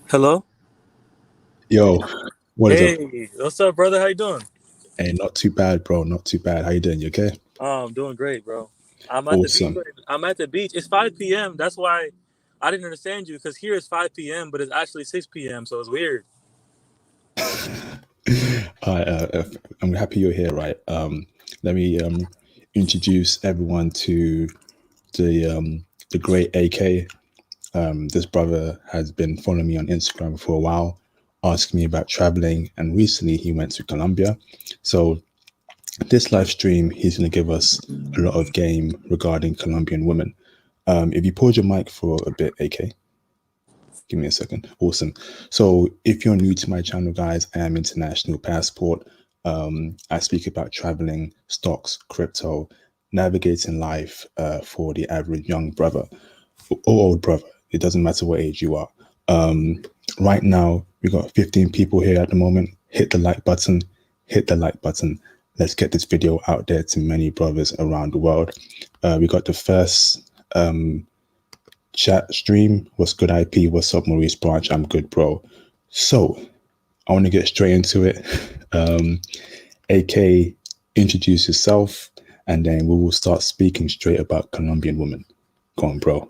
Hello. Yo, what is up? Hey, what's up, brother? How you doing? Hey, not too bad, bro. Not too bad. How you doing? You okay? Oh, I'm doing great, bro. I'm at the beach. Awesome. I'm at the beach. It's 5 p.m. That's why I didn't understand you because here it's 5 p.m., but it's actually 6 p.m. So it's weird. Hi, I'm happy you're here, right? Let me introduce everyone to the great AK. This brother has been following me on Instagram for a while, asking me about traveling, and recently he went to Colombia. So this live stream, he's going to give us a lot of game regarding Colombian women. If you pause your mic for a bit, AK. Give me a second. Awesome. So, if you're new to my channel, guys, I am International Passport. I speak about traveling, stocks, crypto, navigating life for the average young brother or old brother. It doesn't matter what age you are. Right now, we got 15 people here at the moment. Hit the like button. Hit the like button. Let's get this video out there to many brothers around the world. We got the first chat stream. What's good, IP? What's up, Maurice Branch? I'm good, bro. So I want to get straight into it. AK, introduce yourself, and then we will start speaking straight about Colombian women. Go on, bro.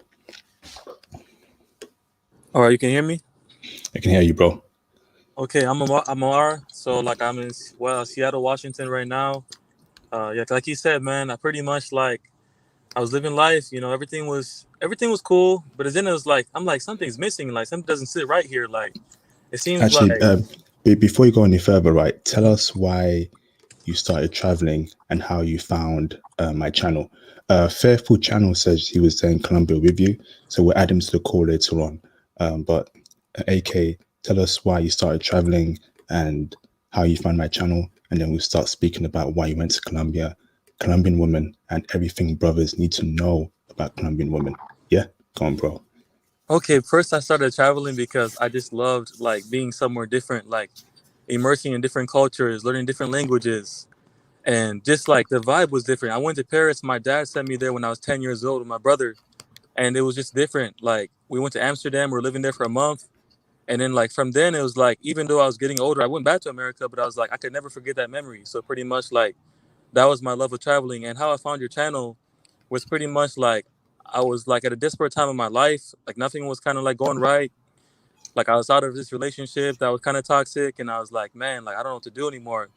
All right, you can hear me. I can hear you, bro. Okay, I'm Amar. So like I'm in Seattle, Washington right now. Yeah, like you said, man, I pretty much like I was living life. Everything was cool, but then it was like I'm like something's missing. Like something doesn't sit right here. Like it seems Actually, like before you go any further, right, tell us why you started traveling and how you found my channel. Fairful Channel says he was there in Colombia with you, so we'll add him to the call later on. But AK, tell us why you started traveling and how you found my channel, and then we'll start speaking about why you went to Colombia, Colombian women, and everything brothers need to know about Colombian women. Yeah, go on, bro. okay. First, I started traveling because I just loved like being somewhere different, like immersing in different cultures, learning different languages, and just like the vibe was different. I went to Paris. My dad sent me there when I was 10 years old with my brother, and it was just different. Like we went to Amsterdam. We were living there for a month, and then like from then it was like even though I was getting older, I went back to America, but I was like I could never forget that memory. So pretty much like that was my love of traveling, and how I found your channel was pretty much like I was like at a desperate time in my life. Like nothing was kind of like going right. Like I was out of this relationship that was kind of toxic, and I was like, man, like I don't know what to do anymore.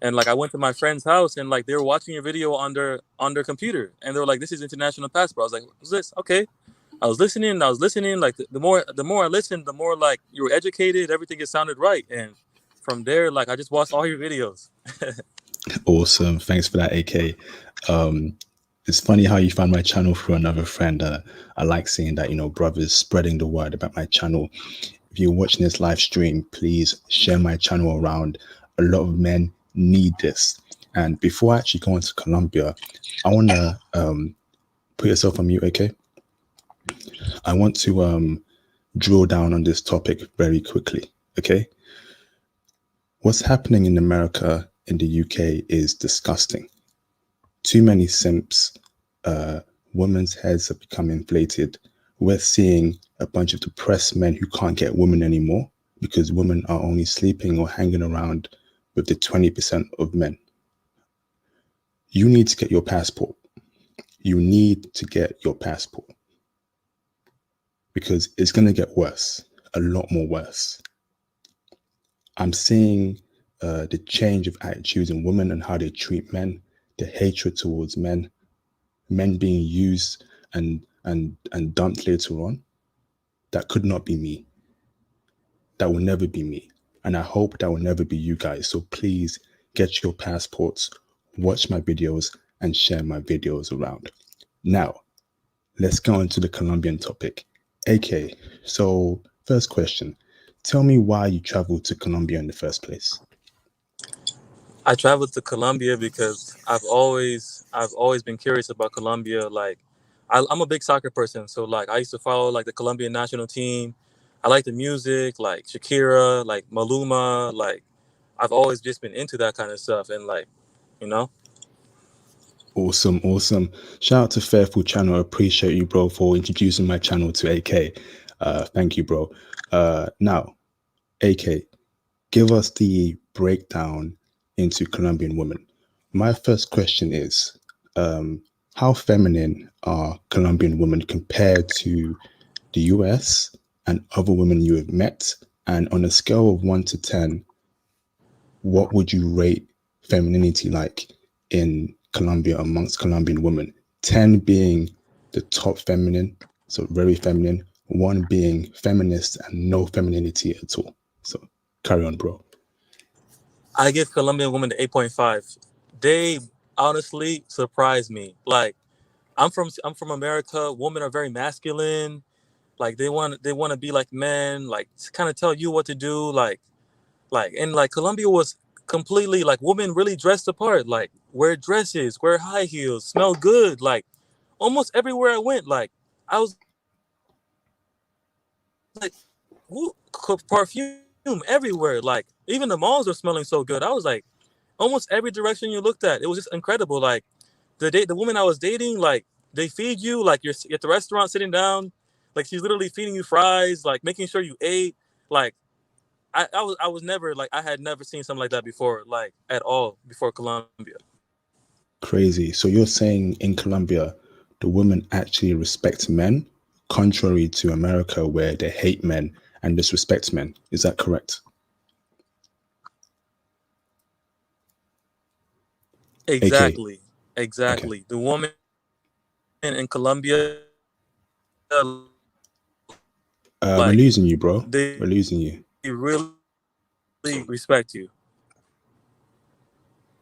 And like I went to my friend's house, and like they were watching your video on their computer, and they were like, "This is International Passport." I was like, "What's this?" Okay, I was listening, and I was listening. Like the more I listened, the more like you were educated. Everything it sounded right, and from there, like I just watched all your videos. Awesome. Thanks for that, AK. It's funny how you found my channel through another friend. I like seeing that, brothers spreading the word about my channel. If you're watching this live stream, please share my channel around. A lot of men need this. And before I actually go into Colombia, I want to put yourself on mute, okay? I want to drill down on this topic very quickly, okay? What's happening in America, in the UK, is disgusting. Too many simps. Women's heads have become inflated. We're seeing a bunch of depressed men who can't get women anymore because women are only sleeping or hanging around with the 20% of men. You need to get your passport. You need to get your passport because it's going to get worse, a lot more worse. I'm seeing the change of attitudes in women and how they treat men, the hatred towards men being used and dumped later on. That could not be me. That will never be me. And I hope that will never be you guys. So please get your passports, watch my videos, and share my videos around. Now, let's go into the Colombian topic. AK, so first question. Tell me why you traveled to Colombia in the first place. I traveled to Colombia because I've always been curious about Colombia. Like I'm a big soccer person, so like I used to follow like the Colombian national team. I like the music, like Shakira, like Maluma. Like I've always just been into that kind of stuff, and like you know. Awesome, awesome. Shout out to Fairful Channel. I appreciate you, bro, for introducing my channel to AK. Thank you, bro. Now, AK, give us the breakdown into Colombian women. My first question is, how feminine are Colombian women compared to the US and other women you have met? And on a scale of 1 to 10, what would you rate femininity like in Colombia amongst Colombian women? 10 being the top feminine, so very feminine, 1 being feminist and no femininity at all. So carry on, bro. I give Colombian women the 8.5. They honestly surprise me. Like I'm from America. Women are very masculine. Like they want to be like men. Like kind of tell you what to do. Like and like Colombia was completely like women really dressed apart. Like wear dresses, wear high heels, smell good. Like almost everywhere I went. Like I was like, perfume everywhere. Like even the malls are smelling so good. I was like, almost every direction you looked at, it was just incredible. Like the woman I was dating, like they feed you like you're at the restaurant sitting down, like she's literally feeding you fries, like making sure you ate. Like I was never like I had never seen something like that before, like at all before Colombia. Crazy. So you're saying in Colombia, the women actually respect men, contrary to America, where they hate men and disrespect men. Is that correct? AK. Exactly, Okay. exactly. The woman in Colombia, like We're losing you, bro. they We're losing you. really respect you.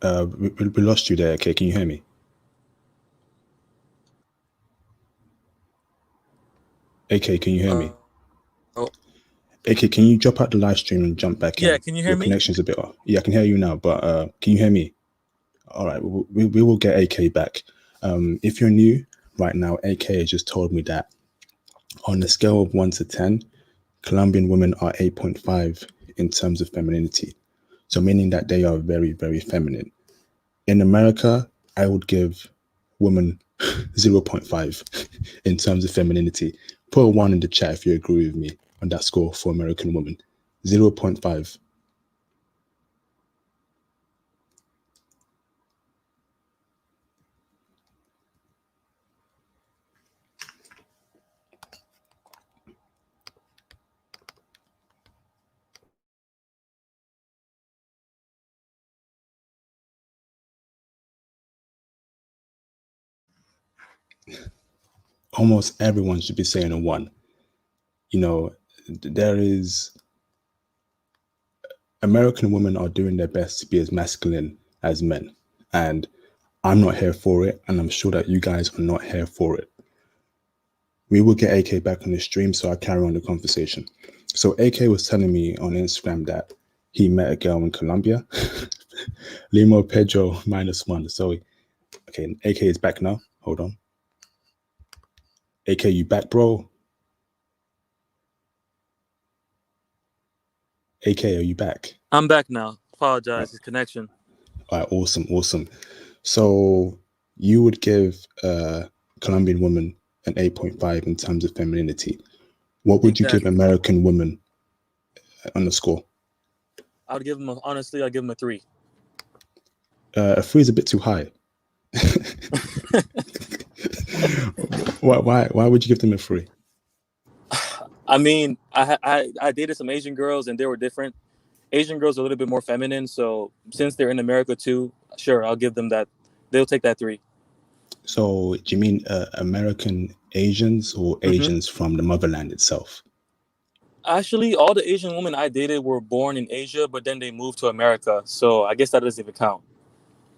We lost you there. Okay, can you hear me? AK, can you hear me? Oh, AK, can you drop out the live stream and jump back yeah. in? Can you hear Your me? connection's a bit off. Yeah, I can hear you now, but can you hear me? All right, we will get AK back. If you're new right now, AK has just told me that on a scale of 1 to 10, Colombian women are 8.5 in terms of femininity. So meaning that they are very, very feminine. In America, I would give women 0.5 in terms of femininity. Put a 1 in the chat if you agree with me on that score for American women. 0.5. Almost everyone should be saying a 1. You know, there is American women are doing their best to be as masculine as men. And I'm not here for it. And I'm sure that you guys are not here for it. We will get AK back on the stream, so I'll carry on the conversation. So AK was telling me on Instagram that he met a girl in Colombia. Limo Pedro -1. So, okay, AK is back now. Hold on. AK, you back, bro? AK, are you back? I'm back now. Right. Apologize, his connection. All right, awesome, awesome. So you would give a Colombian woman an 8.5 in terms of femininity. What would you give Exactly. American women on the score? I would give him honestly. I'd give him a 3. A 3 is a bit too high. Why would you give them a 3? I mean, I dated some Asian girls and they were different. Asian girls are a little bit more feminine, so since they're in America too, sure, I'll give them that. They'll take that 3. So do you mean American Asians or Mm-hmm. Asians from the motherland itself? Actually, all the Asian women I dated were born in Asia, but then they moved to America, so I guess that doesn't even count.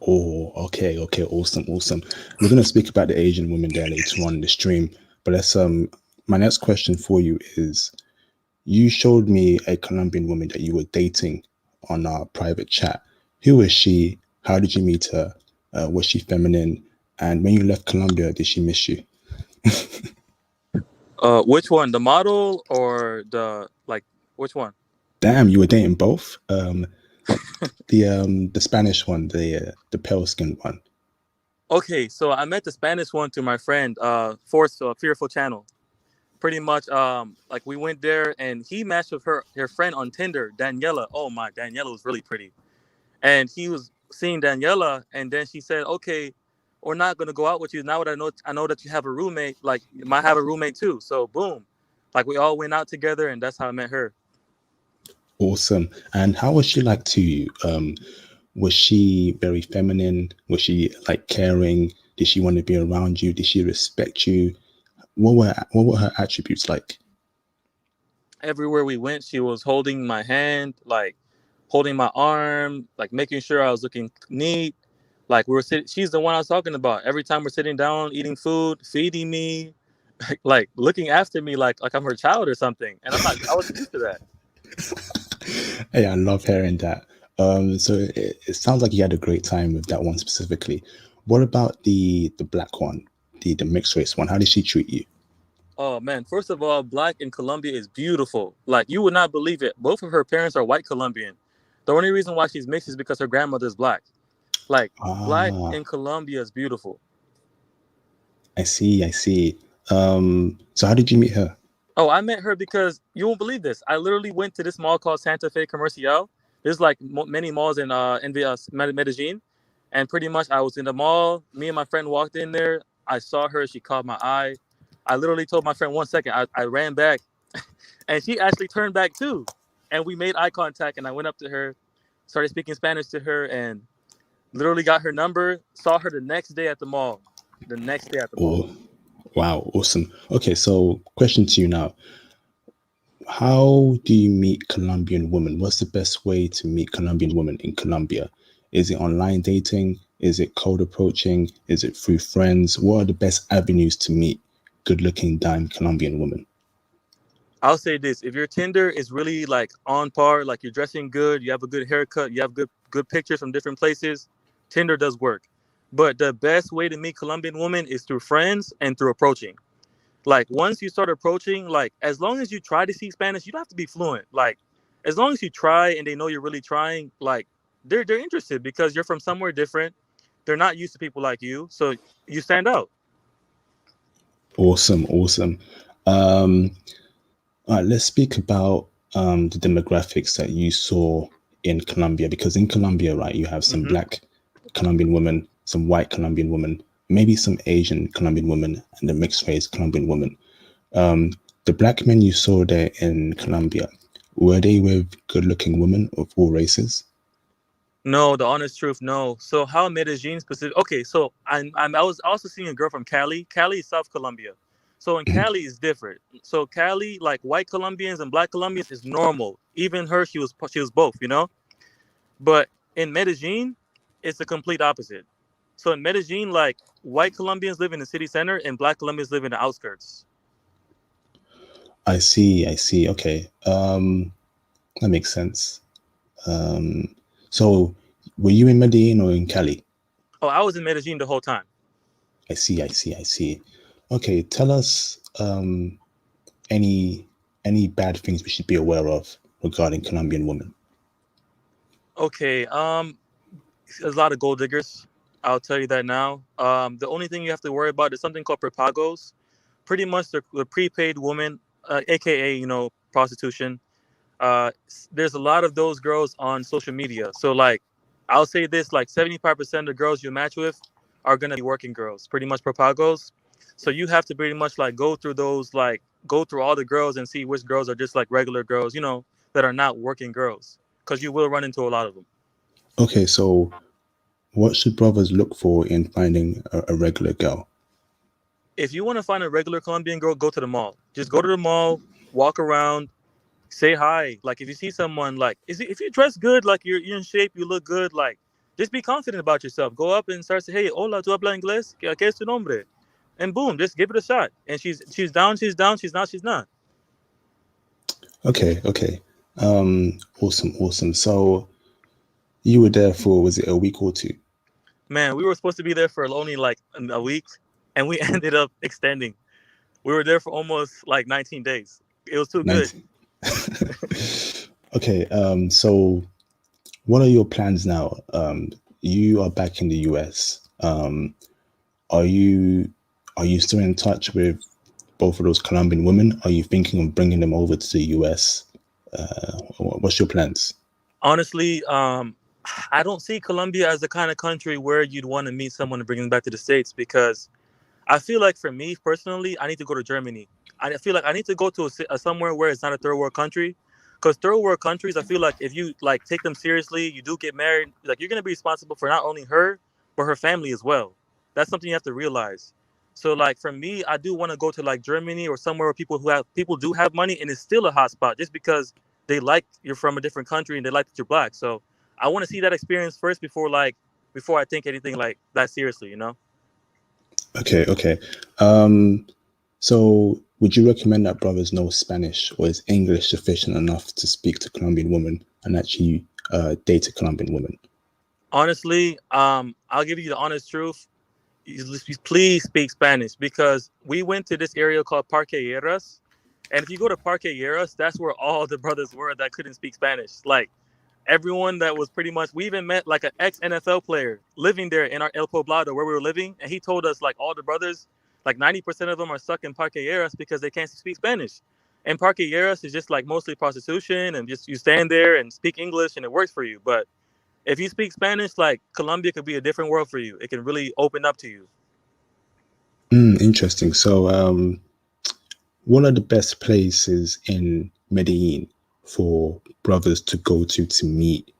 Oh, okay, okay, awesome, awesome. We're gonna speak about the Asian women there later on in the stream. But let's my next question for you is, you showed me a Colombian woman that you were dating on our private chat. Who was she? How did you meet her? Was she feminine? And when you left Colombia, did she miss you? Which one, the model or the like? Which one? Damn, you were dating both. The Spanish one, the pale skinned one. Okay, so I met the Spanish one to my friend, Force Fearful Channel. Pretty much, like we went there and he matched with her friend on Tinder, Daniela. Oh my, Daniela was really pretty, and he was seeing Daniela, and then she said, "Okay, we're not gonna go out with you now that I know that you have a roommate. Like, you might have a roommate too." So boom, like we all went out together, and that's how I met her. Awesome. And how was she like to you? Was she very feminine? Was she like caring? Did she want to be around you? Did she respect you? What were her attributes like? Everywhere we went, she was holding my hand, like holding my arm, like making sure I was looking neat. Like we were sitting, she's the one I was talking about. Every time we're sitting down, eating food, feeding me, like looking after me, like I'm her child or something. And I wasn't used to that. Hey, I love hearing that. So it sounds like you had a great time with that one specifically. What about the black one, the mixed race one? How did she treat you? Oh man, first of all, black in Colombia is beautiful. Like you would not believe it. Both of her parents are white Colombian. The only reason why she's mixed is because her grandmother's black. Like black Ah, in Colombia is beautiful. I see, I see. So how did you meet her? Oh, I met her because you won't believe this. I literally went to this mall called Santa Fe Comercial. There's like many malls in Medellin, and pretty much I was in the mall. Me and my friend walked in there. I saw her. She caught my eye. I literally told my friend 1 second. I ran back, and she actually turned back too, and we made eye contact. And I went up to her, started speaking Spanish to her, and literally got her number. Saw her the next day at the mall. The next day at the mall. Oh, wow, awesome. Okay, so question to you now. How do you meet Colombian women? What's the best way to meet Colombian women in Colombia? Is it online dating? Is it cold approaching? Is it through friends? What are the best avenues to meet good looking dime Colombian women? I'll say this: if your Tinder is really like on par, like you're dressing good, you have a good haircut, you have good pictures from different places, Tinder does work. But the best way to meet Colombian women is through friends and through approaching. Like once you start approaching, like as long as you try to speak Spanish, you don't have to be fluent. Like as long as you try and they know you're really trying, like they're interested because you're from somewhere different. They're not used to people like you, so you stand out. Awesome, awesome. Um, all right, let's speak about the demographics that you saw in Colombia, because in Colombia, right, you have some Hmm. black Colombian women, some white Colombian women, maybe some Asian Colombian women, and the mixed race Colombian women. Um, the black men you saw there in Colombia, were they with good looking women of all races? No, the honest truth, no. So how Medellin specific? Okay, so I was also seeing a girl from Cali. Cali is South Colombia. So in Cali is different. So Cali, like white Colombians and black Colombians, is normal. Even her, she was both, you know. But in Medellin, it's the complete opposite. So in Medellin, like white Colombians live in the city center and black Colombians live in the outskirts. I see, I see. Okay. That makes sense. Um, so were you in Medellin or in Cali? Oh, I was in Medellin the whole time. I see, I see, I see. Okay, tell us any bad things we should be aware of regarding Colombian women. Okay, there's a lot of gold diggers. I'll tell you that now. The only thing you have to worry about is something called prepagos. Pretty much the prepaid woman, aka prostitution. There's a lot of those girls on social media. So like, I'll say this: like 75% of the girls you match with are gonna be working girls, pretty much prepagos. So you have to pretty much like go through those, like go through all the girls and see which girls are just like regular girls, that are not working girls, because you will run into a lot of them. Okay, so what should brothers look for in finding a regular girl? If you want to find a regular Colombian girl, go to the mall. Just go to the mall, walk around, say hi. Like if you see someone, like if you dress good, like you're in shape, you look good, like just be confident about yourself. Go up and start say, hey, hola, tú hablas inglés? ¿Qué es tu nombre? And boom, just give it a shot. And she's down, she's down, she's not. Okay, okay. Awesome, awesome. So you were there for, was it a week or two? Man, we were supposed to be there for only like a week, and we ended up extending. We were there for almost like 19 days. It was too good. 19. Okay, so what are your plans now? You are back in the US. Are you still in touch with both of those Colombian women? Are you thinking of bringing them over to the US? What's your plans? Honestly, I don't see Colombia as the kind of country where you'd want to meet someone and bring them back to the States, because I feel like for me personally, I need to go to Germany. I feel like I need to go to somewhere where it's not a third world country, because third world countries, I feel like if you like take them seriously, you do get married, like you're gonna be responsible for not only her but her family as well. That's something you have to realize. So like for me, I do want to go to like Germany or somewhere where people do have money and it's still a hot spot, just because they like you're from a different country and they like that you're black. So I want to see that experience first before I think anything like that seriously, you know. Okay, okay. Um, so would you recommend that brothers know Spanish, or is English sufficient enough to speak to Colombian women and actually date a Colombian woman? Honestly, I'll give you the honest truth. Please speak Spanish, because we went to this area called Parquejeras, and if you go to Parquejeras, that's where all the brothers were that couldn't speak Spanish. Like everyone that was pretty much, we even met like an ex NFL player living there in our El Poblado where we were living, and he told us like all the brothers, like 90% of them are stuck in Parquejeras because they can't speak Spanish. And Parquejeras is just like mostly prostitution, and just you stand there and speak English and it works for you. But if you speak Spanish, like Colombia could be a different world for you. It can really open up to you. Interesting. So, what are the best places in Medellin for brothers to go to meet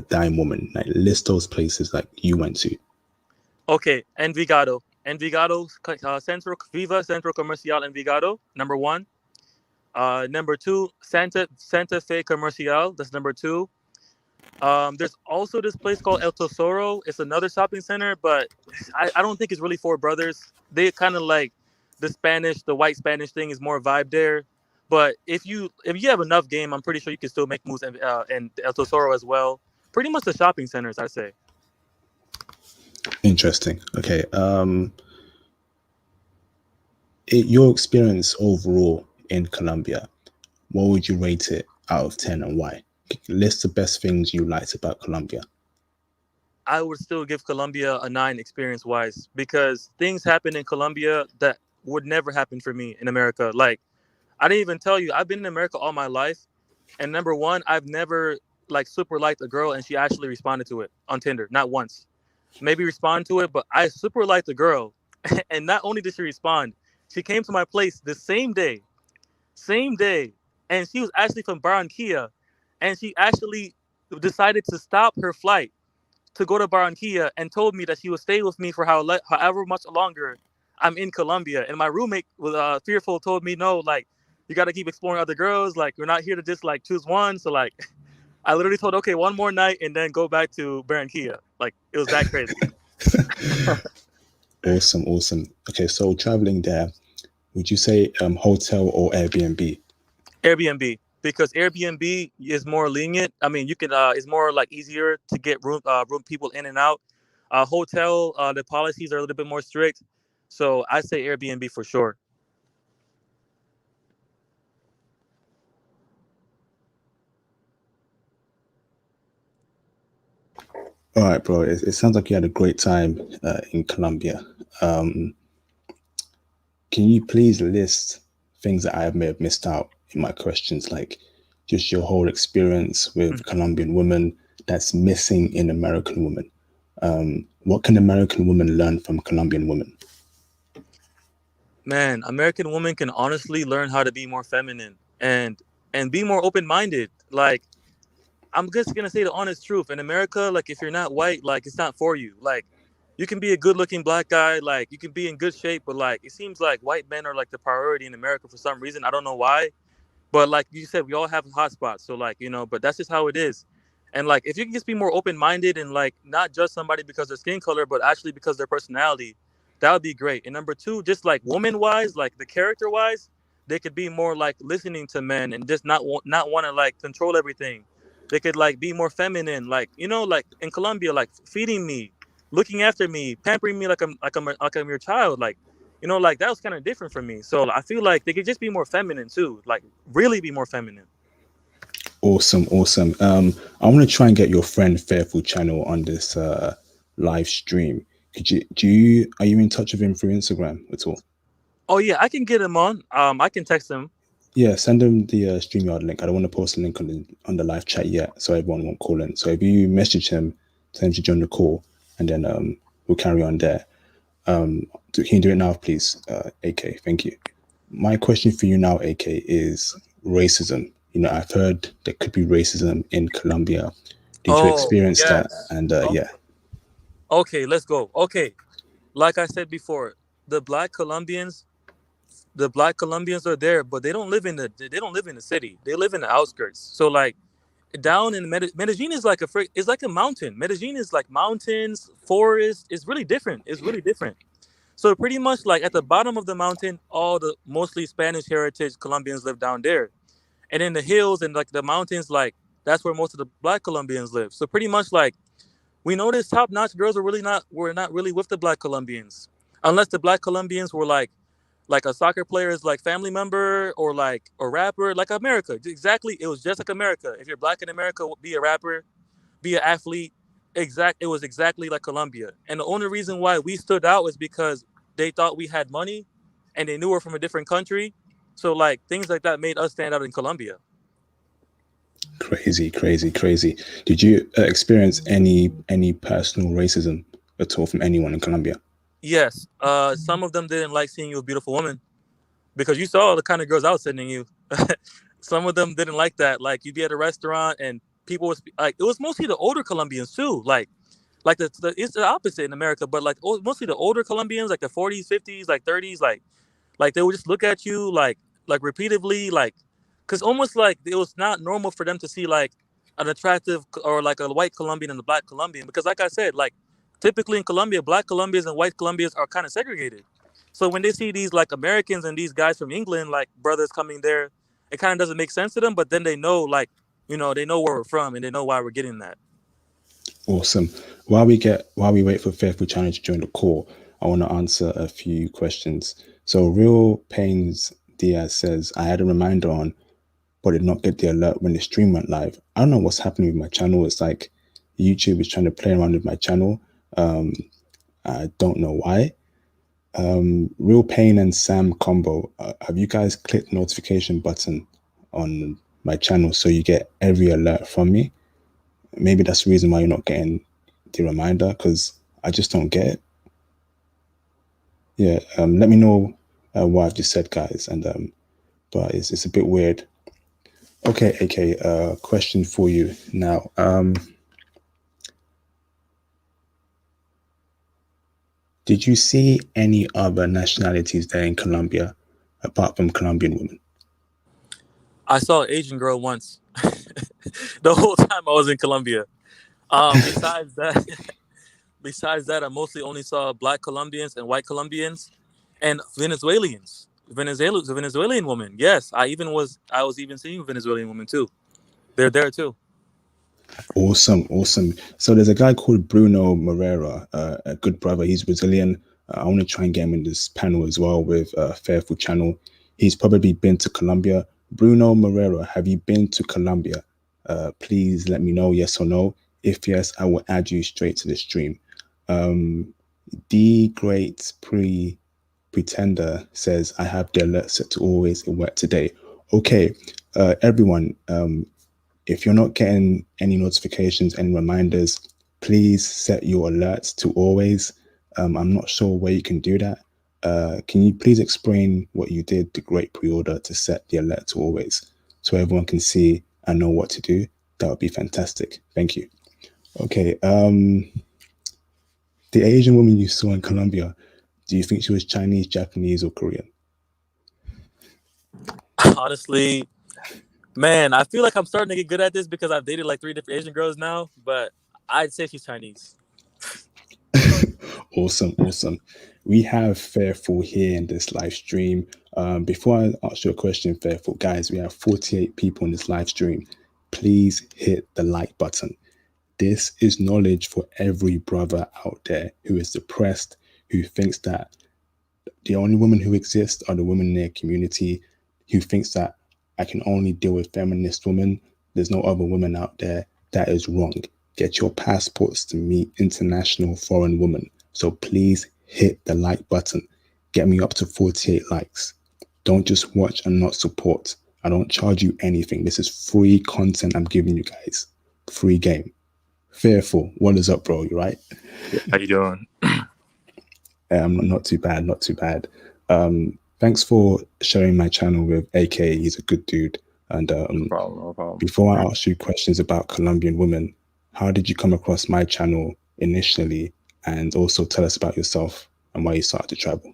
dime woman? Like list those places like you went to. Okay, Envigado, Centro Comercial Envigado, number one. Number two, Santa Fe Comercial. That's number two. There's also this place called El Tesoro. It's another shopping center, but I don't think it's really for brothers. They kind of like the white Spanish thing is more vibe there. But if you have enough game, I'm pretty sure you can still make moves and El Tesoro as well. Pretty much the shopping centers, I'd say. Interesting. Okay. Your experience overall in Colombia, what would you rate it out of 10 and why? List the best things you liked about Colombia. I would still give Colombia a 9 experience wise, because things happen in Colombia that would never happen for me in America. Like I didn't even tell you, I've been in America all my life, and number one, I've never like super liked a girl and she actually responded to it on Tinder, not once. Maybe respond to it, but I super liked the girl, and not only did she respond, she came to my place the same day, and she was actually from Barranquilla, and she actually decided to stop her flight to go to Barranquilla and told me that she would stay with me for however much longer I'm in Colombia. And my roommate was fearful, told me, no, like, you got to keep exploring other girls. Like, you're not here to just like choose one. So, like, I literally told, okay, one more night and then go back to Barranquilla. Like, it was that crazy. Awesome, awesome. Okay, so traveling there, would you say hotel or Airbnb? Airbnb, because Airbnb is more lenient. I mean, you can it's more like easier to get room people in and out. Hotel, the policies are a little bit more strict, so I say Airbnb for sure. All right, bro. It sounds like you had a great time in Colombia. Um, can you please list things that I may have missed out in my questions, like just your whole experience with Colombian women that's missing in American women? What can American women learn from Colombian women? Man, American women can honestly learn how to be more feminine and be more open minded. Like I'm just gonna say the honest truth. In America, like if you're not white, like it's not for you. Like you can be a good looking black guy, like you can be in good shape, but like it seems like white men are like the priority in America for some reason. I don't know why. But like you said, we all have hot spots. So like, but that's just how it is. And like if you can just be more open minded and like not judge somebody because of their skin color, but actually because of their personality, that would be great. And number two, just like woman wise, like the character wise, they could be more like listening to men and just not want to like control everything. They could like be more feminine, like like in Colombia, like feeding me, looking after me, pampering me like I'm your child, like that was kind of different for me. So I feel like they could just be more feminine too, like really be more feminine. Awesome, awesome. I want to try and get your friend Fairful channel on this live stream. Are you in touch with him through Instagram at all? Oh yeah, I can get him on. I can text him. Yeah, send them the StreamYard link. I don't want to post a link on the live chat yet, so everyone won't call in. So if you message him, tell him to join the call, and then we'll carry on there. Can you do it now, please, AK? Thank you. My question for you now, AK, is racism. You know, I've heard there could be racism in Colombia. Did you Oh experience that? yes. And Oh, yeah, okay, let's go. Okay, like I said before, the black Colombians, the black Colombians are there, but they don't live in the city. They live in the outskirts. So like down in Medellin is like it's like a mountain. Medellin is like mountains, forest. It's really different. It's really different. So pretty much like at the bottom of the mountain, all the mostly Spanish heritage Colombians live down there, and in the hills and like the mountains, like that's where most of the black Colombians live. So pretty much like we noticed top notch girls were not really with the black Colombians, unless the black Colombians were like a soccer player's like family member or like a rapper, like America. Exactly, it was just like America. If you're black in America, be a rapper, be an athlete. It was exactly like Colombia. And the only reason why we stood out was because they thought we had money, and they knew we're from a different country. So like things like that made us stand out in Colombia. crazy, crazy, crazy. Did you experience any personal racism at all from anyone in Colombia? Yes, some of them didn't like seeing you a beautiful woman because you saw the kind of girls I was sending you. Some of them didn't like that. Like you'd be at a restaurant and people was like, it was mostly the older Colombians too. Like it's the opposite in America, but like mostly the older Colombians, like the 40s, 50s, like 30s, like they would just look at you like repeatedly, like because almost like it was not normal for them to see like an attractive or like a white Colombian and a black Colombian because like I said, like typically in Colombia, black Colombians and white Colombians are kind of segregated. So when they see these like Americans and these guys from England, like brothers coming there, it kind of doesn't make sense to them. But then they know like they know where we're from and they know why we're getting that. Awesome. While we wait for Faithful Challenge to join the call, I want to answer a few questions. So Real Pains Diaz says, I had a reminder on, but did not get the alert when the stream went live. I don't know what's happening with my channel. It's like YouTube is trying to play around with my channel. I don't know why. Real Pain and Sam combo. Have you guys clicked the notification button on my channel so you get every alert from me? Maybe that's the reason why you're not getting the reminder because I just don't get it. Yeah, let me know what I've just said, guys. And but it's a bit weird. Okay, AK. Question for you now. Did you see any other nationalities there in Colombia apart from Colombian women? I saw an Asian girl once. The whole time I was in Colombia. Besides that, besides that, I mostly only saw black Colombians and white Colombians and Venezuelans. Venezuelan woman. Yes, I was even seeing Venezuelan women too. They're there too. Awesome, awesome. So there's a guy called Bruno Moreira, a good brother. He's Brazilian. I want to try and get him in this panel as well with Fairful Channel. He's probably been to Colombia. Bruno Moreira, have you been to Colombia? Please let me know, yes or no. If yes, I will add you straight to the stream. The Great Pretender says, I have the alert set to always work today. Okay, everyone, if you're not getting any notifications, any reminders, please set your alerts to always. I'm not sure where you can do that. Can you please explain what you did, the great pre-order, to set the alert to always so everyone can see and know what to do? That would be fantastic. Thank you. Okay. The Asian woman you saw in Colombia, do you think she was Chinese, Japanese, or Korean? Honestly, man, I feel like I'm starting to get good at this because I've dated like 3 different Asian girls now. But I'd say she's Chinese. Awesome, awesome. We have Fairful here in this live stream. Before I ask you a question, Fairful, guys, we have 48 people in this live stream. Please hit the like button. This is knowledge for every brother out there who is depressed, who thinks that the only women who exist are the women in their community, who thinks that I can only deal with feminist women. There's no other women out there. That is wrong. Get your passports to meet international foreign women. So please hit the like button. Get me up to 48 likes. Don't just watch and not support. I don't charge you anything. This is free content I'm giving you guys. Free game. Fearful. What is up, bro? You right? Yeah, how you doing? Not too bad, not too bad. Thanks for sharing my channel with AK. He's a good dude. And No problem, no problem. before I ask you questions about Colombian women, how did you come across my channel initially? And also tell us about yourself and why you started to travel.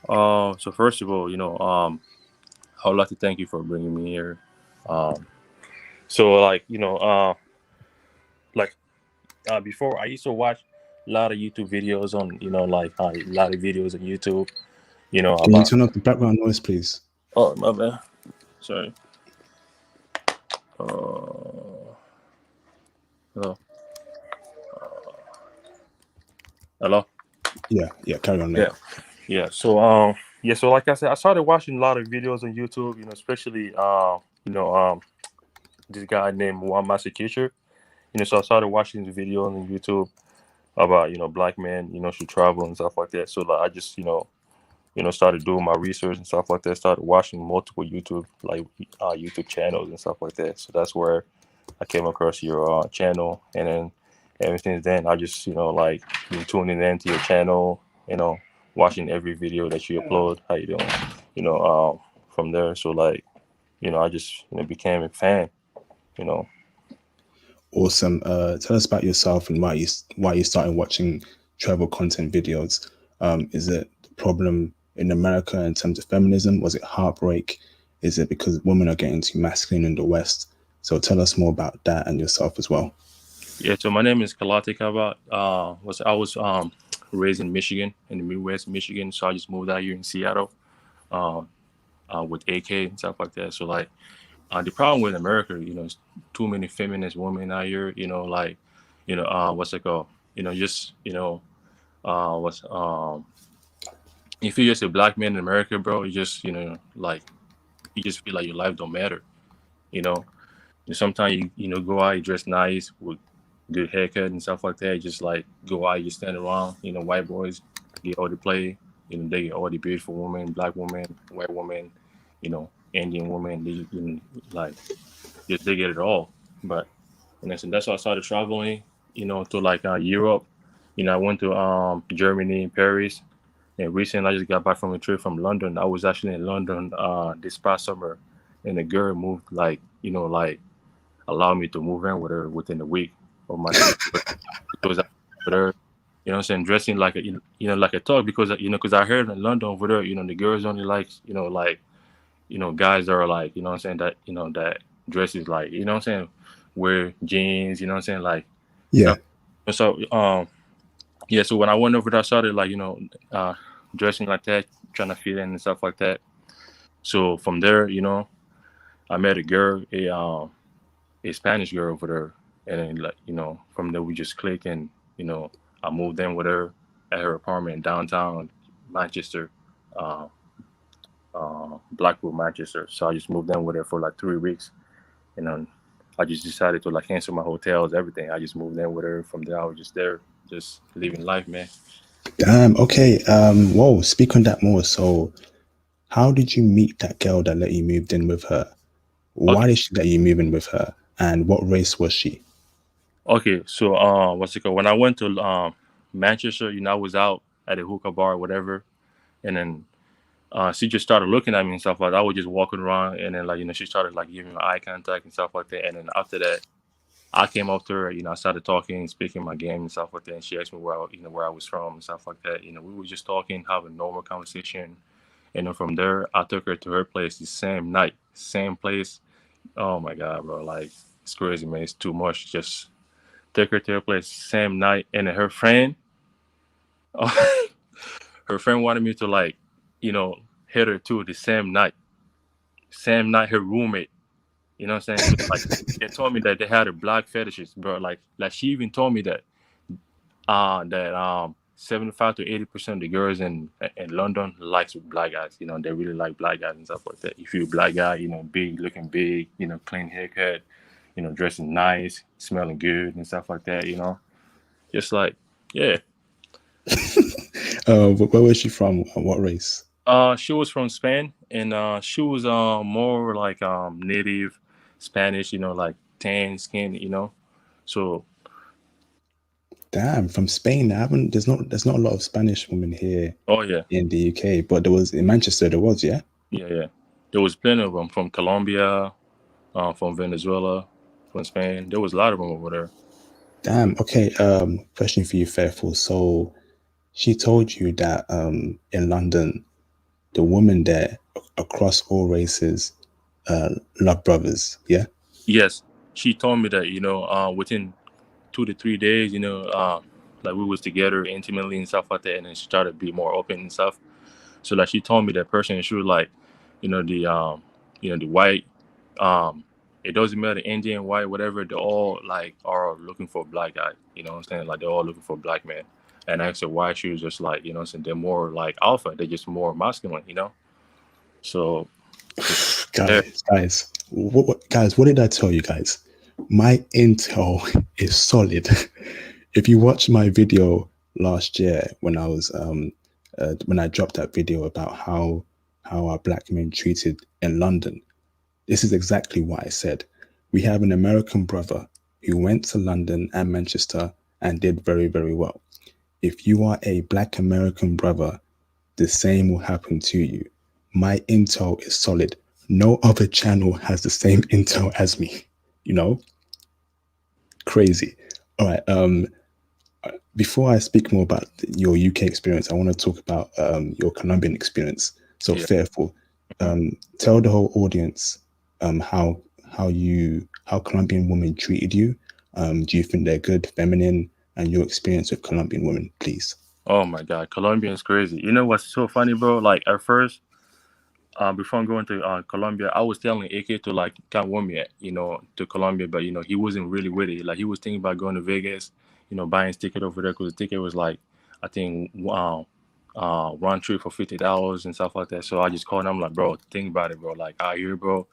So first of all, I would like to thank you for bringing me here. Um, so like before I used to watch a lot of YouTube videos on, a lot of videos on YouTube, Can you about. turn off the background noise, please? Oh, my bad. Sorry. Uh, hello, hello. Yeah, carry on, mate. Yeah, yeah. So like I said, I started watching a lot of videos on YouTube. Especially this guy named One Master Teacher. So I started watching the videos on YouTube about black men should travel and stuff like that. So like I just started doing my research and stuff like that. Started watching multiple YouTube channels and stuff like that. So that's where I came across your channel, and then ever since then I just like been tuning into your channel, watching every video that you upload. How you doing? From there. So like I just became a fan. You know. Awesome. Tell us about yourself and why you started watching travel content videos. Is it the problem in America in terms of feminism? Was it heartbreak? Is it because women are getting too masculine in the West? So tell us more about that and yourself as well. Yeah, so my name is Kalate Kaba. I was raised in Michigan, in the Midwest, Michigan. So I just moved out here in Seattle, uh, with AK and stuff like that. So like, the problem with America, is too many feminist women out here. What's it called? Just what's if you're just a black man in America, bro, you just like you just feel like your life don't matter. You know, And sometimes you go out, you dress nice with good haircut and stuff like that. Just like go out, you stand around. White boys get all the play. They get all the beautiful women, black women, white women, Indian women. Like just they get it all. But so that's why I started traveling. To like Europe. I went to Germany, Paris, and recently I just got back from a trip from London. I was actually in London this past summer, and the girl moved like allow me to move in with her within a week of my trip. Because I with her, dressing like like a talk because because I heard in London over there, the girls only like guys that are like that dresses like wear jeans, like Yeah. stuff. And so yeah, so when I went over there, I started like uh dressing like that, trying to fit in and stuff like that. So from there, I met a girl, a Spanish girl over there, and then like from there we just clicked, and I moved in with her at her apartment in downtown Manchester, uh, Blackpool, Manchester. So I just moved in with her for like 3 weeks, and then I just decided to like cancel my hotels, everything. I just moved in with her. From there, I was just there, just living life, man. Damn. Okay. Whoa. Speak on that more. So, how did you meet that girl that let you moved in with her? Why Okay, did she let you move in with her? And what race was she? okay. So what's it called? When I went to Manchester, I was out at a hookah bar, or whatever, and then she just started looking at me and stuff like that. I was just walking around, and then like she started like giving me eye contact and stuff like that. And then after that, I came up to her. I started talking, speaking my game and stuff like that. And she asked me where I was from and stuff like that. We were just talking, having a normal conversation. And then from there, I took her to her place the same night, same place. Oh my god, bro! Like it's crazy, man. It's too much. Just took her to her place same night, and then her friend, her friend wanted me to like, you know, hit her too the same night. Same night, her roommate. You know what I'm saying? So like, they told me that they had a black fetishes, bro. Like she even told me that 75 to 80% of the girls in London likes black guys. They really like black guys and stuff like that. If you're a black guy, big, looking big, clean haircut, dressing nice, smelling good and stuff like that. Just like, yeah. Where was she from? What race? She was from Spain, and she was more like native Spanish, like tan skin, So Damn, from Spain. I haven't. There's not a lot of Spanish women here oh yeah, in the UK, but there was in Manchester. There was, yeah. yeah, yeah. There was plenty of them from Colombia, from Venezuela, from Spain. There was a lot of them over there. Damn. Okay. Question for you, Fairful. So she told you that in London, the women there across all races love brothers. Yeah. Yes, she told me that within 2 to 3 days, like we was together intimately and stuff like that, and then she started to be more open and stuff. So like she told me that person, and she was like, the the white, um, it doesn't matter Indian, white, whatever. They all like are looking for a black guy. You know what I'm saying? Like they're all looking for a black man. And I asked her why. She was just like, what I'm saying, they're more like alpha. They're just more masculine. So there, Guys, what did I tell you guys? My intel is solid. If you watch my video last year when I dropped that video about how our black men treated in London, this is exactly what I said. We have an American brother who went to London and Manchester and did very, very well. If you are a black American brother, the same will happen to you. My intel is solid. No other channel has the same intel as me. You know, crazy. All right. Before I speak more about your UK experience, I want to talk about your Colombian experience. So, yeah. Fairful, Mhm. tell the whole audience how Colombian women treated you. Do you think they're good, feminine, and your experience with Colombian women, please? Oh my God, Colombian's crazy. You know what's so funny, bro? Like at first, before I'm going to Colombia, I was telling AK to like come with me, to Colombia, but he wasn't really with it. Like he was thinking about going to Vegas, buying his ticket over there because the ticket was like, I think, round trip for $50 and stuff like that. So I just called him. I'm like, bro, think about it, bro. Like out here, bro,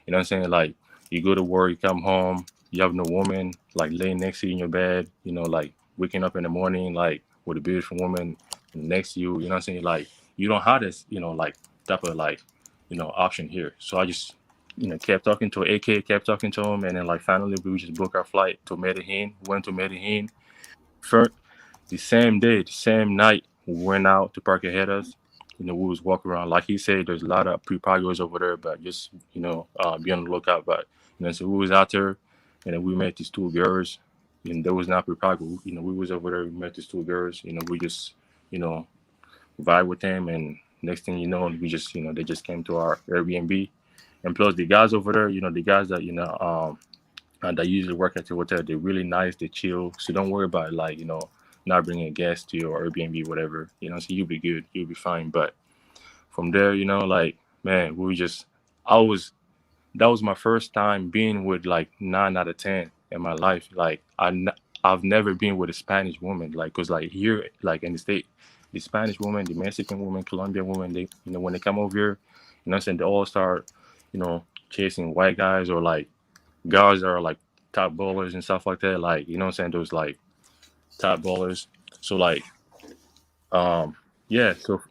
you know what I'm saying? Like you go to work, you come home, you have no woman like laying next to you in your bed, like waking up in the morning, like with a beautiful woman next to you, you know what I'm saying? Like you don't have this, like type of like option here. So I just kept talking to AK, kept talking to him, and then like finally we just booked our flight to Medellin. Went to Medellin. First, the same day, the same night, we went out to Parque Heras. We was walking around. Like he said, there's a lot of pre-pagos over there, but just be on the lookout. But so we was out there, and then we met these two girls. And there was not pre-pago. We was over there. We met these two girls. We just you know vibe with them, and next thing you know, we just they just came to our Airbnb, and plus the guys over there, the guys that that usually work at the hotel, they're really nice, they chill, so don't worry about like not bringing guests to your Airbnb, whatever, so you'll be good, you'll be fine. But from there, like man, we just I was that was my first time being with like 9 out of 10 in my life. Like I've never been with a Spanish woman. Like, cause like here, like in the state, the Spanish woman, the Mexican woman, Colombian woman, they when they come over here, what I'm saying, they all start, chasing white guys or like guys that are like top bowlers and stuff like that. Like, what I'm saying, those like top bowlers. So like, um, yeah. So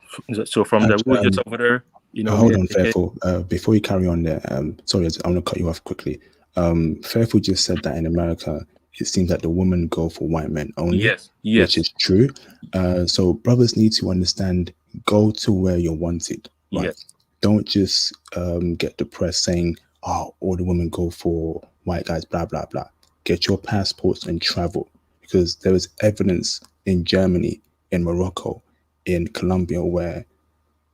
from there, we were just Um, over there. Me Hold and on, AK. Fairful. Before you carry on there, sorry, I want to cut you off quickly. Fairful just said that in America, it seems that the women go for white men only, Yes, which yes, is true. So brothers need to understand, go to where you're wanted, right? yes. Don't just get depressed saying, oh, all the women go for white guys, blah, blah, blah. Get your passports and travel, because there is evidence in Germany, in Morocco, in Colombia, where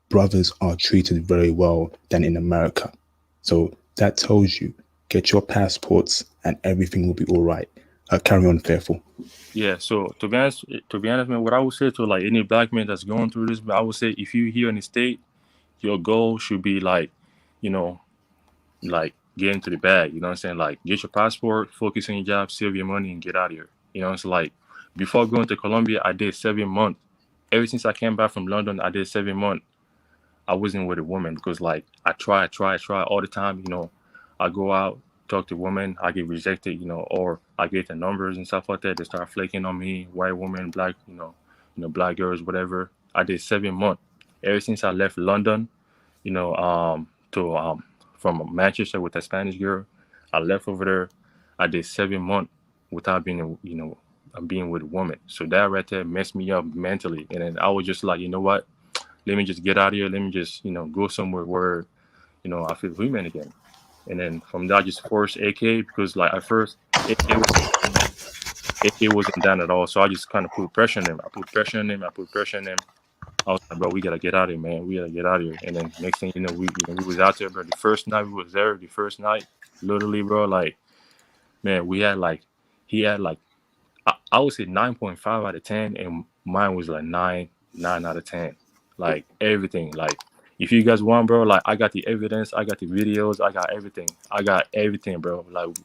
brothers are treated very well than in America. So that tells you, get your passports and everything will be all right. Carry on, Fairful. Yeah, so to be honest, man, what I would say to like any black man that's going through this, I would say if you here in the state, your goal should be like, you know, like get into the bag. You know what I'm saying? Like get your passport, focus on your job, save your money, and get out of here. It's like before going to Colombia, I did 7 months. Ever since I came back from London, I did 7 months. I wasn't with a woman because like I try all the time. I go out, talk to women, I get rejected, or I get the numbers and stuff like that. They start flaking on me, white women, black, black girls, whatever. I did 7 months. Ever since I left London, you know, to from Manchester with a Spanish girl, I left over there. I did 7 months without being, being with a woman. So that right there messed me up mentally. And then I was just like, you know what? Let me just get out of here. Let me just, go somewhere where, I feel human again. And then from there, I just forced AK because like at first, AK was AK wasn't down at all. So I just kind of put pressure on him. I put pressure on him. I put pressure on him. I was like, bro, we gotta get out of here, man. We gotta get out of here. And then next thing you know, we was out there, bro. The first night we was there, the first night, literally, bro, like, man, we had like, he had like, I would say 9.5 out of 10, and mine was like 9 out of 10, like everything. Like, if you guys want, bro, like I got the evidence, I got the videos, I got everything, bro. Like,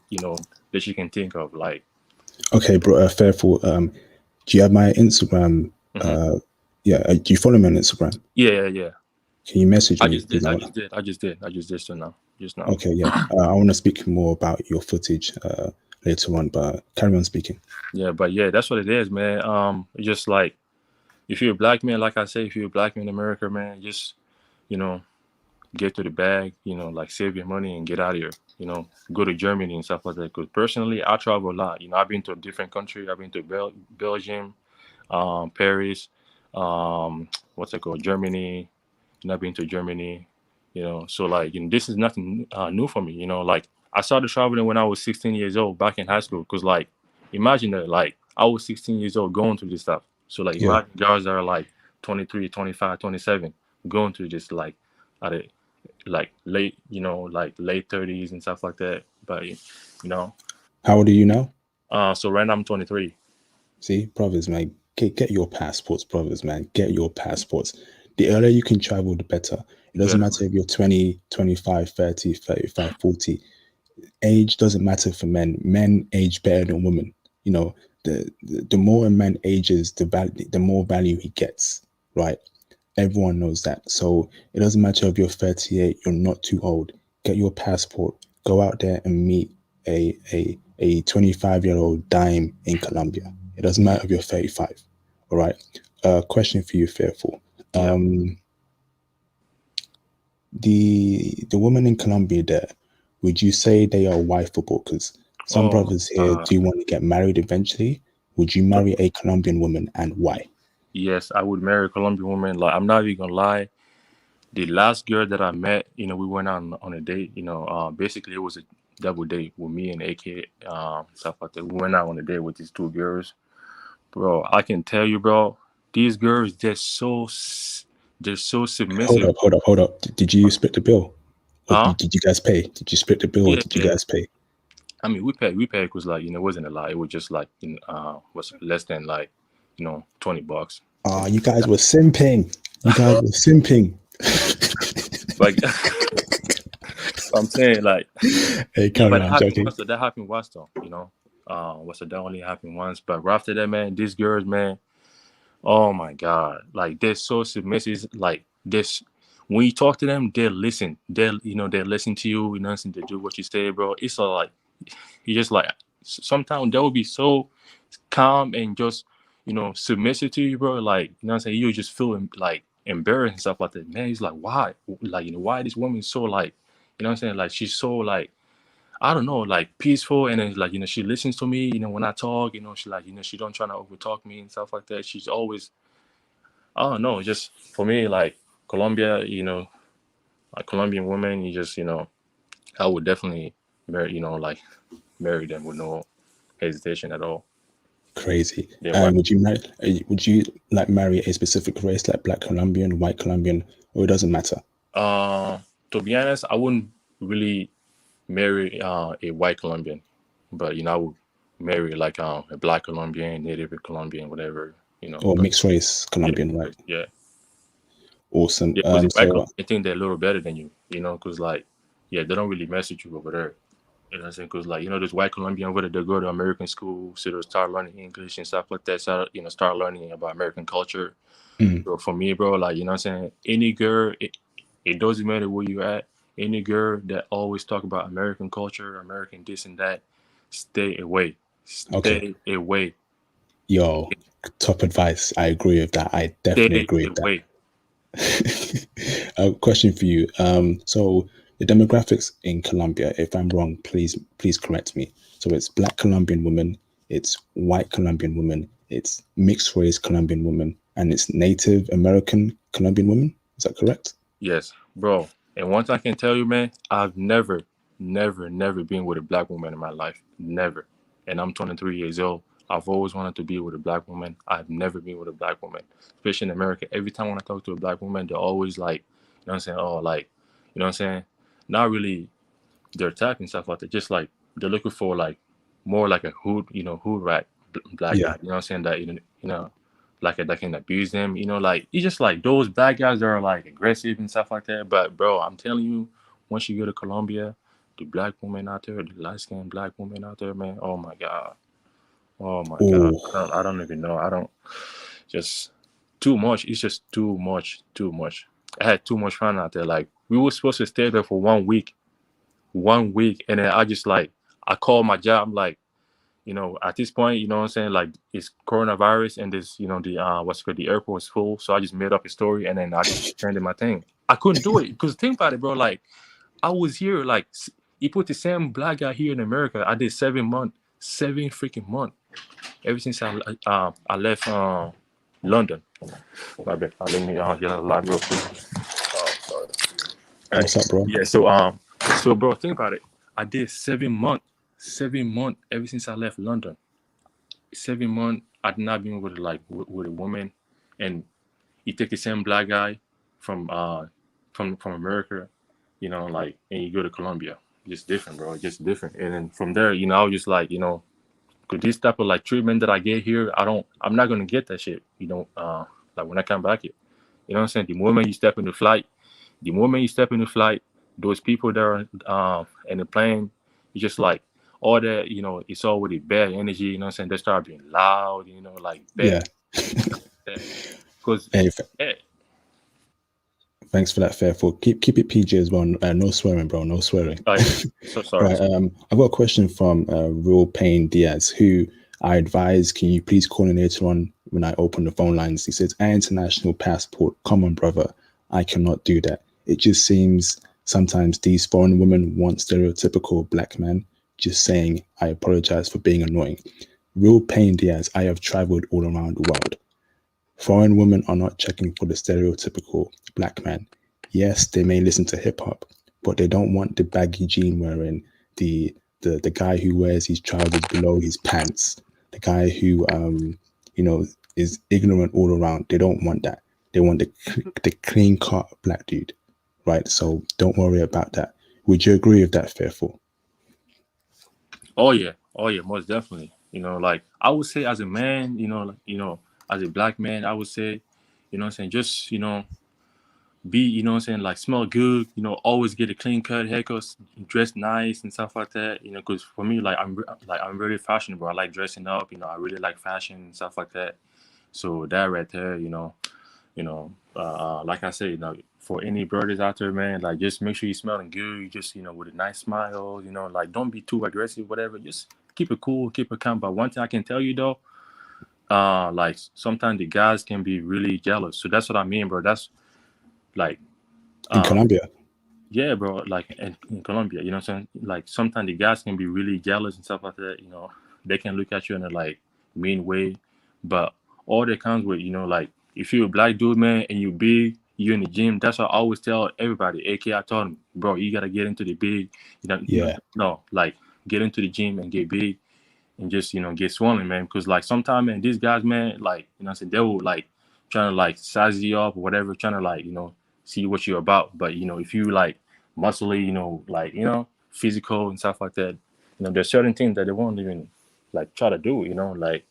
that you can think of, like. Okay, bro. Fairful. Do you have my Instagram? Hmm. Yeah. Do you follow me on Instagram? Yeah, yeah. Can you message I me? just did. Because I I want. just did. I just did. I just did so now. Just now. Okay, yeah. I want to speak more about your footage later on, but carry on speaking. Yeah, but yeah, that's what it is, man. It's just like if you're a black man, like I say, if you're a black man in America, man, just you know, get to the bag, like save your money and get out of here. Go to Germany and stuff like that. Because personally, I travel a lot. I've been to a different country. I've been to Belgium, Paris, what's it called, Germany. I've been to Germany. So like, this is nothing new for me. Like I started traveling when I was 16 years old back in high school. Cause like, imagine that, like I was 16 years old going through this stuff. So like, Yeah. imagine guys that are like 23, 25, 27 going through this like at a like late, like late 30s and stuff like that. But know, How old are you now? so right now I'm 23. See, brothers, man, get your passports, brothers, man. Get your passports. The earlier you can travel, the better. It doesn't Better. matter if you're 20, 25, 30, 35, 40. Age doesn't matter for men. Men age better than women. The more a man ages, the more value he gets, right? Everyone knows that. So it doesn't matter if you're 38, you're not too old. Get your passport. Go out there and meet a 25-year-old dime in Colombia. It doesn't matter if you're 35. All right. Question for you, Fearful. Yeah. The woman in Colombia there, would you say they are wifeable? Because some Oh my brothers here God. do want to get married eventually. Would you marry a Colombian woman and why? Yes, I would marry a Colombian woman. Like I'm not even gonna lie. The last girl that I met, we went on a date. Basically it was a double date with me and AK, stuff like that. We went out on a date with these two girls, bro. I can tell you, bro. These girls, they're so Hold submissive. up, hold up, hold up. Did you split the bill? Or Huh? did you guys pay? Did you split the bill or Yeah, did you yeah. guys pay? I mean, we paid because like it wasn't a lot. It was just like was less than like $20. Ah, you guys were simping. You guys were simping. Like I'm saying, like, Hey, yeah, carry but on, I'm joking. that happened once though, that only happened once. But after that, man, these girls, man, oh my god, like they're so submissive. Like this, when you talk to them, they listen. They listen to you. Listen, they do what you say, bro. It's all like you just like sometimes they will be so calm and just submissive to you, bro. Like what I'm saying, you just feel like embarrassed and stuff like that. Man, he's like, why? Like why this woman is so like, what I'm saying, like she's so like, I don't know, like peaceful, and then like she listens to me. When I talk, she like she don't try to over talk me and stuff like that. She's always, I don't know, just for me like Colombia, like Colombian women, you just I would definitely marry, like marry them with no hesitation at all. Crazy. They're white. And would you like marry a specific race like black Colombian, white Colombian, or it doesn't matter? Uh, to be honest, I wouldn't really marry a white Colombian, but I would marry like a black Colombian, native Colombian, whatever. Or But mixed race yeah, Colombian, right? yeah, Awesome. yeah. Because the white Colombian think they're a little better than you, because like, yeah, they don't really mess with you over there. You know what I'm saying? Because like, this white Colombian over there, they go to American school, so they start learning English and stuff like that. So start learning about American culture. Mm, So for me, bro, like, what I'm saying, any girl, it doesn't matter where you at. Any girl that always talk about American culture, American this and that, stay away. okay. Stay away. Yo, top advice. I agree with that. I definitely Stay agree with that. away. A question for you. So the demographics in Colombia, if I'm wrong, please correct me. So it's Black Colombian women, it's white Colombian women, it's mixed race Colombian women, and it's Native American Colombian women. Is that correct? Yes, bro. And one thing I can tell you, man, I've never been with a black woman in my life. Never. And I'm 23 years old. I've always wanted to be with a black woman. I've never been with a black woman, especially in America. Every time when I talk to a black woman, they're always like, you know what I'm saying? Oh, like, you know what I'm saying? Not really their type and stuff like that. Just like they're looking for like more like a hood, hood rat black Yeah. guy. You know what I'm saying? That like that can abuse them. Like it's just like those black guys that are like aggressive and stuff like that. But bro, I'm telling you, once you go to Colombia, the black woman out there, the light skinned black woman out there, man. Oh my god. Oh my god. Oh, I don't even know. I don't just too much. It's just too much. Too much. I had too much fun out there. Like we were supposed to stay there for 1 week. 1 week, and then I called my job. I'm like, at this point, you know what I'm saying, like it's coronavirus and this, the airport is full. So I just made up a story and then I just turned in my thing. I couldn't do it because think about it, bro. Like I was here, like you put the same black guy here in America. I did 7 freaking months ever since I left London. My bad. Let me get a line real quick. Oh, sorry. what's up, bro? Yeah. So bro, think about it. I did 7 months ever since I left London. 7 months. I'd not been with with a woman, and you take the same black guy from America, and you go to Colombia. Just different, bro. Just different. And then from there, I was just like, because this type of like treatment that I get here, I'm not gonna get that shit. Like when I come back here. You know what I'm saying? The moment you step in the flight, those people that are in the plane, it's just like all that, it's all with the bad energy, you know what I'm saying? They start being loud, like bad. Yeah. Because thanks for that, Fairful. Keep it PG as well. No swearing, bro. No swearing. So sorry. Right, I've got a question from Real Pain Diaz, who I advise, can you please call in later on when I open the phone lines? He says, international passport. Come on, brother. I cannot do that. It just seems sometimes these foreign women want stereotypical black men. Just saying, I apologize for being annoying. Real Pain Diaz, I have traveled all around the world. Foreign women are not checking for the stereotypical black man. Yes, they may listen to hip hop, but they don't want the baggy jean wearing, the guy who wears his trousers below his pants, the guy who is ignorant all around. They don't want that. They want the clean cut black dude, right? So don't worry about that. Would you agree with that, Fairful? Oh yeah, most definitely. Like I would say as a man, as a black man, I would say, what I'm saying, just be, what I'm saying, like smell good, always get a clean cut haircut, dress nice and stuff like that, because for me, like I'm really fashionable. I like dressing up, I really like fashion and stuff like that. So that right there, like I said, for any brothers out there, man, like just make sure you're smelling good. You just, with a nice smile, like don't be too aggressive, whatever. Just keep it cool, keep it calm. But one thing I can tell you though, like sometimes the guys can be really jealous. So that's what I mean, bro. That's like in Colombia. Yeah, bro. Like in Colombia, you know what I'm saying? Like sometimes the guys can be really jealous and stuff like that. They can look at you in a like mean way, but all that comes with, like if you're a black dude, man, and you big, you in the gym. That's what I always tell everybody. AK, I told him, bro, you gotta get into the big. Yeah. Like get into the gym and get big, and just get swollen, man. Because like sometimes, man, these guys, man, like I'm saying, they will like trying to like size you up or whatever, trying to like see what you're about. But if you like muscly, like physical and stuff like that, there's certain things that they won't even like try to do, like.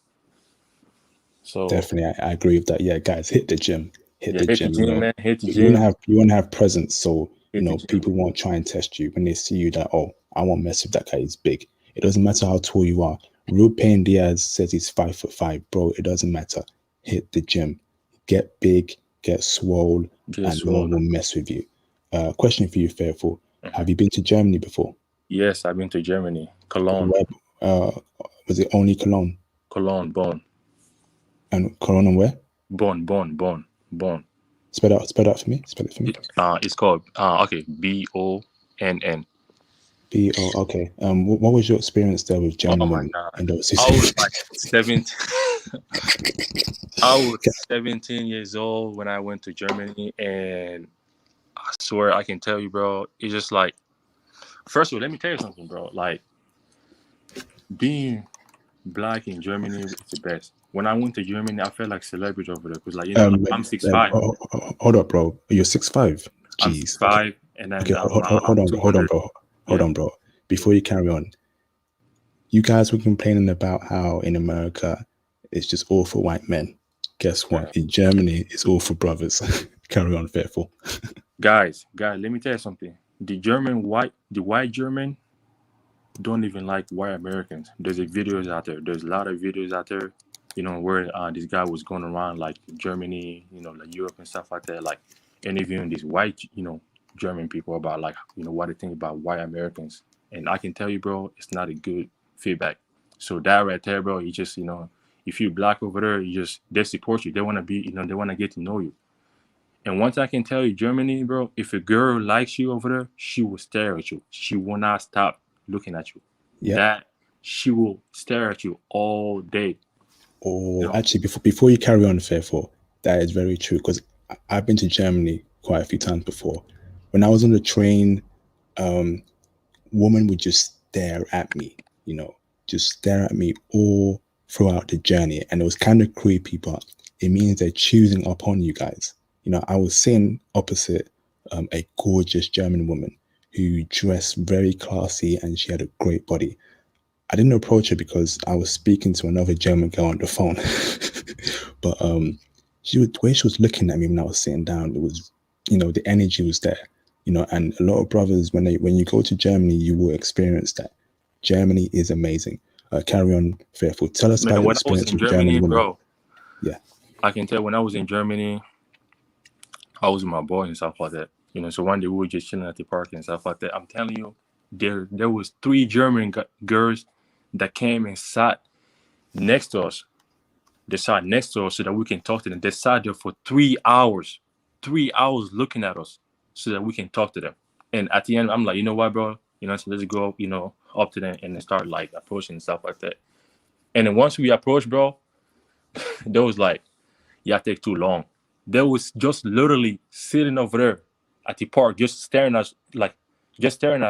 So Definitely, I agree with that. Yeah, guys, hit the gym. Hit the gym, man. Hit the You gym. want to have presence, so Hit the gym. people won't try and test you when they see you. That I won't mess with that guy. He's big. It doesn't matter how tall you are. Real Pain Diaz says he's 5'5", bro. It doesn't matter. Hit the gym. Get big. Get swole, and no one will mess with you. Question for you, Fairful. Have you been to Germany before? Yes, I've been to Germany. Cologne. Was it only Cologne? Cologne, Bonn. And Corona where? Bonn. Spell out for me. Spell it for me. It's called okay, Bonn. Okay. What was your experience there with Oh German my women god. in those I was like situations? 17. I was 17 years old when I went to Germany, and I swear I can tell you, bro, it's just like, first of all, let me tell you something, bro. Like, being black in Germany is the best. When I went to Germany, I felt like celebrity over there because, like, like, I'm 6'5". Hold up, bro. You're 6'5". I'm Jeez. Okay. 6'5", and Okay. then Hold on, bro. Hold on, 200. bro. Hold Yeah. on, bro. Before you carry on, you guys were complaining about how in America it's just all for white men. Guess what? In Germany, it's all for brothers. Carry on, Faithful. Guys, let me tell you something. The white German don't even like white Americans. There's videos out there. There's a lot of videos out there, where this guy was going around like Germany, like Europe and stuff like that, like interviewing these white, German people about like, what they think about white Americans. And I can tell you, bro, it's not a good feedback. So that right there, bro, you just, if you're black over there, they support you. They want to be, they want to get to know you. And once I can tell you, Germany, bro, if a girl likes you over there, she will stare at you. She will not stop looking at you. Yeah. That she will stare at you all day. Or actually, before you carry on, Faithful, that is very true because I've been to Germany quite a few times before. When I was on the train, women would just stare at me, just stare at me all throughout the journey. And it was kind of creepy, but it means they're choosing upon you guys. I was sitting opposite a gorgeous German woman who dressed very classy and she had a great body. I didn't approach her because I was speaking to another German girl on the phone. But the way she was looking at me when I was sitting down, it was, the energy was there. And a lot of brothers, when you go to Germany, you will experience that. Germany is amazing. Carry on, Faithful. Tell us about your When I was experience in with German Germany, women. bro, Yeah. I can tell when I was in Germany, I was with my boy and stuff like that. So one day we were just chilling at the park and stuff like that. I'm telling you, there was 3 German girls that came and sat next to us. They sat next to us so that we can talk to them. They sat there for 3 hours. 3 hours looking at us so that we can talk to them. And at the end, I'm like, you know what, bro? So let's go, up to them and then start like approaching and stuff like that. And then once we approached, bro, they was like, yeah, take too long. They was just literally sitting over there at the park, just staring at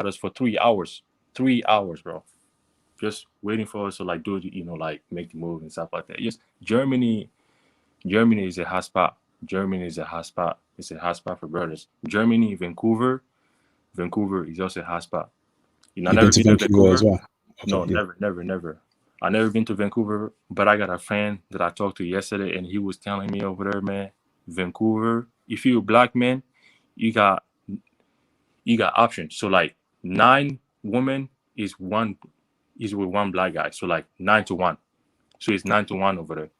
us for 3 hours. 3 hours, bro. Just waiting for us to like do, like make the move and stuff like that. Yes, Germany is a hot spot. Germany is a hot spot. It's a hot spot for brothers. Germany, Vancouver is also a hot spot. I You've never been to been to Vancouver as Vancouver. well? No, Okay, yeah. never. I never been to Vancouver, but I got a friend that I talked to yesterday, and he was telling me over there, man, Vancouver. If you're a black man, you got options. So like 9 women is with one black guy. So like 9-1. So it's 9-1 over there.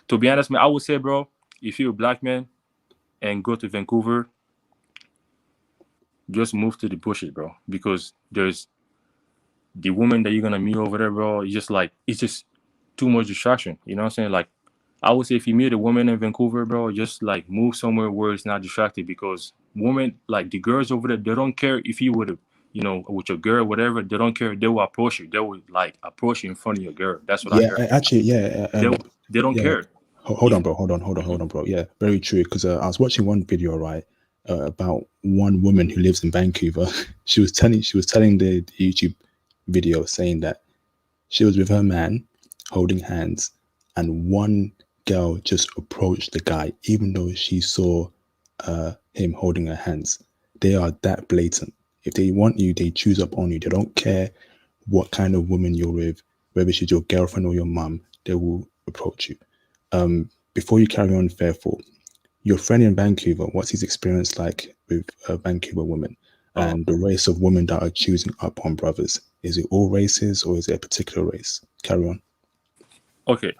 To be honest, man, I would say, bro, if you're a black man and go to Vancouver, just move to the bushes, bro, because there's the woman that you're gonna meet over there, bro. It's just too much distraction. You know what I'm saying? Like, I would say if you meet a woman in Vancouver, bro, just like move somewhere where it's not distracted, because women, like the girls over there, they don't care if you would have, with your girl, whatever. They don't care. They will approach you. They will like approach you in front of your girl. That's what I Yeah, heard. actually, yeah. They don't Yeah. care. Hold on, bro. Hold on, bro. Yeah, very true. Because I was watching one video, right, about one woman who lives in Vancouver. She was telling the YouTube video saying that she was with her man, holding hands, and one girl just approached the guy, even though she saw him holding her hands. They are that blatant. If they want you, they choose up on you. They don't care what kind of woman you're with, whether she's your girlfriend or your mum. They will approach you. Before you carry on, Fairful, your friend in Vancouver, what's his experience like with Vancouver women and the race of women that are choosing up on brothers? Is it all races or is it a particular race? Carry on. Okay,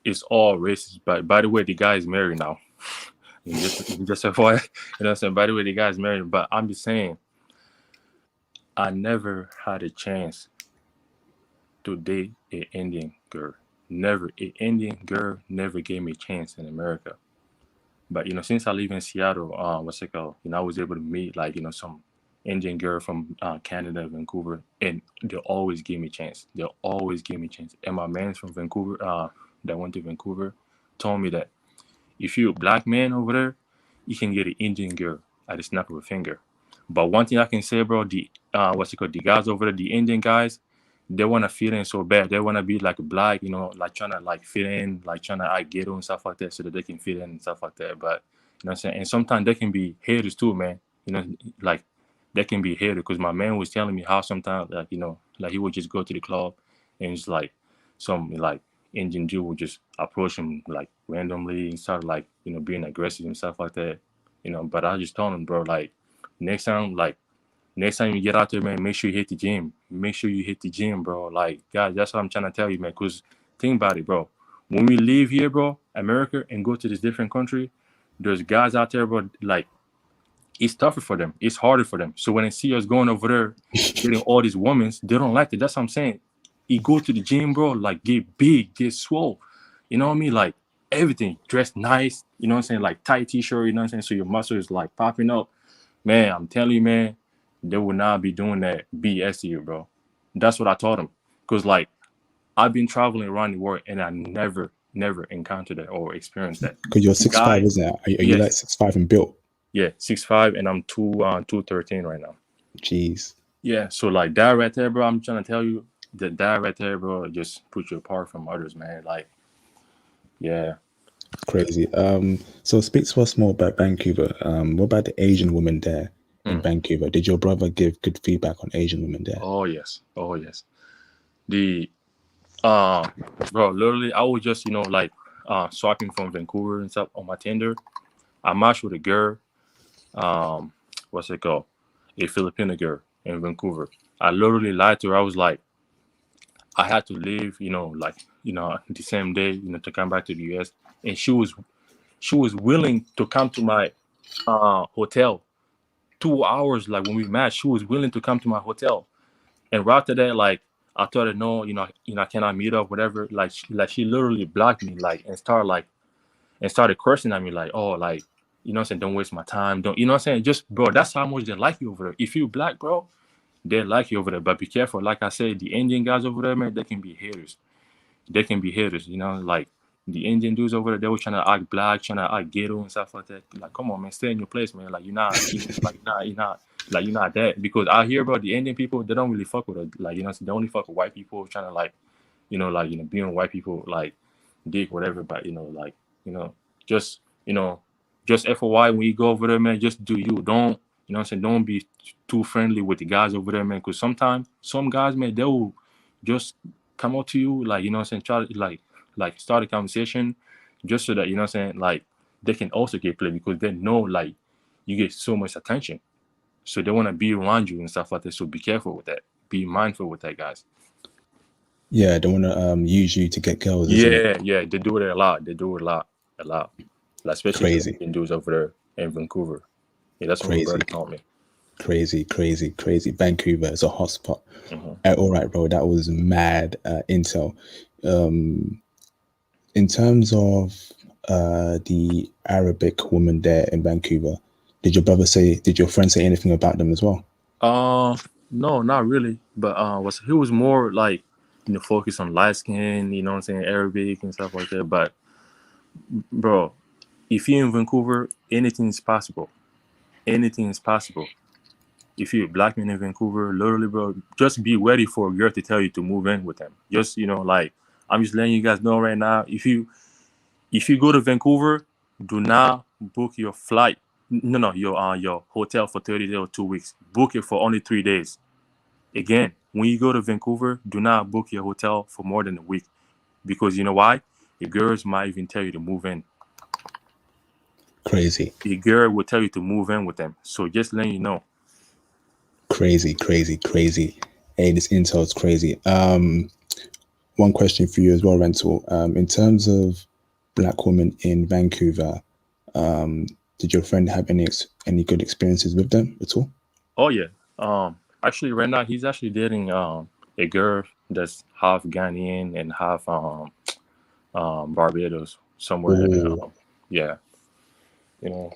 it's all racist. But by the way, the guy is married now. just FYI, you know what I'm saying? By the way, the guy is married. But I'm just saying, I never had a chance to date an Indian girl. never, an Indian girl never gave me a chance in America. But since I live in Seattle, what's it called? I was able to meet like some Indian girl from Canada, Vancouver, and they always give me a chance. They always give me a chance. And my man from Vancouver, that went to Vancouver, told me that if you're a black man over there, you can get an Indian girl at the snap of a finger. But one thing I can say, bro, the what's it called? The guys over there, the Indian guys, they wanna fit in so bad. They wanna be like black, like trying to like fit in, like trying to act ghetto and stuff like that, so that they can fit in and stuff like that. But what I'm saying, and sometimes they can be haters too, man. Like they can be haters. Because my man was telling me how sometimes, like like he would just go to the club and it's like some like Indian dude would just approach him like randomly and start like being aggressive and stuff like that. But I just told him, bro, like next time, like next time you get out there, man, make sure you hit the gym. Make sure you hit the gym, bro. Like, guys, that's what I'm trying to tell you, man. Because think about it, bro. When we leave here, bro, America, and go to this different country, there's guys out there, bro, like, it's tougher for them. It's harder for them. So when they see us going over there, getting all these women, they don't like it. That's what I'm saying. You go to the gym, bro, like, get big, get swole. You know what I mean? Like, everything. Dress nice. You know what I'm saying? Like, tight t-shirt, you know what I'm saying? So your muscle is, like, popping up. Man, I'm telling you, man, they will not be doing that BS to you, bro. That's what I told them. Because, like, I've been traveling around the world and I never encountered that or experienced that. Because you're 6'5", isn't it? Are you like 6'5" and built? Yeah, 6'5", and I'm 213 right now. Jeez. Yeah, so like that right there, bro, I'm trying to tell you that right there, bro, just put you apart from others, man. Like, yeah. Crazy. So speak to us more about Vancouver. What about the Asian women there in Vancouver? Did your brother give good feedback on Asian women there? Oh yes. The bro, literally, I was just like swiping from Vancouver and stuff on my Tinder. I matched with a girl. What's it called? A Filipino girl in Vancouver. I literally lied to her. I was like, I had to leave, the same day, to come back to the US. And she was willing to come to my hotel 2 hours. Like when we matched, she was willing to come to my hotel. And right after that, like I told her, no, I cannot meet up, whatever. Like she literally blocked me, like, and started cursing at me, like, oh, like, I'm saying, don't waste my time. Don't, I'm saying? Just, bro, that's how much they like you over there. If you black, bro, they like you over there. But be careful. Like I said, the Indian guys over there, man, they can be haters. Like the Indian dudes over there, they were trying to act black, trying to act ghetto and stuff like that. Like, come on, man, stay in your place, man. Like, you're not that. Because I hear about the Indian people, they don't really fuck with it. Like, they only fuck with white people, trying to like, being white people, like, dick, whatever. But, just, just FYI, when you go over there, man, just do you. Don't, don't be too friendly with the guys over there, man. Because sometimes some guys, man, they will just come up to you, like, try to like start a conversation just so that, like they can also get played because they know like you get so much attention. So they want to be around you and stuff like that. So be careful with that. Be mindful with that, guys. Yeah, they want to use you to get girls. Yeah, they do it a lot. They do it a lot. Like, especially crazy the dudes over there in Vancouver. Yeah, that's what my brother told me. Crazy. Vancouver is a hotspot. All right, bro, that was mad intel. In terms of the Arabic woman there in Vancouver, did your friend say anything about them as well? No, not really. But he was more like focused on light skin, Arabic and stuff like that. But bro, if you're in Vancouver, anything is possible. Anything is possible. If you're a black man in Vancouver, literally, bro, just be ready for a girl to tell you to move in with them. Just, like, I'm just letting you guys know right now. If you go to Vancouver, do not book your flight. No, your hotel for 30 days or 2 weeks. Book it for only 3 days. Again, when you go to Vancouver, do not book your hotel for more than a week. Because you know why? The girls might even tell you to move in. Crazy. The girl will tell you to move in with them. So just letting you know. Crazy. Hey, this intel is crazy. One question for you as well, Rental. In terms of black women in Vancouver, did your friend have any good experiences with them at all? Oh yeah. Actually, right now he's actually dating a girl that's half Ghanaian and half Barbados, somewhere. Oh, Yeah,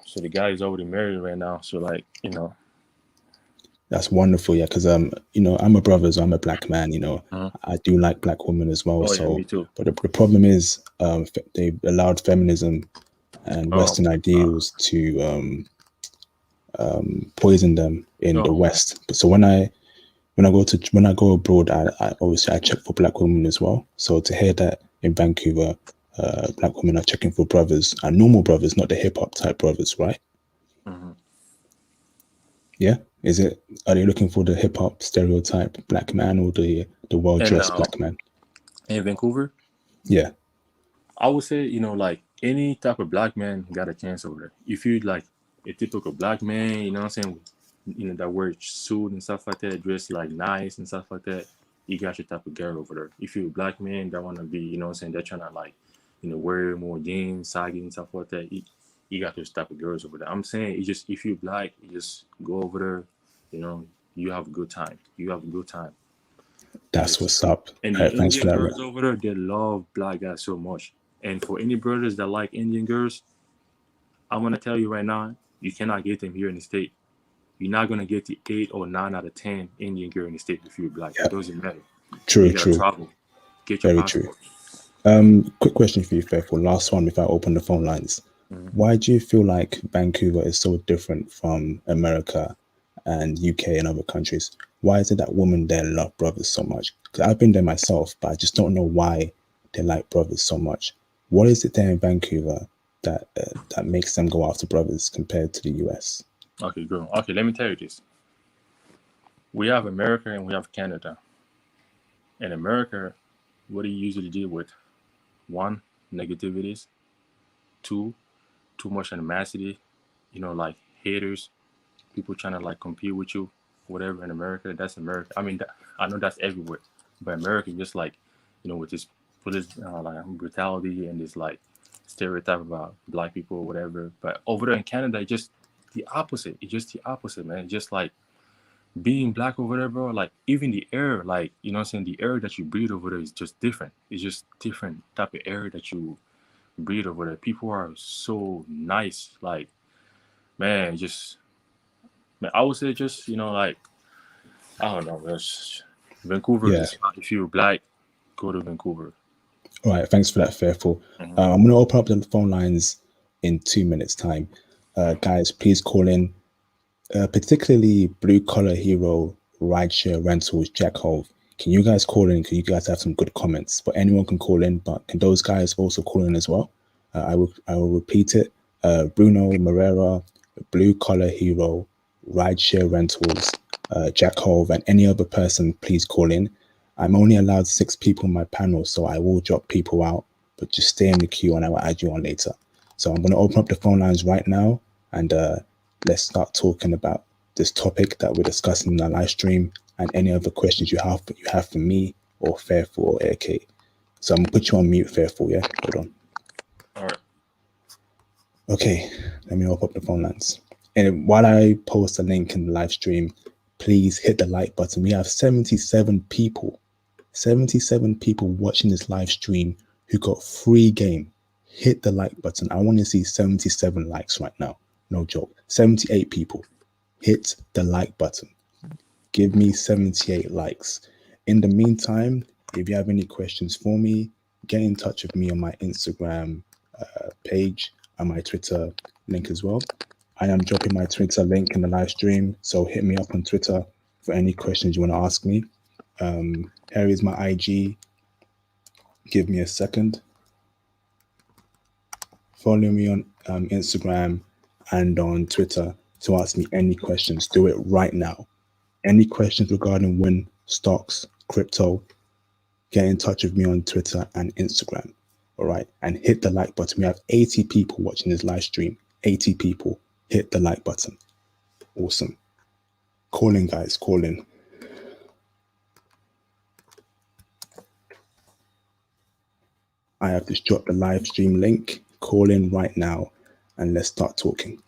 so the guy is already married right now. So like, that's wonderful. Yeah, because I'm a brother, so I'm a black man. uh I do like black women as well. oh yeah, me So, too. but the problem is, they've allowed feminism and Um, Western uh, ideals to poison them in the oh, West. But so when I go abroad, I obviously I check for black women as well. So to hear that in Vancouver, black women are checking for brothers and normal brothers, not the hip hop type brothers, right? hmm Yeah, is it? Are they looking for the hip hop stereotype black man or the well and dressed black man? in Vancouver, Yeah, I would say, like any type of black man got a chance over there. If you like a typical black man, you know what I'm saying, that wear suit and stuff like that, dress like nice and stuff like that, you got your type of girl over there. If you're a black man that want to be, you know what I'm saying, they're trying to like, wear more jeans, saggy and stuff like that, you got those type of girls over there. I'm saying, it's just, if you're black, you just go over there, you have a good time. You have a good time. that's Yes. what's up. And All the right, thanks for Indian that. girls over there, they love black guys so much. And for any brothers that like Indian girls, I'm gonna tell you right now, you cannot get them here in the state. You're not gonna get the 8 or 9 out of 10 Indian girl in the state if you're black. Yeah, It doesn't matter. true, You gotta true, travel, get your very true. passport. Quick question for you, Faithful. Last one before I open the phone lines. Mhm. Why do you feel like Vancouver is so different from America and UK and other countries? Why is it that women there love brothers so much? Because I've been there myself, but I just don't know why they like brothers so much. What is it there in Vancouver that makes them go after brothers compared to the US? Okay, girl. Okay, let me tell you this. We have America and we have Canada. In America, what do you usually deal with? One, negativities. Two, too much animosity. Like haters, people trying to like compete with you, whatever. In America, that's America. I mean, I know that's everywhere, but America just like, with this police like brutality and this like stereotype about black people or whatever. But over there in Canada, it's just the opposite. It's just the opposite, man. It's just like being black over there, bro. Like even the air, like what I'm saying, the air that you breathe over there is just different. It's just different type of air that you breathe over there. People are so nice, like man, just man, I would say just like I don't know. Vancouver is a Yeah. spot. If you're black, go to Vancouver. All right. Thanks for that, Fairful. Mhm. I'm going to open up the phone lines in 2 minutes' time. Guys, please call in. Particularly blue collar hero, rideshare rentals, Jack Hove. Can you guys call in? Can you guys have some good comments? But anyone can call in, but can those guys also call in as well? I will repeat it. Bruno Morera, blue collar hero, rideshare rentals, Jack Hove, and any other person, please call in. I'm only allowed 6 people in my panel, so I will drop people out, but just stay in the queue and I will add you on later. So I'm going to open up the phone lines right now and let's start talking about this topic that we're discussing in our live stream and any other questions you have for me or Fairful or AK. So I'm gonna put you on mute, Fairful. Yeah, hold on. All right. Okay, let me open up the phone lines. And while I post a link in the live stream, please hit the like button. We have 77 people watching this live stream who got free game. Hit the like button. I want to see 77 likes right now. No joke. 78 people. Hit the like button. Give me 78 likes. In the meantime, if you have any questions for me, get in touch with me on my Instagram page and my Twitter link as well. I am dropping my Twitter link in the live stream, so hit me up on Twitter for any questions you want to ask me. Here is my IG. Give me a second. Follow me on Instagram and on Twitter to ask me any questions. Do it right now. Any questions regarding Win, stocks, crypto, get in touch with me on Twitter and Instagram. All right. And hit the like button. We have 80 people watching this live stream. 80 people. Hit the like button. Awesome. Call in, guys. Call in. I have just dropped the live stream link. Call in right now and let's start talking.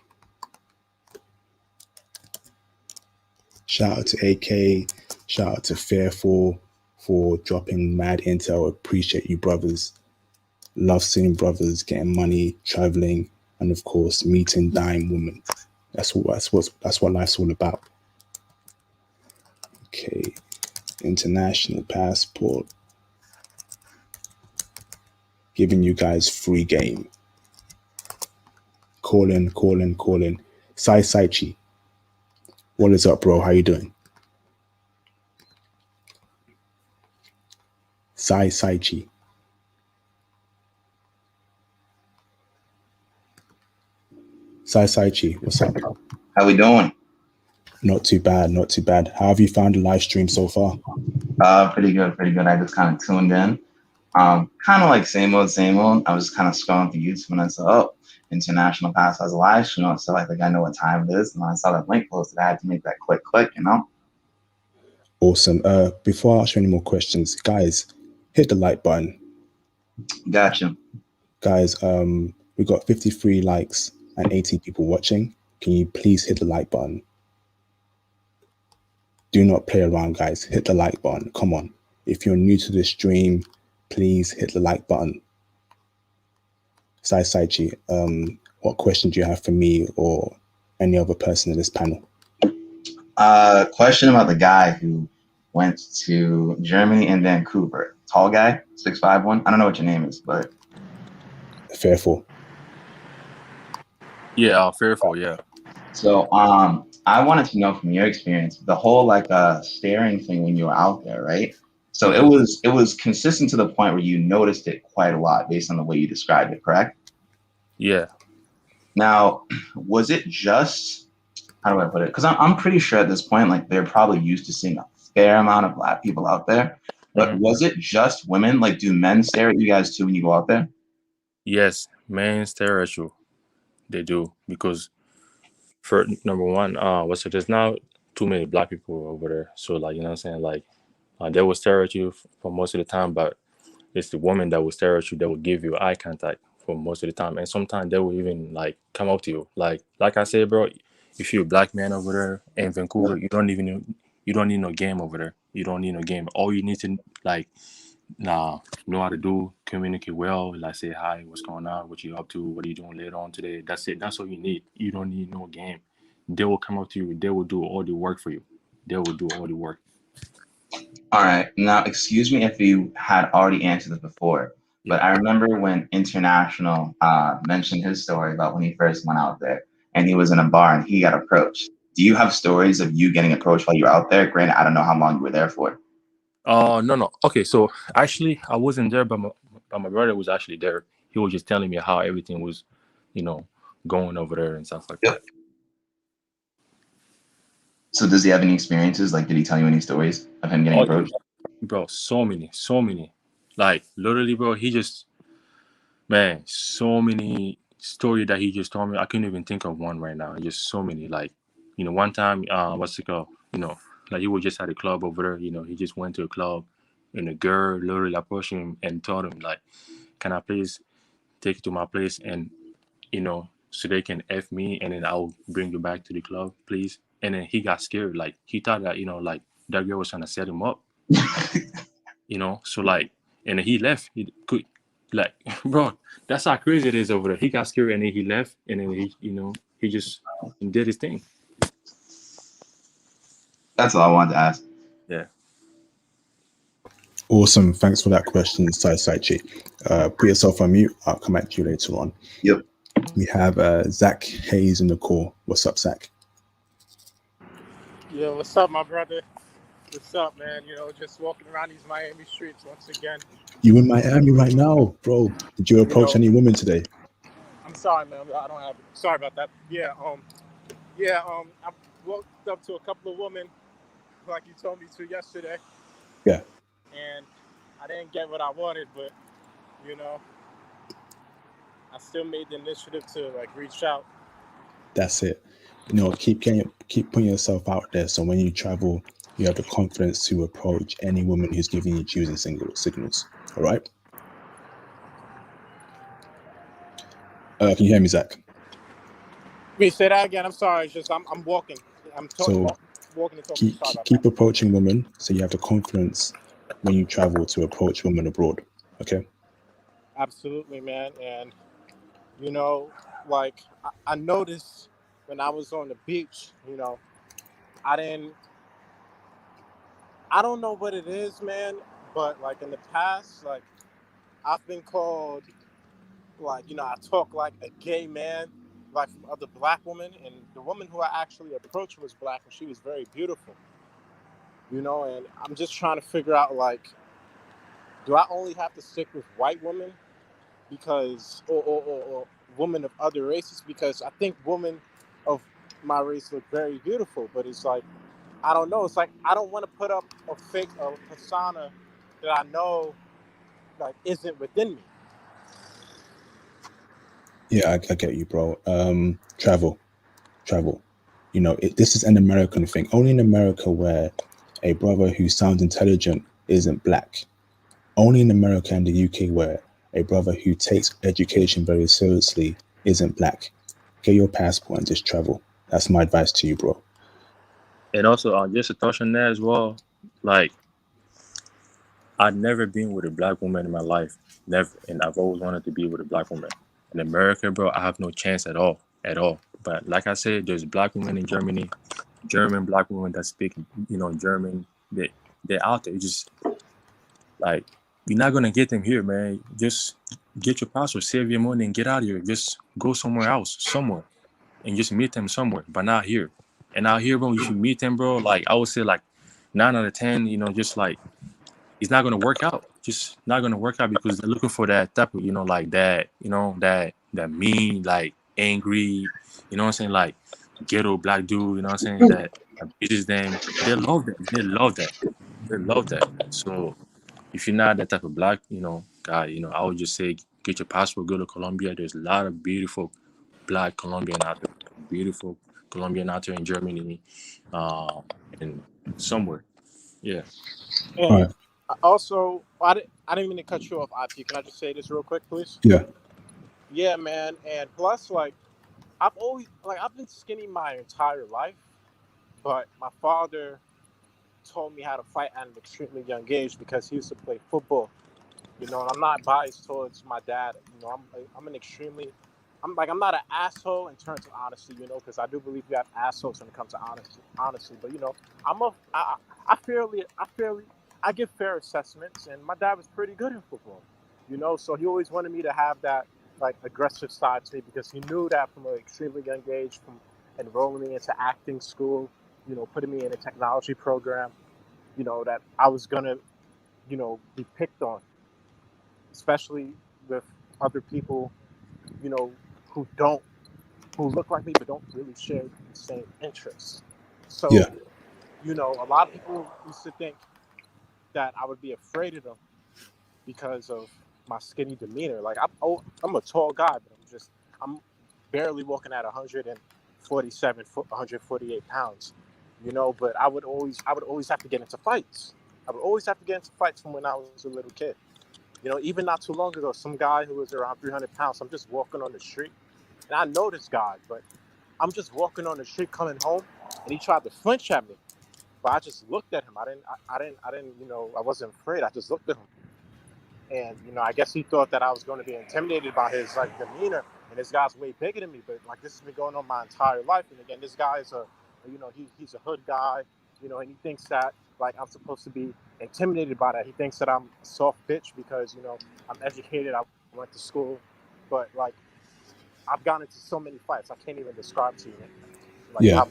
Shout out to AK. Shout out to Fairful for dropping mad intel. Appreciate you, brothers. love seeing brothers getting money, traveling, and of course meeting dying women. That's what life's all about. Okay, international passport. Giving you guys free game. Calling. Sai Saichi. What is up, bro? How you doing? Sai Saichi. Sai Saichi, what's up? How we doing? Not too bad. How have you found the live stream so far? Pretty good. I just kind of tuned in. Kind of like same old. I was just kind of scrolling through YouTube and I saw, oh, International Pass has a live stream. So like I know what time it is. And I saw that link posted. I had to make that click, you know? Awesome. Before I ask you any more questions, guys, hit the like button. Gotcha. Guys, we got 53 likes and 80 people watching. Can you please hit the like button? Do not play around, guys. Hit the like button. Come on. If you're new to this stream, please hit the like button. Sai Saichi, what question do you have for me or any other person in this panel? Question about the guy who went to Germany and Vancouver. Tall guy, 6'5" I don't know what your name is, but Fearful. Yeah, fearful. Yeah. so I wanted to know from your experience the whole like staring thing when you were out there, right? So it was consistent to the point where you noticed it quite a lot based on the way you described it, correct? Yeah. Now, was it just, how do I put it? Because I'm pretty sure at this point, like they're probably used to seeing a fair amount of Black people out there. But was it just women? Like, do men stare at you guys too when you go out there? Yes, men stare at you. They do, because for number one, there's not too many Black people over there. So like, you know what I'm saying? Like they will stare at you for most of the time, but it's the woman that will stare at you, that will give you eye contact for most of the time. And sometimes they will even like come up to you. Like I said, bro, if you're a Black man over there in Vancouver, you don't need no game over there. You don't need no game. All you need to like know how to do, communicate well, like say hi, what's going on, what you up to, what are you doing later on today. That's it. That's all you need. You don't need no game. They will come up to you. They will do all the work for you. They will do all the work. All right. Now, excuse me if you had already answered this before, but I remember when International mentioned his story about when he first went out there and he was in a bar and he got approached. Do you have stories of you getting approached while you were out there? Granted, I don't know how long you were there for. No. Okay, so actually, I wasn't there, but my brother was actually there. He was just telling me how everything was, going over there and stuff like that. So does he have any experiences? Like, did he tell you any stories of him getting approached? Bro, so many. Like, literally, bro, so many stories that he just told me. I couldn't even think of one right now. Just so many. Like, one time, what's it called? Like he was just at a club over there. He just went to a club and a girl literally approached him and told him, like, can I please take you to my place and, so they can F me and then I'll bring you back to the club, please. And then he got scared. Like, he thought that, like that girl was trying to set him up, so like, and then he left. He could, like, bro, that's how crazy it is over there. He got scared and then he left and then he just did his thing. That's all I wanted to ask. Yeah. Awesome. Thanks for that question, Sai Saichi. Put yourself on mute. I'll come back to you later on. Yep. We have Zach Hayes in the call. What's up, Zach? Yeah, what's up, my brother? What's up, man? Just walking around these Miami streets once again. You in Miami right now, bro? Did you approach any women today? I'm sorry, man. I don't have it. Sorry about that. I walked up to a couple of women, like you told me to yesterday. Yeah. And I didn't get what I wanted, but I still made the initiative to like reach out. That's it. Keep putting yourself out there. So when you travel, you have the confidence to approach any woman who's giving you choosing signals. All right. Can you hear me, Zach? Wait, say that again. I'm sorry. It's just I'm walking. I'm walking and talking. Keep approaching women so you have the confidence when you travel to approach women abroad. Okay. Absolutely, man. And you know, like I noticed when I was on the beach, I didn't, I don't know what it is, man, but like in the past, like I've been called, like, I talk like a gay man, like from other black women, and the woman who I actually approached was black, and she was very beautiful, and I'm just trying to figure out, like, do I only have to stick with white women because, or women of other races, because I think women of my race look very beautiful, but it's like, I don't know. It's like I don't want to put up a persona that I know like isn't within me. Yeah, I get you, bro. Travel. This is an American thing. Only in America where a brother who sounds intelligent isn't black. Only in America and the UK where a brother who takes education very seriously isn't black. Get your passport and just travel. That's my advice to you, bro. And also, just to touch on that as well, like I've never been with a black woman in my life, never, and I've always wanted to be with a black woman. In America, bro, I have no chance at all, at all. But like I said, there's black women in Germany, German black women that speak, German. They're out there. Just like you're not gonna get them here, man. Just get your passport, save your money, and get out of here. Just go somewhere else, somewhere, and just meet them somewhere, but not here. And out here, bro, you should meet them, bro. Like I would say, like 9 out of 10, just like it's not gonna work out. Just not gonna work out because they're looking for that type of, like that, that mean, like angry, what I'm saying, like ghetto black dude, what I'm saying, that bitches them. They love that. They love that. They love that. So if you're not that type of black, guy, I would just say get your passport, go to Colombia. There's a lot of beautiful black Colombian out there, beautiful Colombian out there in Germany, and somewhere. Yeah. All And right. also, I didn't mean to cut you off, IP. Can I just say this real quick, please? Yeah. Yeah, man. And plus, like, I've been skinny my entire life, but my father taught me how to fight at an extremely young age because he used to play football. And I'm not biased towards my dad. I'm an extremely, I'm not an asshole in terms of honesty, because I do believe you have assholes when it comes to honesty. But I'm a, I give fair assessments, and my dad was pretty good in football. So he always wanted me to have that like aggressive side to me because he knew that from an extremely young age, from enrolling me into acting school, putting me in a technology program, that I was gonna, be picked on, especially with other people, you know, who don't, who look like me but don't really share the same interests. Yeah. So, a lot of people used to think that I would be afraid of them because of my skinny demeanor. Like I'm a tall guy, but I'm barely walking at 147 foot, 148 pounds. But I would always have to get into fights. I would always have to get into fights from when I was a little kid. Even not too long ago, some guy who was around 300 pounds, I'm just walking on the street, and I know this guy, but I'm just walking on the street coming home, and he tried to flinch at me, but I just looked at him. I didn't, I wasn't afraid. I just looked at him, and I guess he thought that I was going to be intimidated by his like demeanor, and this guy's way bigger than me. But like this has been going on my entire life, and again, this guy is he's a hood guy, and he thinks that like I'm supposed to be intimidated by that. He thinks that I'm a soft bitch because I'm educated, I went to school, but like I've gotten into so many fights I can't even describe to you, like Yeah. how.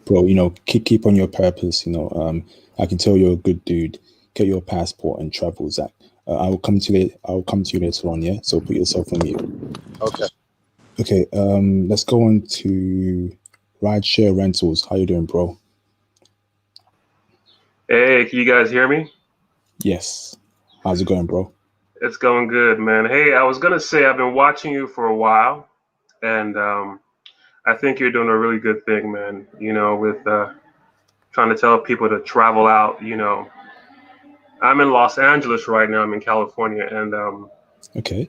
Bro, keep on your purpose. I can tell you're a good dude. Get your passport and travel, Zach. I will come to you. I'll come to you later on. Yeah. So put yourself on mute. Okay. Okay. Let's go on to rideshare rentals. How you doing, bro? Hey, can you guys hear me? Yes. How's it going, bro? It's going good, man. Hey, I was gonna say I've been watching you for a while, and I think you're doing a really good thing, man. With trying to tell people to travel out. I'm in Los Angeles right now. I'm in California, and Okay.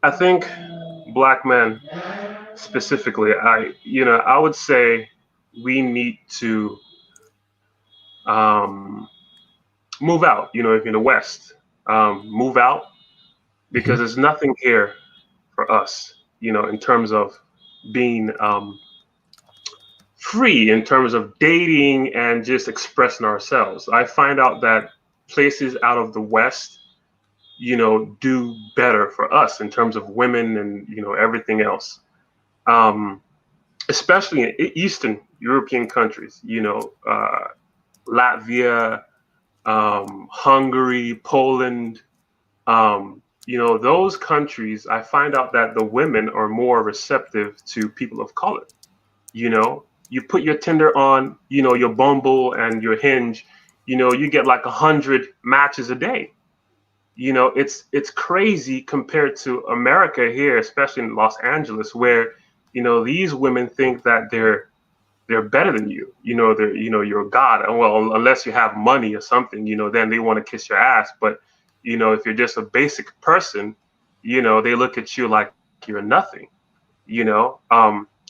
I think black men specifically, I would say we need to um, move out. If you're in the West, move out because there's nothing here for us, in terms of being free, in terms of dating and just expressing ourselves. I find out that places out of the West, do better for us in terms of women and, everything else. Especially in Eastern European countries, Latvia, Hungary, Poland, those countries, I find out that the women are more receptive to people of color. You put your Tinder on, your Bumble and your Hinge, you get like 100 matches a day. It's crazy compared to America here, especially in Los Angeles, where these women think that they're better than you. They're you're a god. Well, unless you have money or something, then they want to kiss your ass. But if you're just a basic person, they look at you like you're nothing.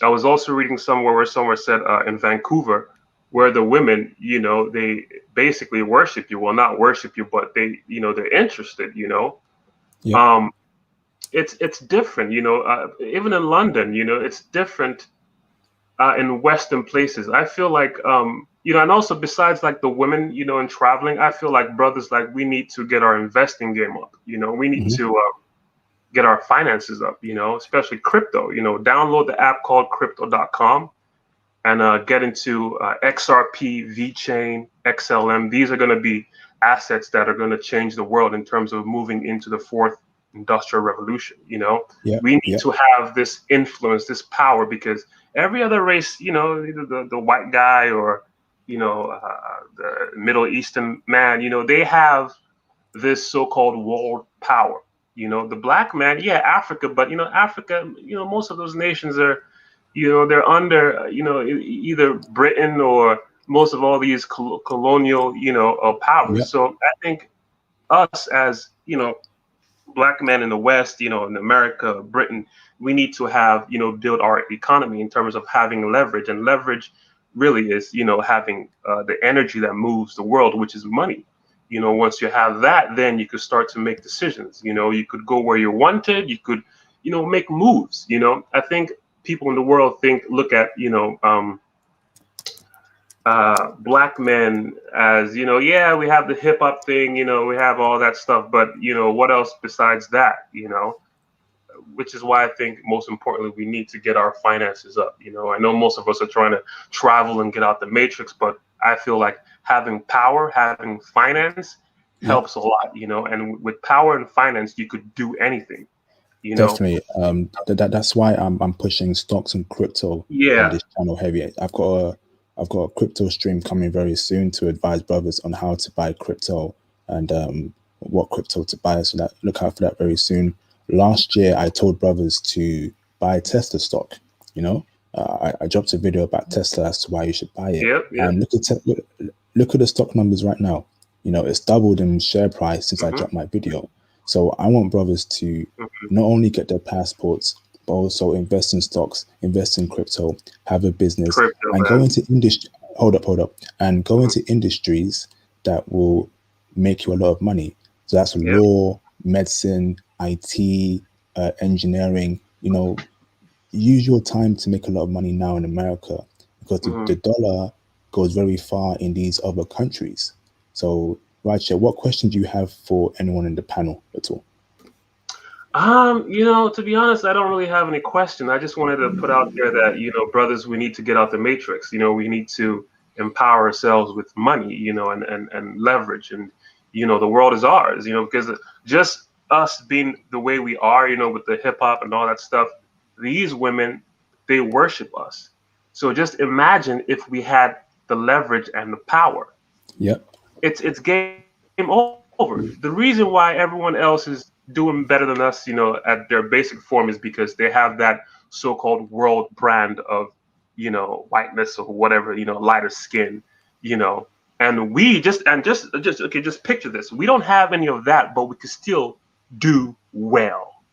I was also reading somewhere where somewhere said in Vancouver, where the women, they basically worship you. Well, not worship you, but they're interested. Yeah. It's different. Even in London, it's different in Western places. I feel like, and also besides like the women, in traveling, I feel like brothers, like we need to get our investing game up. We need to get our finances up, especially crypto. Download the app called crypto.com and get into XRP, VeChain, XLM. These are going to be assets that are going to change the world in terms of moving into the fourth industrial revolution. We need to have this influence, this power, because every other race, either the white guy or the Middle Eastern man, they have this so-called world power. The black man, Africa, but Africa, most of those nations are, they're under, either Britain or most of all these colonial, powers. Yeah. So I think us as, black men in the West, in America, Britain, we need to have, build our economy in terms of having leverage. And leverage really is, having the energy that moves the world, which is money. Once you have that, then you could start to make decisions. You could go where you're wanted. You could, make moves. I think people in the world look at, black men as, we have the hip hop thing, we have all that stuff, but what else besides that, which is why I think most importantly, we need to get our finances up. I know most of us are trying to travel and get out the matrix, but I feel like having power, having finance helps a lot, and with power and finance, you could do anything, Definitely. That's why I'm pushing stocks and crypto on this channel heavy. I've got a crypto stream coming very soon to advise brothers on how to buy crypto and what crypto to buy. So that look out for that very soon. Last year, I told brothers to buy Tesla stock. I dropped a video about Tesla as to why you should buy it. Yep. And look at the stock numbers right now. It's doubled in share price since I dropped my video. So I want brothers to not only get their passports, but also invest in stocks, invest in crypto, have a business, and go into industry. Hold up, and go into industries that will make you a lot of money. So that's law, medicine, IT, engineering. Use your time to make a lot of money now in America, because the dollar goes very far in these other countries. So, Raja, what question do you have for anyone in the panel at all? To be honest, I don't really have any question. I just wanted to put out there that, brothers, we need to get out the matrix. We need to empower ourselves with money, and leverage. And, the world is ours, because just us being the way we are, with the hip hop and all that stuff, these women, they worship us. So just imagine if we had the leverage and the power. Yep. It's game over. The reason why everyone else is doing better than us, at their basic form, is because they have that so-called world brand of, whiteness or whatever, lighter skin, and we just picture this. We don't have any of that, but we can still do well.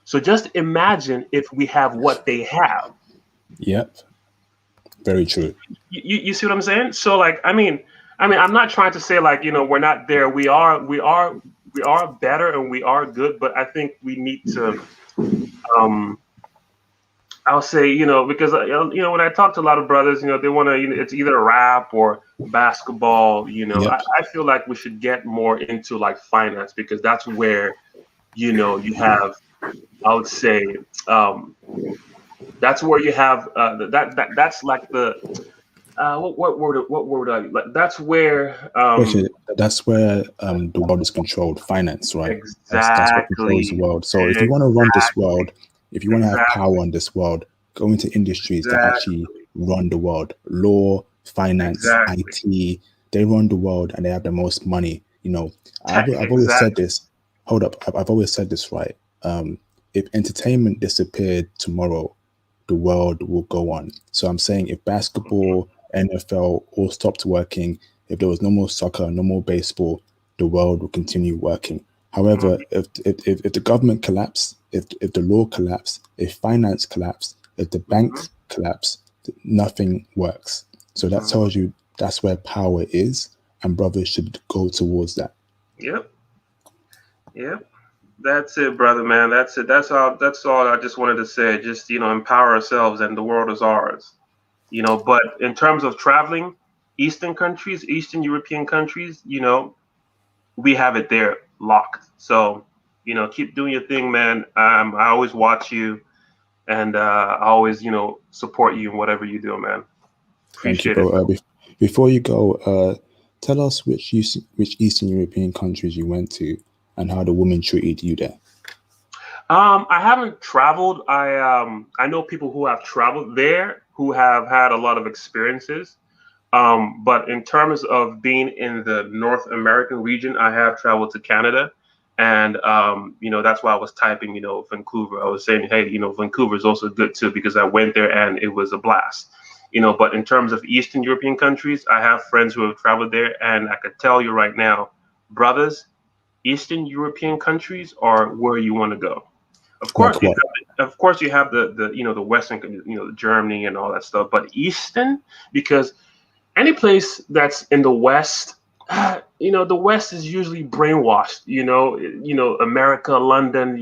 So just imagine if we have what they have. Yep. Very true. You see what I'm saying? So like, I mean, I'm not trying to say like, we're not there. We better and we are good, but I think we need to. I'll say, because when I talk to a lot of brothers, they want to, it's either rap or basketball. Yep. I feel like we should get more into like finance because that's where, you have, I would say, that's where you have that's like the what word I like, that's where Okay, that's where the world is controlled. Finance, right? That's what controls the exactly world. So if you want to run this world, if you want to have power exactly on this world, go into industries that actually exactly run the world. Law, finance, exactly IT, they run the world and they have the most money. I've always said exactly. this. Hold up, I've always said this, right? If entertainment disappeared tomorrow, the world will go on. So I'm saying if basketball, NFL all stopped working, if there was no more soccer, no more baseball, the world will continue working. However, if the government collapse, if the law collapse, if finance collapse, if the Hmm. banks collapse, nothing works. So that Hmm. tells you that's where power is, and brothers should go towards that. Yep, yep. That's it, brother, man. That's it. That's all I just wanted to say. Just, empower ourselves and the world is ours. But in terms of traveling, Eastern European countries, we have it there locked. So, keep doing your thing, man. I always watch you and I always, support you in whatever you do, man. Thank you, Appreciate it. bro. Before you go, tell us which Eastern European countries you went to and how the women treated you there. I haven't traveled. I know people who have traveled there who have had a lot of experiences. But in terms of being in the North American region, I have traveled to Canada, and that's why I was typing, Vancouver. I was saying, hey, Vancouver is also good too because I went there and it was a blast. But in terms of Eastern European countries, I have friends who have traveled there, and I could tell you right now, brothers, Eastern European countries are where you want to go. Of course, Like what? you have the Western, Germany and all that stuff, but Eastern because any place that's in the West, the West is usually brainwashed. America, London,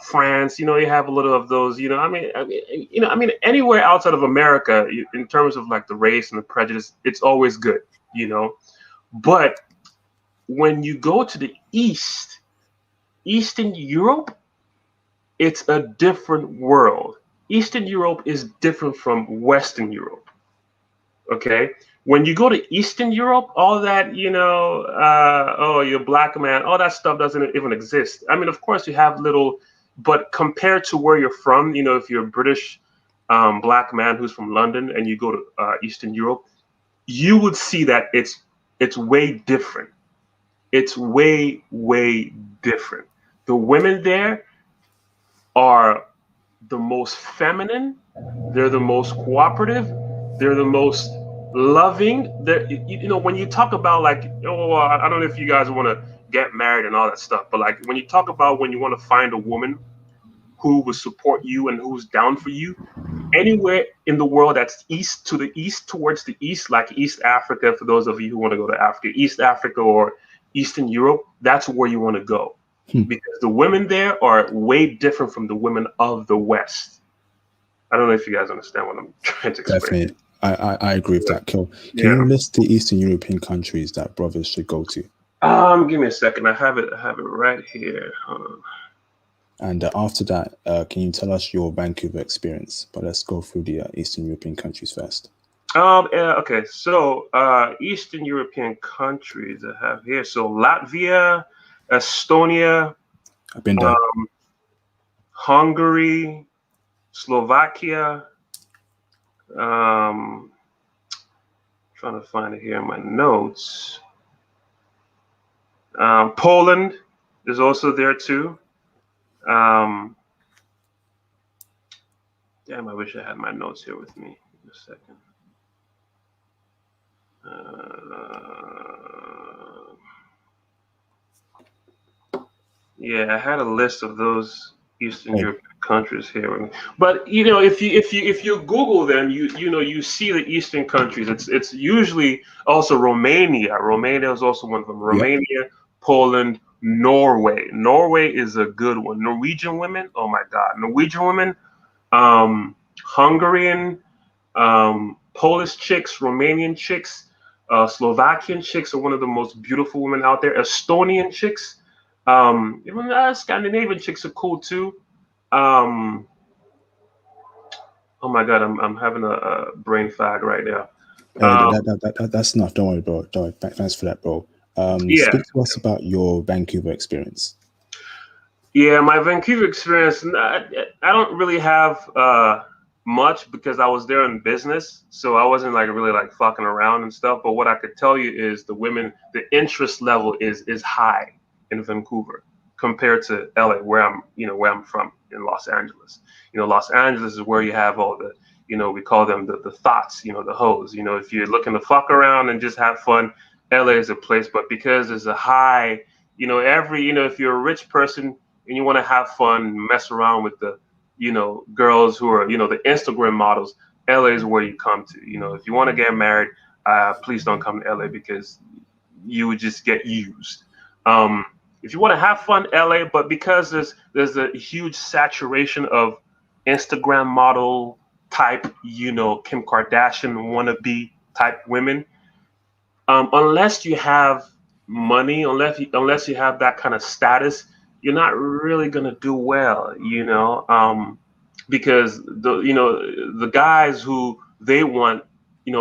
France. You have a little of those. Anywhere outside of America, in terms of like the race and the prejudice, it's always good. But when you go to the East, Eastern Europe, it's a different world. Eastern Europe is different from Western Europe. Okay, when you go to Eastern Europe, all that, oh, you're a black man, all that stuff doesn't even exist. Of course you have little, but compared to where you're from, if you're a British black man who's from London and you go to Eastern Europe, you would see that it's way different. It's way different. The women there are the most feminine. They're the most cooperative. They're the most loving. When you talk about like, oh, I don't know if you guys want to get married and all that stuff, but like when you talk about when you want to find a woman who will support you and who's down for you, anywhere in the world that's east towards the east, like East Africa, for those of you who want to go to Africa, East Africa or Eastern Europe, that's where you want to go. Because the women there are way different from the women of the West. I don't know if you guys understand what I'm trying to explain. Definitely. I agree with that, Kill. Can Yeah. you list the Eastern European countries that brothers should go to? Give me a second. I have it right here. Hold on. And after that, can you tell us your Vancouver experience? But let's go through the Eastern European countries first. Okay. So, Eastern European countries I have here. So, Latvia, Estonia, I've been there. Hungary, Slovakia. Trying to find it here in my notes. Poland is also there too. Damn, I wish I had my notes here with me. In a second. Yeah, I had a list of those Eastern European countries here. But if you Google them, you see the Eastern countries. It's usually also Romania. Romania is also one of them. Yep. Romania, Poland, Norway. Norway is a good one. Norwegian women, oh my God, Norwegian women, Hungarian, Polish chicks, Romanian chicks, Slovakian chicks are one of the most beautiful women out there. Estonian chicks, even Scandinavian chicks are cool too. Um, oh my God, I'm having a brain fag right now. Hey, that's enough. Don't worry, bro. Don't worry. Thanks for that, bro. Yeah, Speak to us about your Vancouver experience. yeah, my Vancouver experience, I don't really have much because I was there in business, so I wasn't like really like fucking around and stuff. But what I could tell you is the women, the interest level is high in Vancouver compared to LA, where I'm from in Los Angeles. Los Angeles is where you have all the, we call them the thoughts, the hoes. If you're looking to fuck around and just have fun, LA is a place. But because there's a high, if you're a rich person and you want to have fun, mess around with the, girls who are, the Instagram models, LA is where you come to. If you want to get married, please don't come to LA because you would just get used. If you want to have fun, LA, but because there's a huge saturation of Instagram model type, Kim Kardashian wannabe type women, unless you have money, unless you have that kind of status, you're not really gonna do well, because the guys who they want,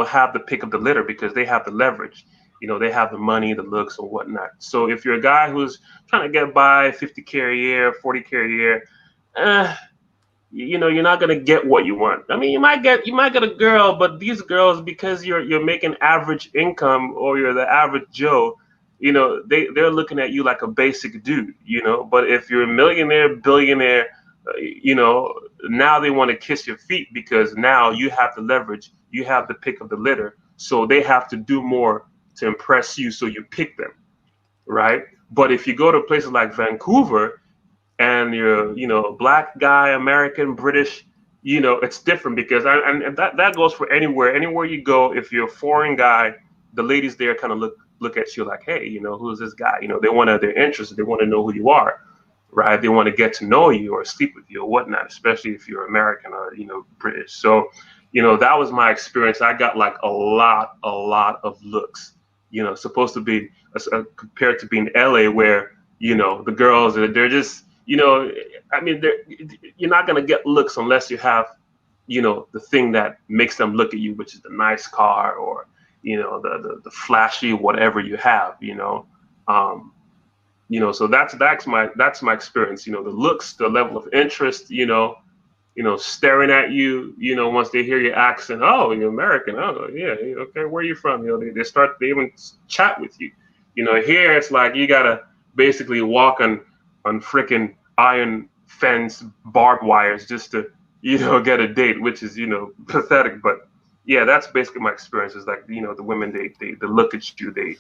have the pick of the litter because they have the leverage, they have the money, the looks, and whatnot. So if you're a guy who's trying to get by 50K a year, 40K a year, you're not gonna get what you want. I mean, you might get a girl, but these girls, because you're making average income or you're the average Joe, they're looking at you like a basic dude, But if you're a millionaire, billionaire, now they want to kiss your feet because now you have the leverage, you have the pick of the litter, so they have to do more to impress you, so you pick them, right? But if you go to places like Vancouver, and you're, black guy, American, British, it's different because and that goes for anywhere you go. If you're a foreign guy, the ladies there kind of look at you like, hey, who's this guy? They're interested. They want to know who you are, right? They want to get to know you or sleep with you or whatnot, especially if you're American or, British. So, that was my experience. I got like a lot of looks, supposed to be compared to being LA where, the girls, they're just, I mean, you're not going to get looks unless you have, the thing that makes them look at you, which is the nice car or, the flashy whatever you have, so that's my experience, the looks, the level of interest, staring at you, once they hear your accent, oh, you're American, oh, yeah, okay, where are you from? They even chat with you. Here it's like you gotta basically walk on freaking iron fence barbed wires just to, get a date, which is, pathetic. But yeah, that's basically my experience. Is like, the women they look at you, they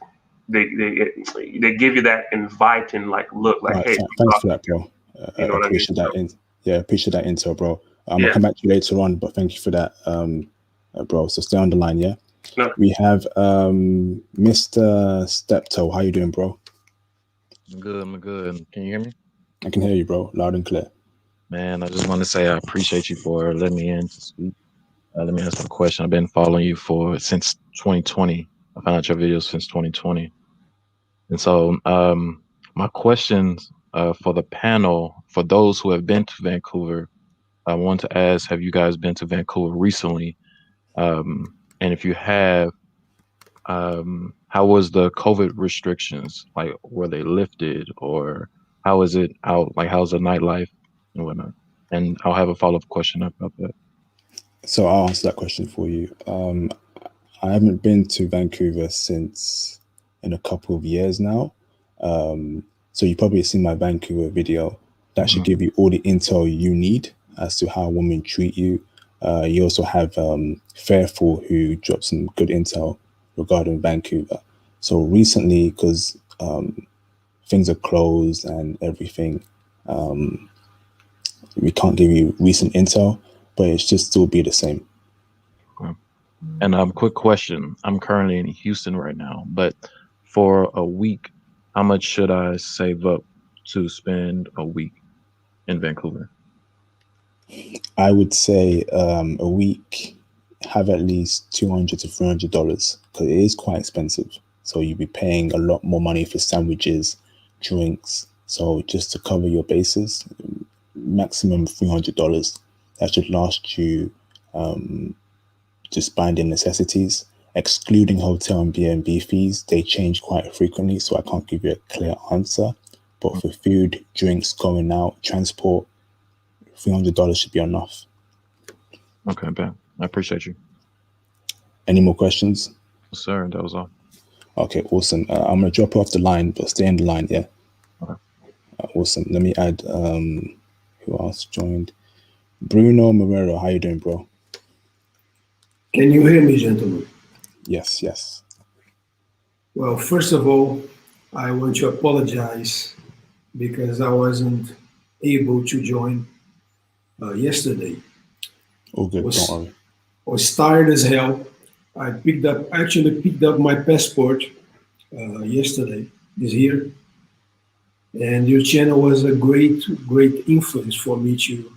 give you that inviting like look, like, Right, hey, thanks for that, bro. you know what I mean? Appreciate that. Appreciate that intel, bro. I'm Yeah. gonna come back to you later on, but thank you for that, bro. So stay on the line, yeah. No. We have Mr. Steptoe. How you doing, bro? I'm good. Can you hear me? I can hear you, bro, loud and clear. Man, I just want to say I appreciate you for letting me in to speak. Let me ask a question. I've been following you since 2020. I found out your videos since 2020. And so my questions for the panel, for those who have been to Vancouver, I want to ask, have you guys been to Vancouver recently? And if you have, how was the COVID restrictions? Like, were they lifted, or how is it out? Like, how's the nightlife and whatnot? And I'll have a follow-up question about that. So I'll answer that question for you. I haven't been to Vancouver since in a couple of years now. So you probably seen my Vancouver video. That should give you all the intel you need as to how women treat you. You also have Fairful, who dropped some good intel regarding Vancouver. So recently, because things are closed and everything, we can't give you recent intel, but it should still be the same. And quick question. I'm currently in Houston right now, but for a week, how much should I save up to spend a week in Vancouver? I would say a week, have at least $200 to $300 because it is quite expensive. So you'll be paying a lot more money for sandwiches, drinks. So just to cover your bases, maximum $300. That should last you just buying the necessities, excluding hotel and B&B fees. They change quite frequently, so I can't give you a clear answer. But for food, drinks, going out, transport, $300 should be enough. Okay, Ben. I appreciate you. Any more questions? Sir, that was all. Okay, awesome. I'm gonna drop off the line, but stay in the line, yeah. Okay. Awesome. Let me add. Who else joined? Bruno Morero. How you doing, bro? Can you hear me, gentlemen? Yes, yes. Well, first of all, I want to apologize because I wasn't able to join yesterday. All good. Don't worry. I was tired as hell. I actually picked up my passport yesterday, this year, and your channel was a great influence for me to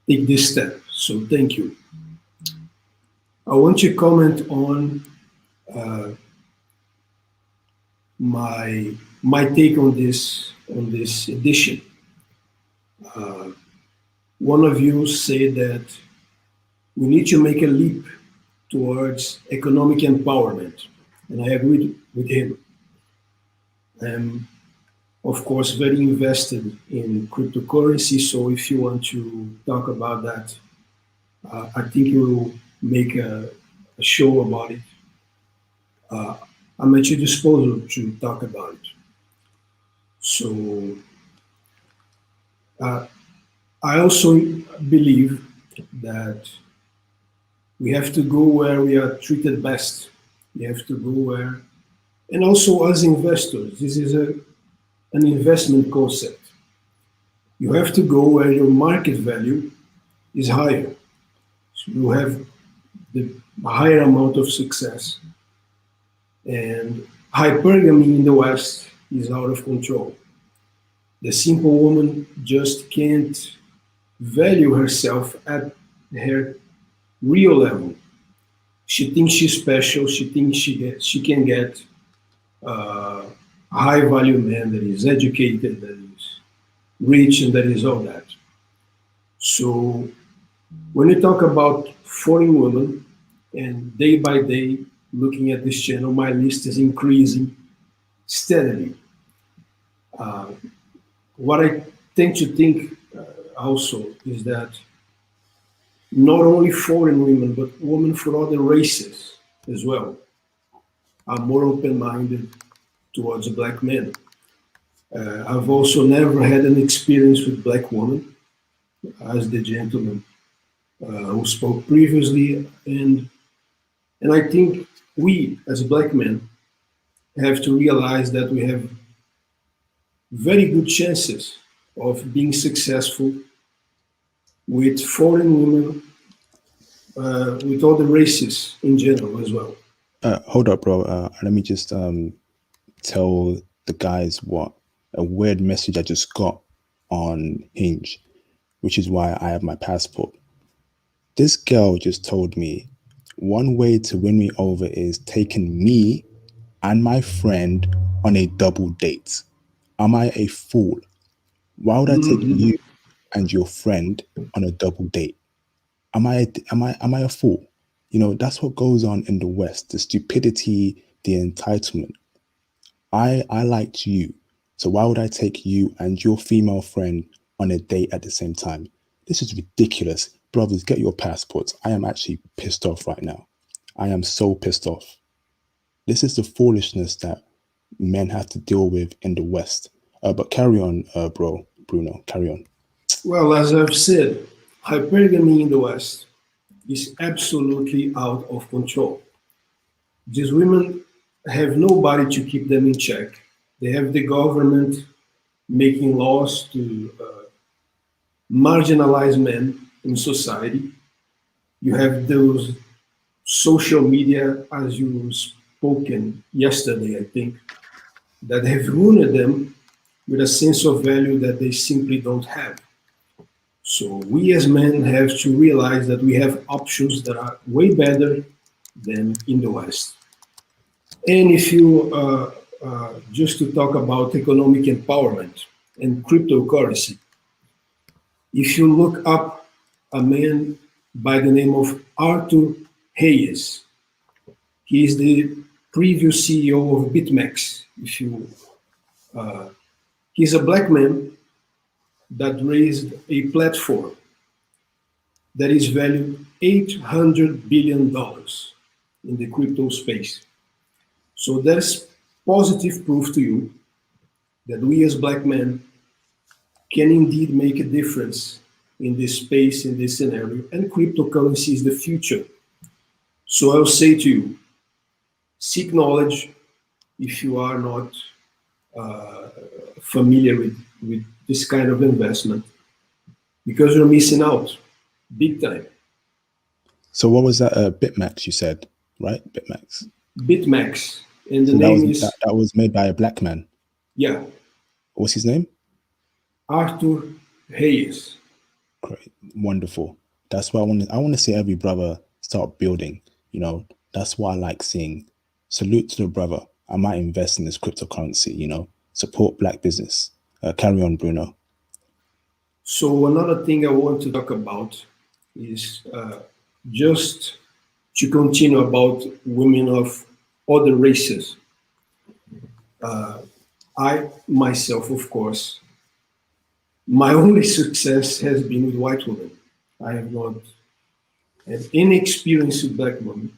take this step. So thank you. I want to comment on my take on this edition. One of you said that we need to make a leap towards economic empowerment, and I agree with him. I'm, of course, very invested in cryptocurrency, so if you want to talk about that, I think you will make a show about it. I'm at your disposal to talk about it. So I also believe that we have to go where we are treated best. We have to go where, and also as investors, this is an investment concept. You have to go where your market value is higher. So you have the higher amount of success. And hypergamy in the West is out of control. The simple woman just can't value herself at her real level. She thinks she's special. She thinks she can get a high value man that is educated, that is rich, and that is all that. So when you talk about foreign women, and day by day, looking at this channel, my list is increasing steadily. What I tend to think also is that not only foreign women, but women from other races as well are more open-minded towards black men. I've also never had an experience with black women, as the gentleman who spoke previously, and I think we, as black men, have to realize that we have very good chances of being successful with foreign women, with all the races in general as well. Hold up, bro. Let me just tell the guys what a weird message I just got on Hinge, which is why I have my passport. This girl just told me one way to win me over is taking me and my friend on a double date. Am I a fool? Why would I take you and your friend on a double date? Am I a fool? You know, that's what goes on in the West, the stupidity, the entitlement. I liked you, so why would I take you and your female friend on a date at the same time? This is ridiculous. Brothers, get your passports. I am actually pissed off right now. I am so pissed off. This is the foolishness that men have to deal with in the West. But carry on, Bruno, carry on. Well, as I've said, hypergamy in the West is absolutely out of control. These women have nobody to keep them in check. They have the government making laws to marginalize men in society. You have those social media, as you spoken yesterday, I think, that have ruined them with a sense of value that they simply don't have. So we as men have to realize that we have options that are way better than in the West. And if you, just to talk about economic empowerment and cryptocurrency, if you look up a man by the name of Arthur Hayes, he is the previous CEO of BitMEX. If you, he's a black man that raised a platform that is valued $800 billion in the crypto space. So there's positive proof to you that we as black men can indeed make a difference in this space, in this scenario, and cryptocurrency is the future. So I'll say to you, seek knowledge if you are not familiar with this kind of investment, because you're missing out big time. So what was that? BitMEX, you said, right? BitMEX. BitMEX, and the So name is that was made by a black man. yeah, What's his name? Arthur Hayes. Great, wonderful. That's what I want to see every brother start building. You know, that's what I like seeing. Salute to the brother. I might invest in this cryptocurrency. You know, support black business. Carry on, Bruno. So another thing I want to talk about is just to continue about women of other races. I myself, of course, my only success has been with white women. I have not had any experience with black women.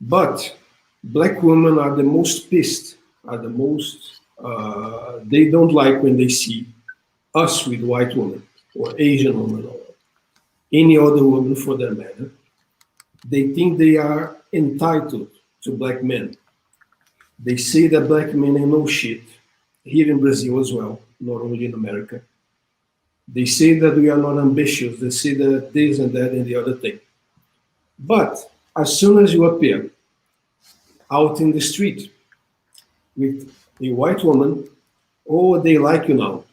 But black women are the most pissed, are the most, they don't like when they see us with white women or Asian women or any other woman for that matter. They think they are entitled to black men. They say that black men ain't no shit, here in Brazil as well, not only in America. They say that we are not ambitious. They say that this and that and the other thing. But as soon as you appear out in the street with a white woman, oh, they like you now.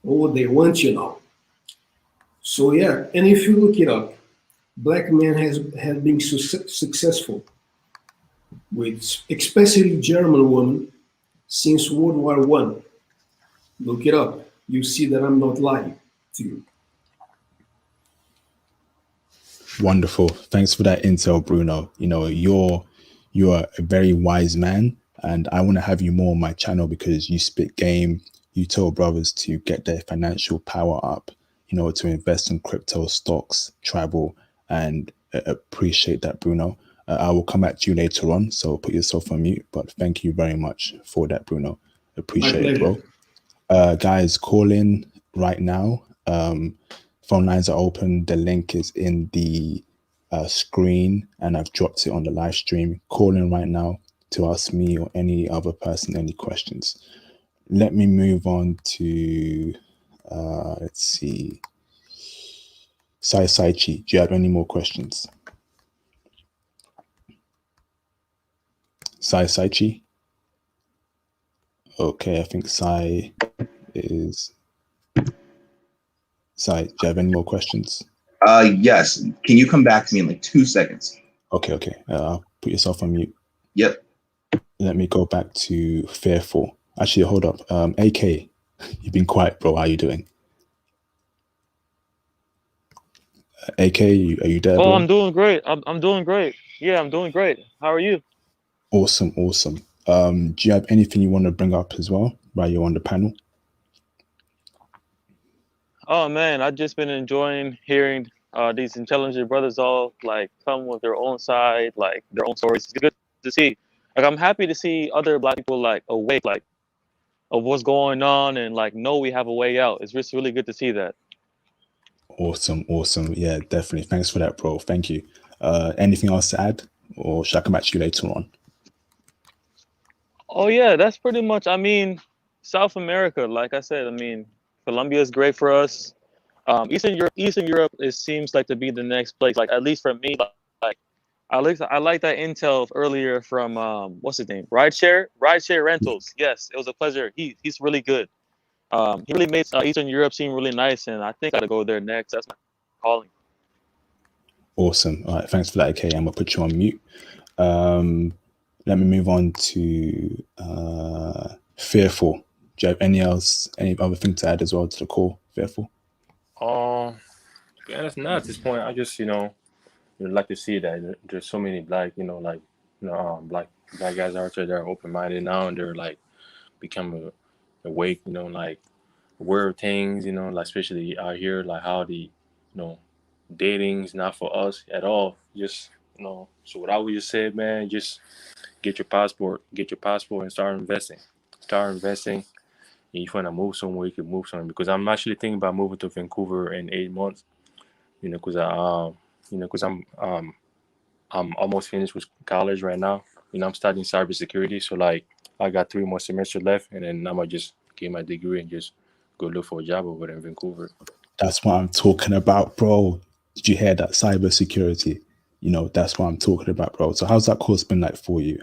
Oh, they want you now. So yeah, and if you look it up, black men have been successful with especially German women since World War One. Look it up. You see that I'm not lying to you. Wonderful. Thanks for that intel, Bruno. You know, you're a very wise man, and I want to have you more on my channel because you spit game. You tell brothers to get their financial power up, you know, to invest in crypto, stocks, travel, and appreciate that, Bruno. I will come back to you later on, so put yourself on mute. But thank you very much for that, Bruno. Appreciate it, bro. Guys, call in right now. Phone lines are open. The link is in the screen, and I've dropped it on the live stream. Call in right now to ask me or any other person any questions. Let me move on to, let's see, Saichi. Do you have any more questions? Saichi? Okay, I think Sai is... Sai, do you have any more questions? Yes. Can you come back to me in like 2 seconds? Okay. Put yourself on mute. Yep. Let me go back to Fearful. Actually, hold up. AK, you've been quiet, bro. How are you doing? AK, are you there, bro? I'm doing great. I'm doing great. Yeah, I'm doing great. How are you? Awesome. Do you have anything you want to bring up as well while you're on the panel? Oh man, I've just been enjoying hearing these intelligent brothers all like come with their own side, like their own stories. It's good to see. Like I'm happy to see other black people like awake, like of what's going on, and like know we have a way out. It's just really good to see that. Awesome. Yeah, definitely. Thanks for that, bro. Thank you. Anything else to add, or should I come back to you later on? Oh yeah, that's pretty much. I mean, South America, like I said, I mean, Colombia is great for us. Eastern Europe, it seems like to be the next place. Like at least for me, like I like that intel earlier from what's his name? Rideshare rentals. Yes, it was a pleasure. He's really good. He really made Eastern Europe seem really nice, and I think I gotta go there next. That's my calling. Awesome. All right, thanks for that. Okay, I'm gonna put you on mute. Let me move on to Fearful. Do you have any other thing to add as well to the call, Fearful? Yeah, that's not at this point. I just you'd like to see that there's so many black black guys out there that are open minded now, and they're like becoming awake, like aware of things, like especially out here, like how the dating's not for us at all. Just so what I would just say, man, just get your passport, and start investing. Start investing. And if you want to move somewhere, you can move somewhere. Because I'm actually thinking about moving to Vancouver in 8 months. Because I'm almost finished with college right now. I'm studying cybersecurity, so like I got 3 more semesters left, and then I'm gonna just get my degree and just go look for a job over there in Vancouver. That's what I'm talking about, bro. Did you hear that? Cybersecurity. That's what I'm talking about, bro. So how's that course been like for you?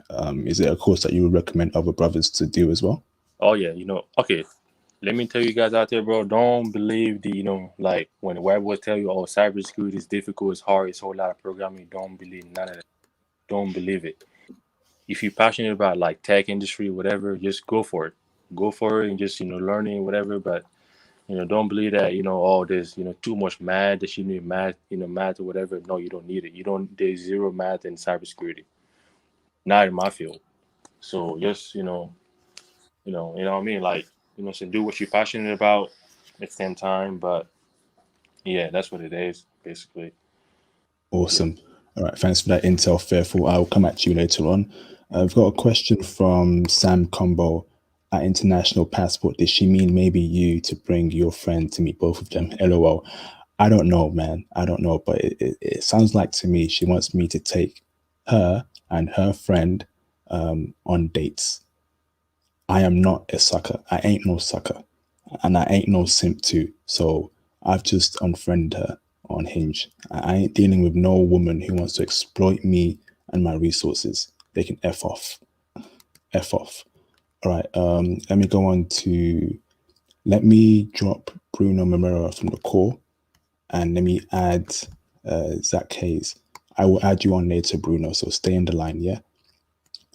Is it a course that you would recommend other brothers to do as well? Oh yeah, okay. Let me tell you guys out there, bro. Don't believe like when the white boys tell you, oh, cybersecurity is difficult, it's hard, it's a whole lot of programming. Don't believe none of that. Don't believe it. If you're passionate about like tech industry, whatever, just go for it. Go for it and just learning whatever. But don't believe that oh, there's too much math that you need math or whatever. No, you don't need it. There's zero math in cybersecurity. Not in my field. So just what I mean, like so do what you're passionate about at the same time. But yeah, that's what it is basically. Awesome. Yeah. All right, thanks for that intel, Fearful. I'll come at you later on. I've got a question from Sam Combo at International Passport. Did she mean maybe you to bring your friend to meet both of them? LOL. I don't know, man. I don't know, but it sounds like to me she wants me to take her and her friend on dates. I am not a sucker. I ain't no sucker. And I ain't no simp too. So I've just unfriended her on Hinge. I ain't dealing with no woman who wants to exploit me and my resources. They can F off. F off. All right. Let me drop Bruno Mamera from the call, and let me add Zach Hayes. I will add you on later, Bruno. So stay in the line. Yeah.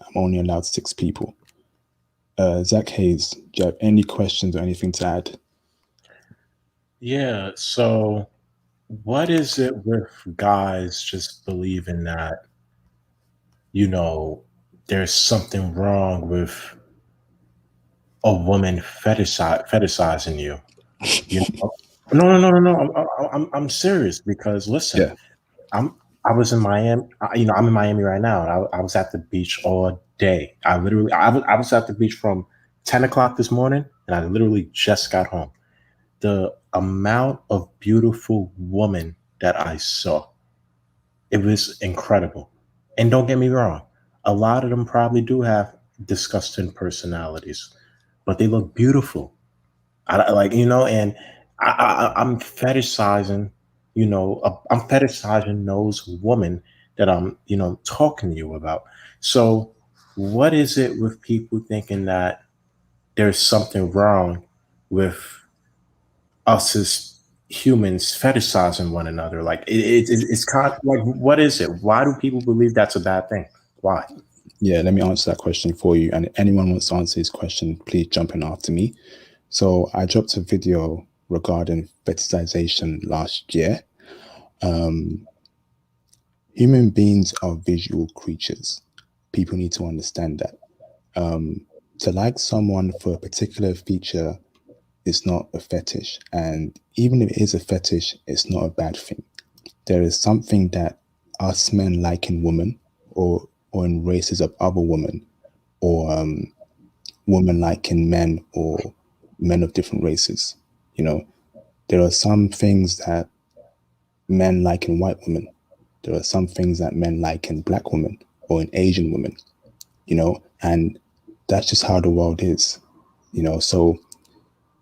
I'm only allowed 6 people. Zach Hayes, do you have any questions or anything to add? Yeah. So what is it with guys just believing that, there's something wrong with a woman fetishizing you? No. I'm serious because listen, Yeah. I was in Miami. I'm in Miami right now. And I was at the beach all day. I was at the beach from 10 o'clock this morning, and I literally just got home. The amount of beautiful women that I saw, it was incredible. And don't get me wrong, a lot of them probably do have disgusting personalities, but they look beautiful. And I'm fetishizing, I'm fetishizing those women that I'm, talking to you about. So what is it with people thinking that there's something wrong with us as humans fetishizing one another? Like it's kind of like, what is it? Why do people believe that's a bad thing? Why? Yeah, let me answer that question for you. And if anyone wants to answer his question, please jump in after me. So I dropped a video regarding fetishization last year. Human beings are visual creatures. People need to understand that. To like someone for a particular feature is not a fetish. And even if it is a fetish, it's not a bad thing. There is something that us men like in women or in races of other women, or women like in men or men of different races. There are some things that men like in white women. There are some things that men like in black women or in Asian women, and that's just how the world is, so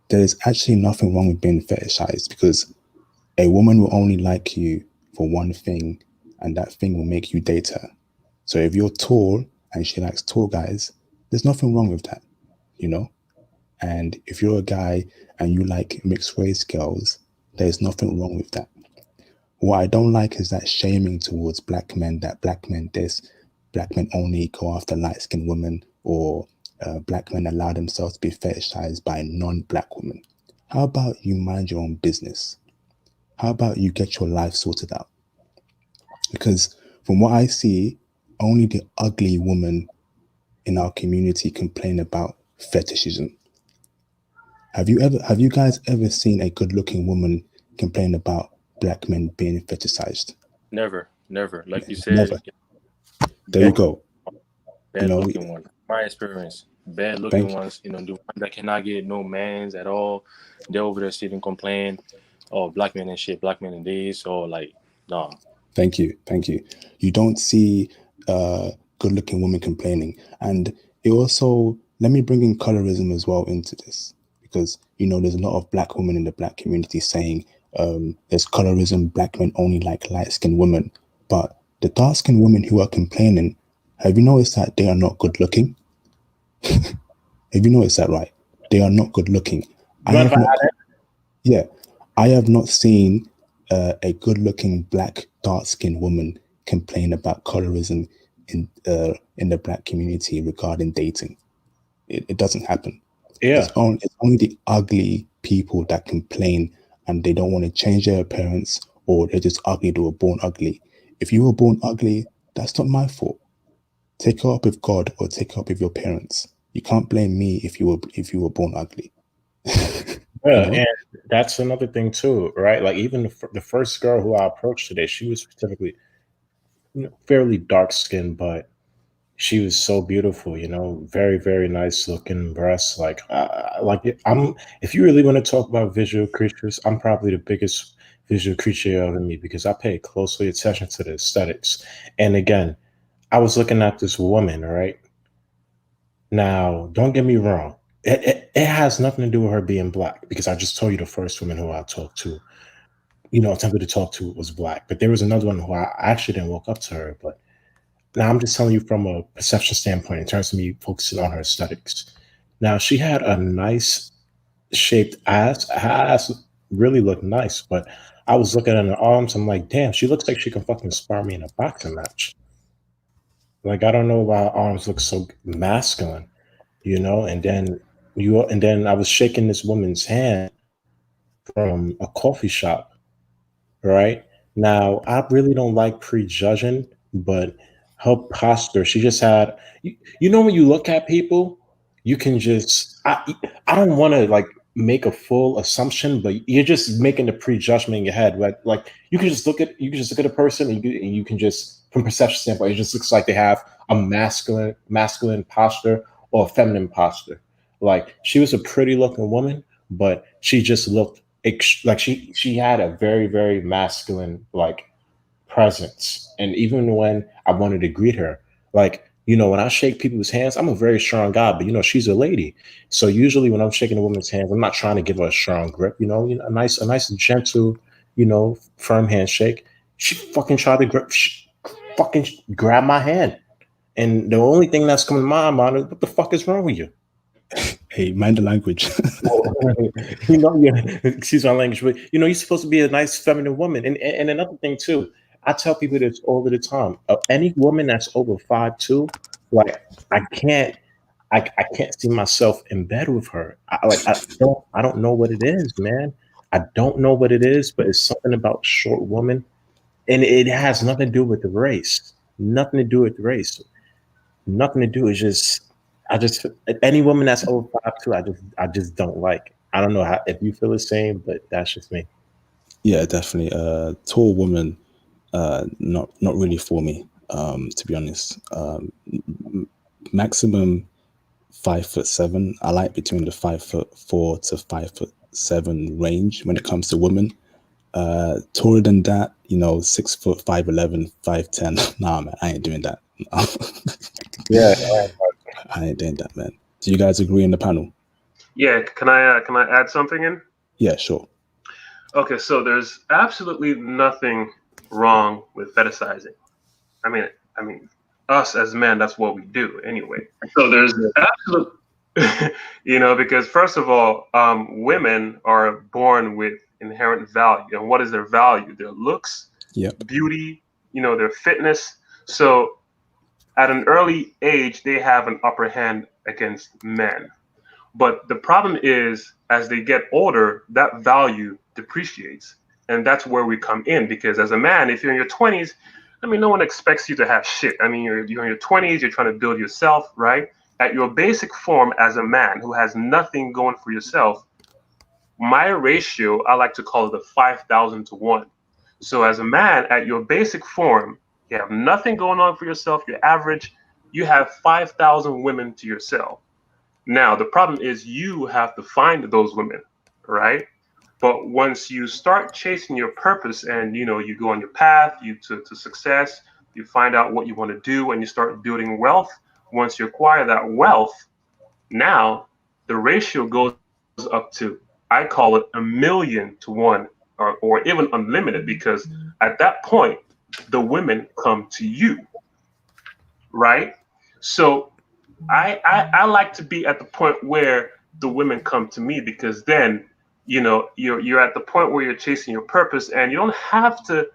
there's actually nothing wrong with being fetishized, because a woman will only like you for one thing and that thing will make you date her. So if you're tall and she likes tall guys, there's nothing wrong with that, you know? And if you're a guy and you like mixed race girls, there's nothing wrong with that. What I don't like is that shaming towards black men, that black men black men only go after light-skinned women, or black men allow themselves to be fetishized by non-black women. How about you mind your own business? How about you get your life sorted out? Because from what I see, only the ugly woman in our community complain about fetishism. Have you guys ever seen a good-looking woman complain about black men being fetishized? Never. Like you Never. said, There you bad, go. bad looking one. My experience, bad looking Thank you. ones. The one that cannot get no mans at all. They're over there sitting complain, oh, black men and shit, black men and this, or like, nah. Thank you. You don't see good-looking women complaining, and it also, let me bring in colorism as well into this, because there's a lot of black women in the black community saying there's colorism, black men only like light-skinned women, but the dark-skinned women who are complaining, have you noticed that they are not good-looking? Have you noticed that, right? They are not good-looking. I have not seen a good-looking black dark-skinned woman complain about colorism in the black community regarding dating. It doesn't happen. Yeah. It's only the ugly people that complain, and they don't want to change their appearance, or they're just ugly. They were born ugly. If you were born ugly, that's not my fault. Take it up with God, or take it up with your parents. You can't blame me if you were born ugly. Yeah, and that's another thing too, right? Like even the first girl who I approached today, she was typically fairly dark skinned, but she was so beautiful, very, very nice looking breasts. Like if you really want to talk about visual creatures, I'm probably the biggest visual creature of me, because I pay closely attention to the aesthetics. And again, I was looking at this woman, right? Now, don't get me wrong. It has nothing to do with her being black, because I just told you the first woman who I talked to, attempted to talk to, was black. But there was another one who I actually didn't walk up to her. But now I'm just telling you from a perception standpoint in terms of me focusing on her aesthetics. Now, she had a nice shaped ass. Her ass really looked nice, but I was looking at her arms. I'm like, damn, she looks like she can fucking spar me in a boxing match. Like, I don't know why her arms look so masculine. And then I was shaking this woman's hand from a coffee shop, right? Now, I really don't like prejudging, but her posture, she just had, when you look at people, you can just, I don't want to like make a full assumption, but you're just making the prejudgment in your head. Like you can just look at a person, and you can just, from perception standpoint, it just looks like they have a masculine posture or a feminine posture. Like, she was a pretty looking woman, but she just looked like she had a very, very masculine like presence. And even when I wanted to greet her, like, when I shake people's hands, I'm a very strong guy, but she's a lady. So usually when I'm shaking a woman's hands, I'm not trying to give her a strong grip, a nice, gentle, firm handshake. She fucking tried to fucking grab my hand. And the only thing that's coming to my mind is, what the fuck is wrong with you? Hey, mind the language. Excuse my language, but you're supposed to be a nice feminine woman. And another thing too, I tell people this all the time. Any woman that's over 5'2", like I can't see myself in bed with her. I don't know what it is, man. I don't know what it is, but it's something about short woman, and it has nothing to do with the race. Nothing to do with the race. Nothing to do. It's just, any woman that's over 5'2", I just don't like. I don't know if you feel the same, but that's just me. Yeah, definitely. Tall woman, not really for me. To be honest, maximum 5'7". I like between the 5'4" to 5'7" range when it comes to women. Taller than that, 6 foot, 5'11", 5'10". Nah, man, I ain't doing that. Yeah, I ain't doing that, man. Do you guys agree in the panel? Yeah, can I add something in? Yeah, sure. Okay, so there's absolutely nothing wrong with fetishizing? I mean, us as men, that's what we do anyway. So there's absolute, because first of all, women are born with inherent value, and what is their value? Their looks, Yep. beauty, their fitness. So at an early age, they have an upper hand against men. But the problem is, as they get older, that value depreciates. And that's where we come in, because as a man, if you're in your 20s, no one expects you to have shit. You're in your 20s, you're trying to build yourself, right? At your basic form as a man who has nothing going for yourself, my ratio, I like to call it the 5,000 to 1. So as a man, at your basic form, you have nothing going on for yourself, you're average, you have 5,000 women to yourself. Now, the problem is you have to find those women, right? But once you start chasing your purpose and, you go on your path to success, you find out what you want to do and you start building wealth. Once you acquire that wealth, now the ratio goes up to, I call it 1,000,000 to 1, or even unlimited, because at that point, the women come to you, right? So I like to be at the point where the women come to me, because then you're at the point where you're chasing your purpose, and you don't have to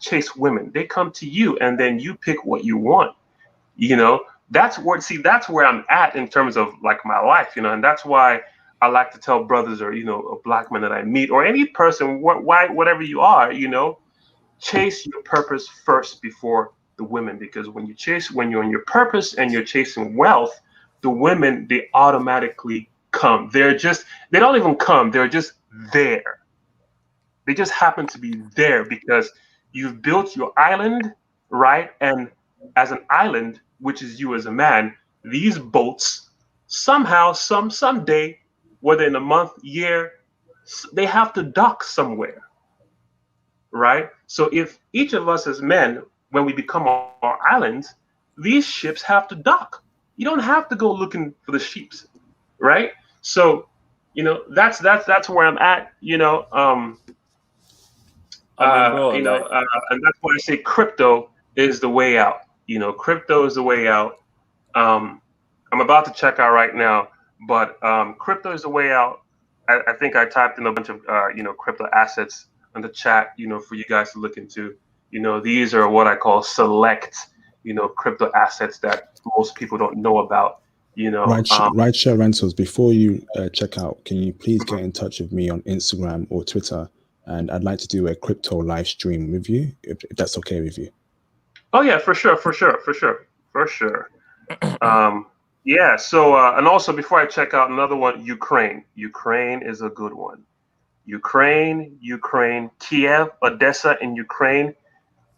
chase women. They come to you, and then you pick what you want. That's where I'm at in terms of like my life, and that's why I like to tell brothers, or a black man that I meet, or any person, whatever you are, chase your purpose first before the women, because when you're on your purpose and you're chasing wealth, the women, they automatically come. They don't even come, they're just there. They just happen to be there because you've built your island, right? And as an island, which is you as a man, these boats somehow, someday, whether in a month, year, they have to dock somewhere, right? So if each of us as men, when we become our islands, these ships have to dock. You don't have to go looking for the sheeps, right? So, that's where I'm at. Bro, And like, that's why I say crypto is the way out. Crypto is the way out. I'm about to check out right now, but crypto is the way out. I think I typed in a bunch of crypto assets in the chat, for you guys to look into. These are what I call select, crypto assets that most people don't know about. Rideshare rentals. Before you check out, can you please get in touch with me on Instagram or Twitter? And I'd like to do a crypto live stream with you, if that's okay with you. Oh yeah, for sure. Yeah. So and also before I check out, another one, Ukraine. Ukraine is a good one. Ukraine, Kiev, Odessa in Ukraine.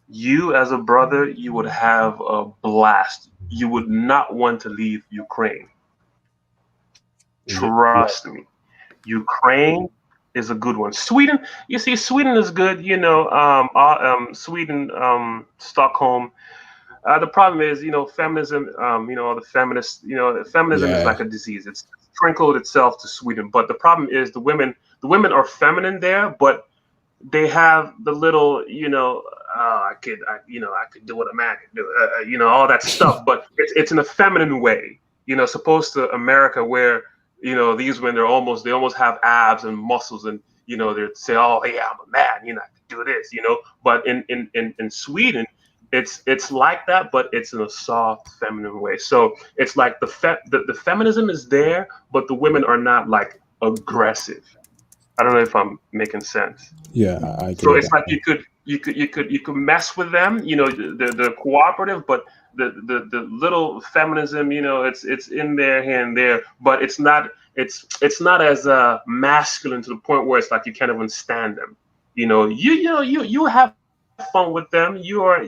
You as a brother, you would have a blast. You would not want to leave Ukraine. Trust me. Ukraine is a good one. Sweden, you see, Sweden is good. Sweden, Stockholm. The problem is, feminism. All the feminists. Feminism is like a disease. It's sprinkled itself to Sweden. But the problem is, the women are feminine there, but they have the little, I could do what a man can do, all that stuff. But it's in a feminine way, supposed to America, where these women, they almost have abs and muscles, and they say, oh yeah, I'm a man, I can do this, But in Sweden, it's like that, but it's in a soft, feminine way. So it's like the feminism is there, but the women are not like aggressive. I don't know if I'm making sense. Yeah, I agree. So it's like you could mess with them, the cooperative, but the little feminism, it's in there, here and there, but it's not as masculine to the point where it's like you can't even stand them. You have fun with them. You are,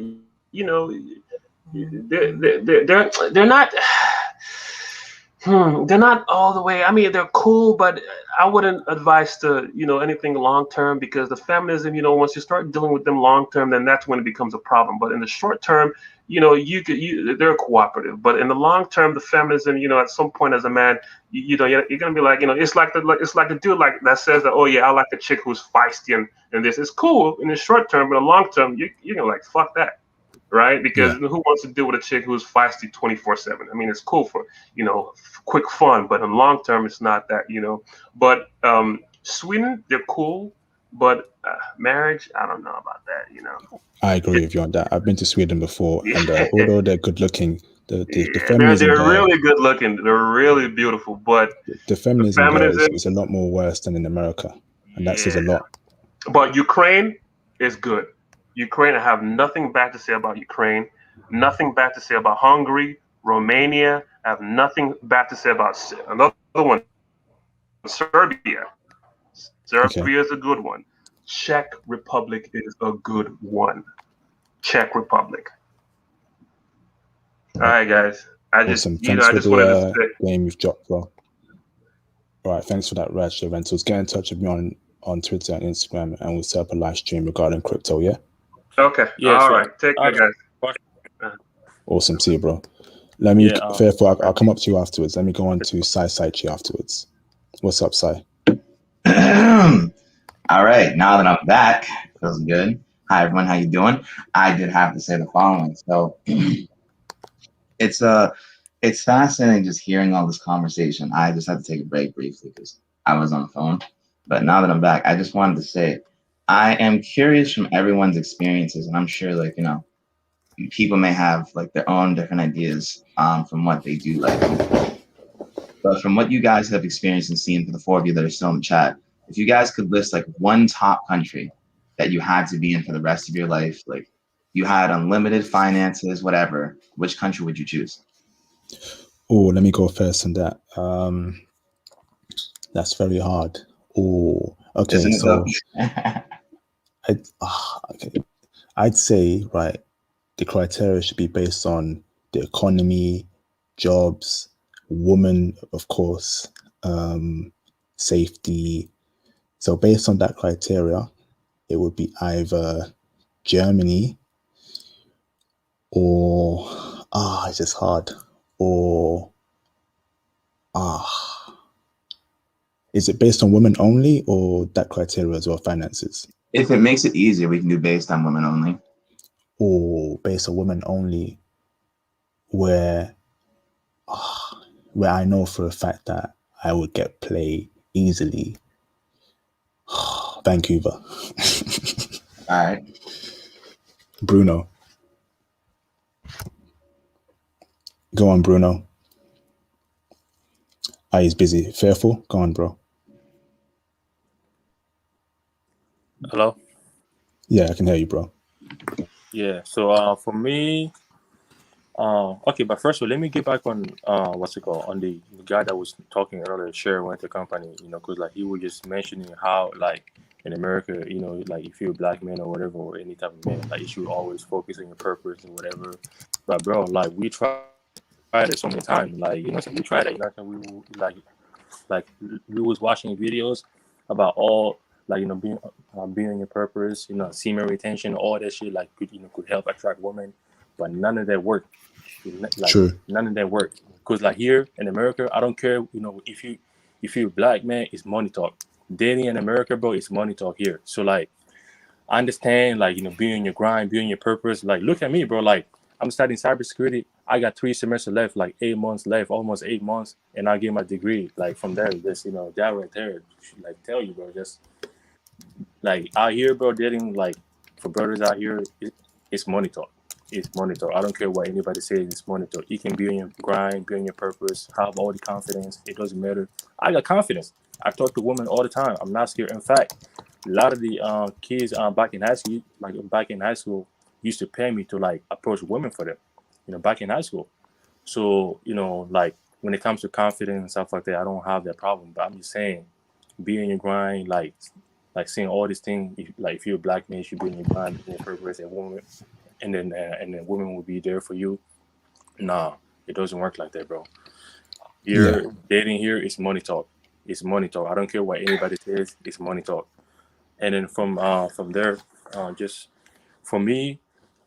they're not. They're not all the way. I mean, they're cool, but I wouldn't advise to, anything long term, because the feminism, once you start dealing with them long term, then that's when it becomes a problem. But in the short term, they're cooperative. But in the long term, the feminism, at some point as a man, you're gonna be like, it's like the dude like that says that, oh yeah, I like a chick who's feisty and this. It's cool in the short term, but in the long term, you're gonna like fuck that. Right? Because Yeah. who wants to deal with a chick who's feisty 24/7? I mean, it's cool for, quick fun, but in long term, it's not that, But Sweden, they're cool, but marriage, I don't know about that. I agree with you on that. I've been to Sweden before, Yeah, and although they're good looking, the they're feminism there, really good looking. They're really beautiful, but the the feminism there feminism, is a lot more worse than in America, and that says yeah. a lot. But Ukraine is good. Ukraine, I have nothing bad to say about Ukraine. Nothing bad to say about Hungary, Romania. I have nothing bad to say about another one, Serbia. Okay. Serbia is a good one. Czech Republic is a good one. Czech Republic. All right, guys. I just, Awesome. Thanks I for just wanted to the say. game you've dropped, bro. All right. Thanks for that, Raj Rentals. Get in touch with me on Twitter and Instagram, and we'll set up a live stream regarding crypto. Yeah. Okay. Yeah, All so right. Take care, guys. Awesome. See you, bro. Let me, Yeah, Fairful, I'll come up to you afterwards. Let me go on to Sai Saichi afterwards. What's up, Sai? All right, now that I'm back, feels good. Hi everyone, how you doing? I did have to say the following. So it's fascinating just hearing all this conversation. I just had to take a break briefly because I was on the phone. But now that I'm back, I just wanted to say I am curious from everyone's experiences, and I'm sure people may have like their own different ideas from what they do like. But from what you guys have experienced and seen, for the four of you that are still in the chat, if you guys could list like one top country that you had to be in for the rest of your life, like you had unlimited finances, whatever, which country would you choose? Oh, let me go first on that. That's very hard. Oh, okay. Isn't it So though? I'd say, right, the criteria should be based on the economy, jobs, women, of course, safety. So based on that criteria, it would be either Germany or it's just hard. Or is it based on women only, or that criteria as well, finances? If it makes it easier, we can do based on women only. Or based on women only, where I know for a fact that I would get play easily. Vancouver. All right. Bruno. Go on, Bruno. He's busy. Fearful? Go on, bro. hello. Yeah, I can hear you, bro. Yeah, so for me, okay, but first of all, let me get back on what's it called, on the guy that was talking earlier, share went to company, because like he was just mentioning how like in America, like if you're a black man or whatever, or any type of man, like you should always focus on your purpose and whatever. But bro, like we tried it so many times, like so we tried it, we like we was watching videos about all like being in your purpose, semen retention, all that shit like could help attract women, but none of that worked. Like True. none of that worked, because like here in America, I don't care, if you're black man, it's money talk. Dating in America, bro, it's money talk here. So like I understand, like being in your grind, being your purpose. Like look at me, bro. Like I'm studying cybersecurity. I got 3 semesters left, like 8 months left, almost 8 months, and I get my degree. Like from there, just that right there, like tell you, bro. Just like out here, bro, dating like for brothers out here, it's money talk. It's money talk. I don't care what anybody says. It's money talk. You can be on your grind, be on your purpose, have all the confidence. It doesn't matter. I got confidence. I talk to women all the time. I'm not scared. In fact, a lot of the kids back in high school, used to pay me to like approach women for them. Back in high school. So like when it comes to confidence and stuff like that, I don't have that problem. But I'm just saying, be in your grind, like seeing all these things. If you're a black man, you should be in your grind, in your purpose, and woman, and then women will be there for you. Nah, it doesn't work like that, bro. Here, dating here is money talk. It's money talk. I don't care what anybody says. It's money talk. And then from there, just for me,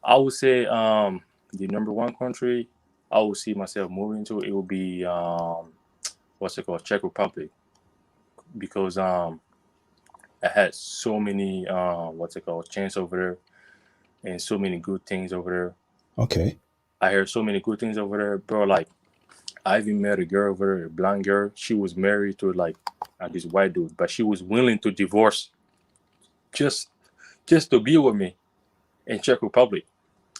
I would say the number one country I would see myself moving to, it would be what's it called, Czech Republic, because I had so many what's it called, chance over there, and so many good things over there. Okay. I heard so many good things over there, bro. Like I even met a girl over there, a blonde girl. She was married to like this white dude, but she was willing to divorce just to be with me in Czech Republic.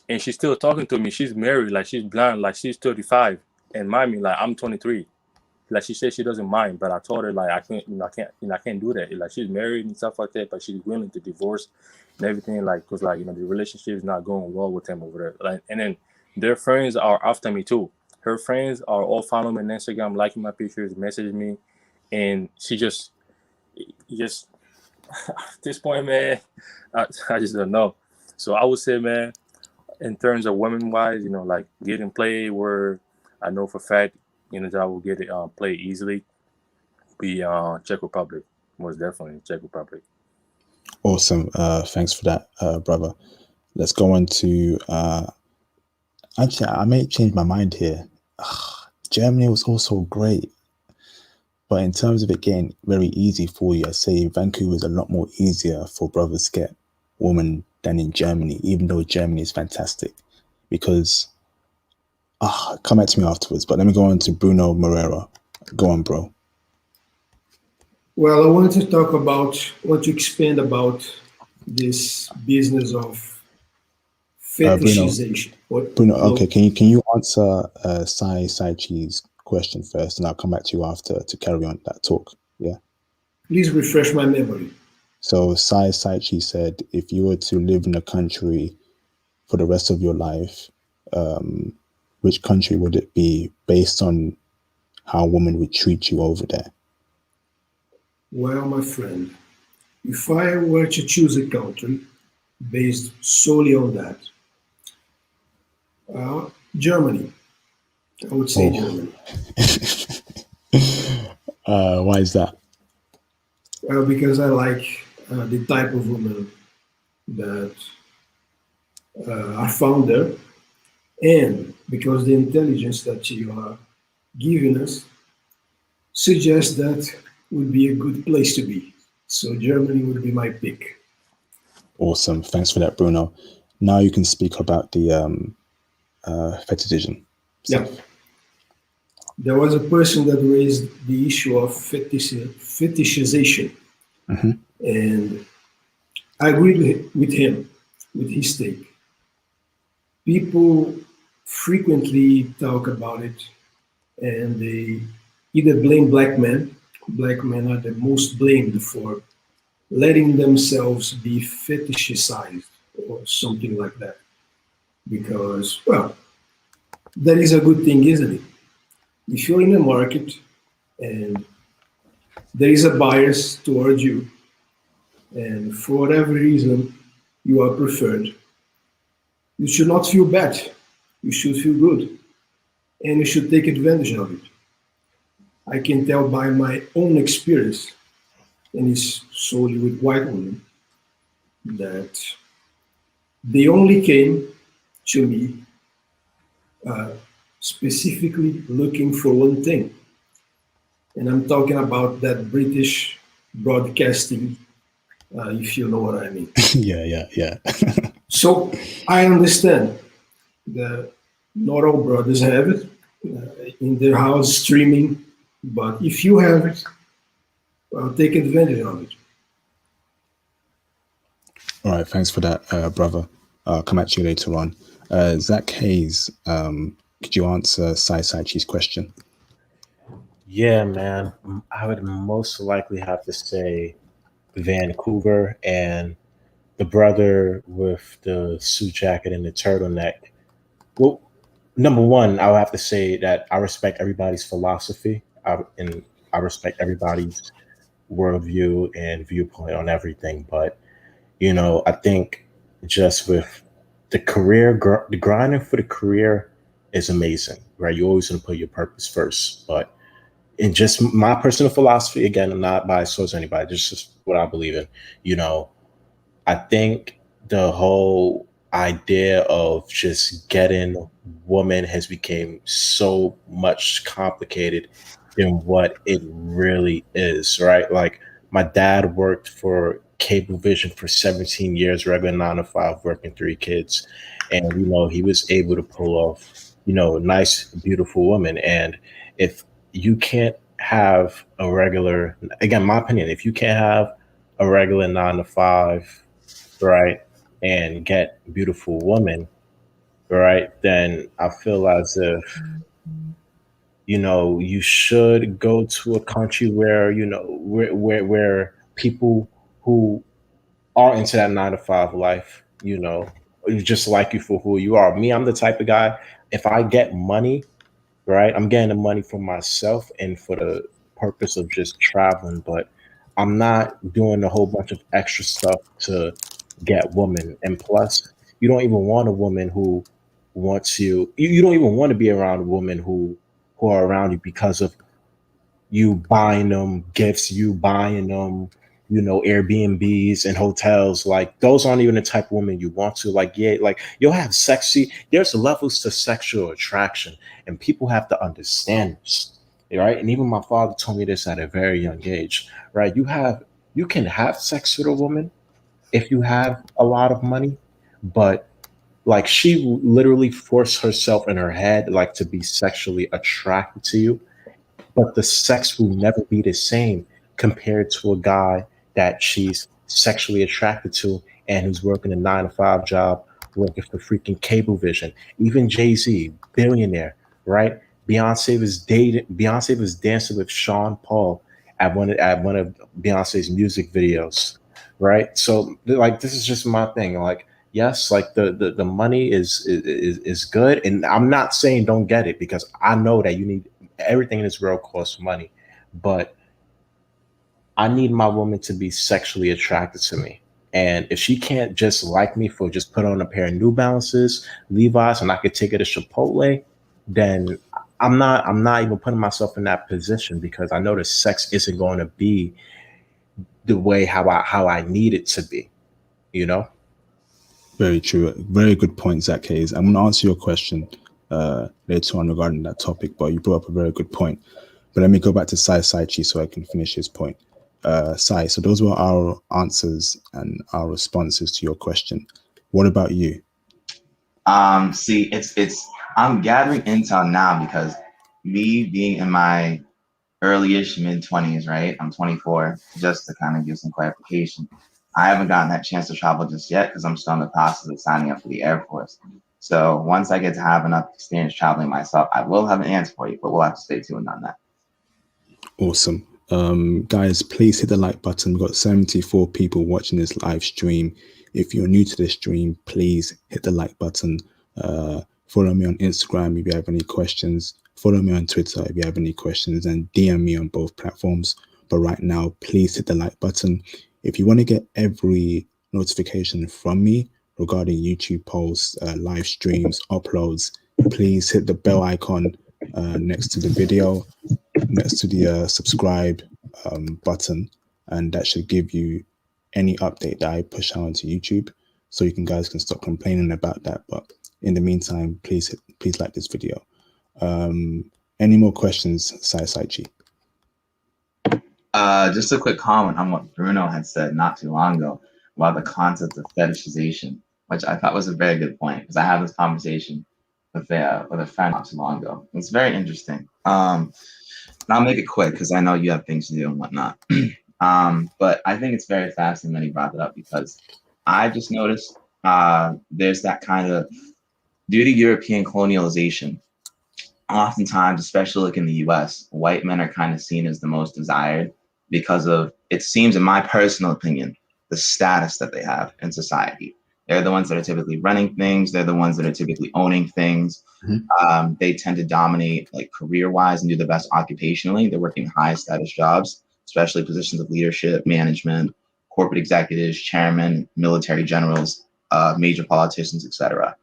And she's still talking to me. She's married, like she's blind, like she's 35. And mind me, like I'm 23. Like she said she doesn't mind, but I told her like I can't do that. Like she's married and stuff like that, but she's willing to divorce and everything, like because like the relationship is not going well with them over there. Like, and then their friends are after me too. Her friends are all following me on Instagram, liking my pictures, messaging me, and she just at this point, man, I just don't know. So I would say, man, in terms of women wise, like getting played where I know for a fact, that I will get it played easily, be Czech Republic, most definitely Czech Republic. Awesome. Thanks for that, brother. Let's go on to actually, I may change my mind here. Germany was also great, but in terms of it getting very easy for you, I say Vancouver is a lot more easier for brothers to get women than in Germany, even though Germany is fantastic. Because come back to me afterwards, but let me go on to Bruno Moreira. Go on, bro. Well, I want to expand about this business of fetishization. Bruno, okay, can you answer Sai Chi's question first, and I'll come back to you after to carry on that talk. Yeah. Please refresh my memory. So Sai Chi said, if you were to live in a country for the rest of your life, which country would it be based on how women would treat you over there? Well, my friend, if I were to choose a country based solely on that, Germany. I would say Germany. Why is that? Because I like the type of women that are found there, and because the intelligence that you are giving us suggests that would be a good place to be. So Germany would be my pick. Awesome. Thanks for that, Bruno. Now you can speak about the fetishism. Yeah. There was a person that raised the issue of fetishization. Mm-hmm. And I agree with him, with his take. People frequently talk about it, and they either blame black men. Black men are the most blamed for letting themselves be fetishized or something like that. Because, well, that is a good thing, isn't it? If you're in a market and there is a bias towards you, and for whatever reason you are preferred, you should not feel bad. You should feel good, and you should take advantage of it. I can tell by my own experience, and it's solely with white women, that they only came to me specifically looking for one thing. And I'm talking about that British broadcasting, if you know what I mean. Yeah. So I understand that not all brothers have it in their house streaming, but if you have it, well, take advantage of it. All right, thanks for that, brother. I'll come at you later on. Zach Hayes, could you answer Sai Chi's question? Yeah, man. I would most likely have to say Vancouver, and the brother with the suit jacket and the turtleneck. Well, number one, I would have to say that I respect everybody's philosophy, and I respect everybody's worldview and viewpoint on everything. But, I think just with the career, the grinding for the career is amazing, right? You always want to put your purpose first. But and just my personal philosophy, again, I'm not biased towards anybody, just what I believe in. You know, I think the whole idea of just getting woman has become so much complicated than what it really is, right? Like my dad worked for Cablevision for 17 years, regular 9 to 5, working 3 kids. And, you know, he was able to pull off, you know, a nice, beautiful woman. And if you can't have a regular, again, my opinion, if you can't have a regular 9 to 5, right, and get beautiful woman, right, then I feel as if, you know, you should go to a country where, you know, where people who are into that 9 to 5 life, you know, just like you for who you are. Me, I'm the type of guy, if I get money, right? I'm getting the money for myself and for the purpose of just traveling, but I'm not doing a whole bunch of extra stuff to get women. And plus, you don't even want a woman who wants you don't even want to be around women who are around you because of you buying them gifts, you buying them, you know, Airbnbs and hotels. Like those aren't even the type of woman you want to. Like, yeah, like you'll have sexy. There's levels to sexual attraction, and people have to understand this, right? And even my father told me this at a very young age, right? You can have sex with a woman if you have a lot of money, but like she literally forced herself in her head like to be sexually attracted to you, but the sex will never be the same compared to a guy that she's sexually attracted to and who's working a 9 to 5 job, working for freaking Cablevision. Even Jay-Z, billionaire, right? Beyonce was dancing with Sean Paul at one of Beyonce's music videos, right? So like this is just my thing. Like, yes, like the money is good. And I'm not saying don't get it, because I know that you need everything in this world costs money, but I need my woman to be sexually attracted to me. And if she can't just like me for just put on a pair of New Balances, Levi's, and I could take her to Chipotle, then I'm not even putting myself in that position, because I know the sex isn't going to be the way how I need it to be, you know? Very true. Very good point, Zach Hayes. I'm going to answer your question later on regarding that topic, but you brought up a very good point. But let me go back to Sai Saichi so I can finish his point. Sai, so those were our answers and our responses to your question. What about you? See, I'm gathering intel now because me being in my early-ish mid-20s, right? I'm 24, just to kind of give some clarification. I haven't gotten that chance to travel just yet because I'm still in the process of signing up for the Air Force. So once I get to have enough experience traveling myself, I will have an answer for you, but we'll have to stay tuned on that. Awesome. Guys, please hit the like button. We've got 74 people watching this live stream. If you're new to this stream, please hit the like button. Follow me on Instagram if you have any questions. Follow me on Twitter if you have any questions, and DM me on both platforms. But right now, please hit the like button. If you want to get every notification from me regarding YouTube posts, live streams, uploads, please hit the bell icon next to the video, next to the subscribe button, and that should give you any update that I push out onto YouTube, so you guys can stop complaining about that. But in the meantime, please like this video. Any more questions, Sai Saichi? Just a quick comment on what Bruno had said not too long ago about the concept of fetishization, which I thought was a very good point, because I had this conversation with a friend not too long ago. It's very interesting. And I'll make it quick because I know you have things to do and whatnot. But I think it's very fascinating that he brought it up, because I just noticed there's that kind of, due to European colonialization, oftentimes, especially like in the US, white men are kind of seen as the most desired because of, it seems, in my personal opinion, the status that they have in society. They're the ones that are typically running things. They're the ones that are typically owning things. Mm-hmm. They tend to dominate like career-wise and do the best occupationally. They're working high status jobs, especially positions of leadership, management, corporate executives, chairmen, military generals, major politicians, etc.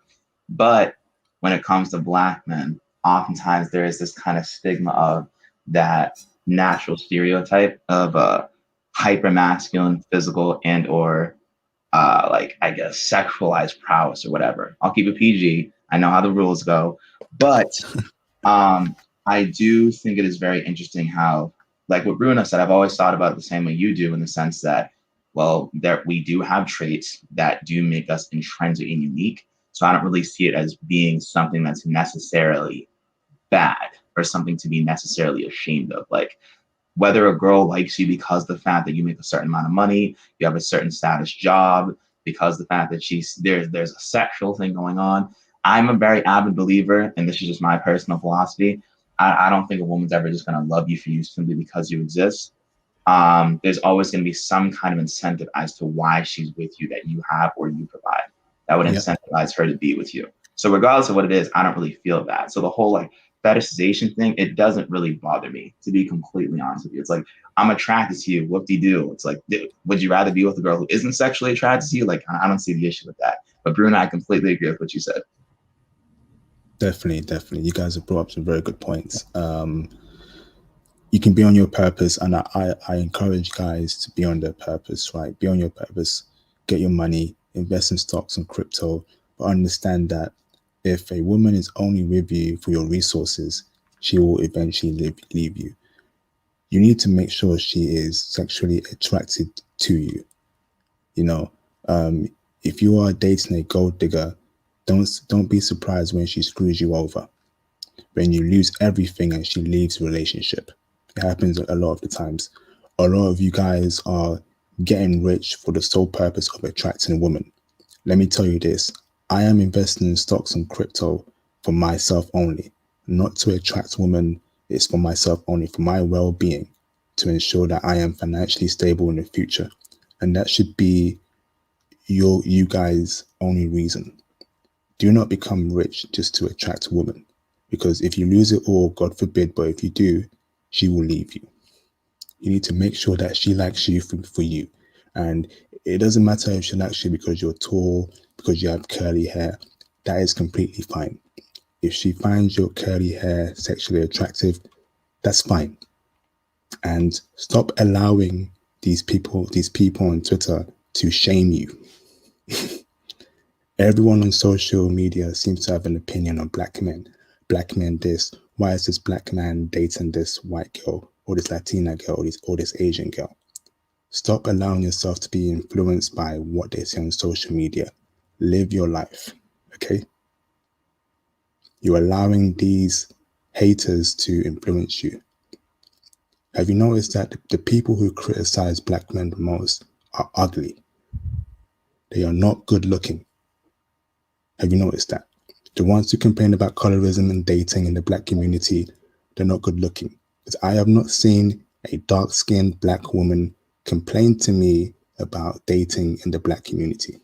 But when it comes to Black men, oftentimes there is this kind of stigma of that natural stereotype of hyper masculine, physical, and or like, I guess, sexualized prowess or whatever. I'll keep it PG. I know how the rules go, but I do think it is very interesting how, like what Bruno said, I've always thought about it the same way you do, in the sense that, well, there we do have traits that do make us intrinsic and unique. So I don't really see it as being something that's necessarily bad or something to be necessarily ashamed of. Like, whether a girl likes you because of the fact that you make a certain amount of money, you have a certain status job, because the fact that there's a sexual thing going on. I'm a very avid believer, and this is just my personal philosophy. I don't think a woman's ever just going to love you for you simply because you exist. There's always going to be some kind of incentive as to why she's with you that you have or you provide that would incentivize her to be with you. So regardless of what it is, I don't really feel that. So the whole like fetishization thing, it doesn't really bother me, to be completely honest with you. It's like, I'm attracted to you, whoop-de-doo. It's like, would you rather be with a girl who isn't sexually attracted to you? Like, I don't see the issue with that. But Bruno, I completely agree with what you said. Definitely. You guys have brought up some very good points. You can be on your purpose, and I encourage guys to be on their purpose, right? Be on your purpose, get your money, invest in stocks and crypto, but understand that if a woman is only with you for your resources, she will eventually leave you. You need to make sure she is sexually attracted to you. You know, if you are dating a gold digger, don't be surprised when she screws you over, when you lose everything and she leaves the relationship. It happens a lot of the times. A lot of you guys are getting rich for the sole purpose of attracting a woman. Let me tell you this. I am investing in stocks and crypto for myself only, not to attract women. It's for myself only, for my well-being, to ensure that I am financially stable in the future. And that should be you guys' only reason. Do not become rich just to attract a woman, because if you lose it all, God forbid, but if you do, she will leave you. You need to make sure that she likes you for you. And it doesn't matter if she likes you because you're tall, because you have curly hair. That is completely fine. If she finds your curly hair sexually attractive, that's fine. And stop allowing these people on Twitter to shame you. Everyone on social media seems to have an opinion on black men. Black men this. Why is this black man dating this white girl, or this Latina girl, or this Asian girl? Stop allowing yourself to be influenced by what they say on social media. Live your life, okay? You're allowing these haters to influence you. Have you noticed that the people who criticize black men the most are ugly? They are not good looking. Have you noticed that? The ones who complain about colorism and dating in the black community, they're not good looking. Because I have not seen a dark-skinned black woman complain to me about dating in the black community.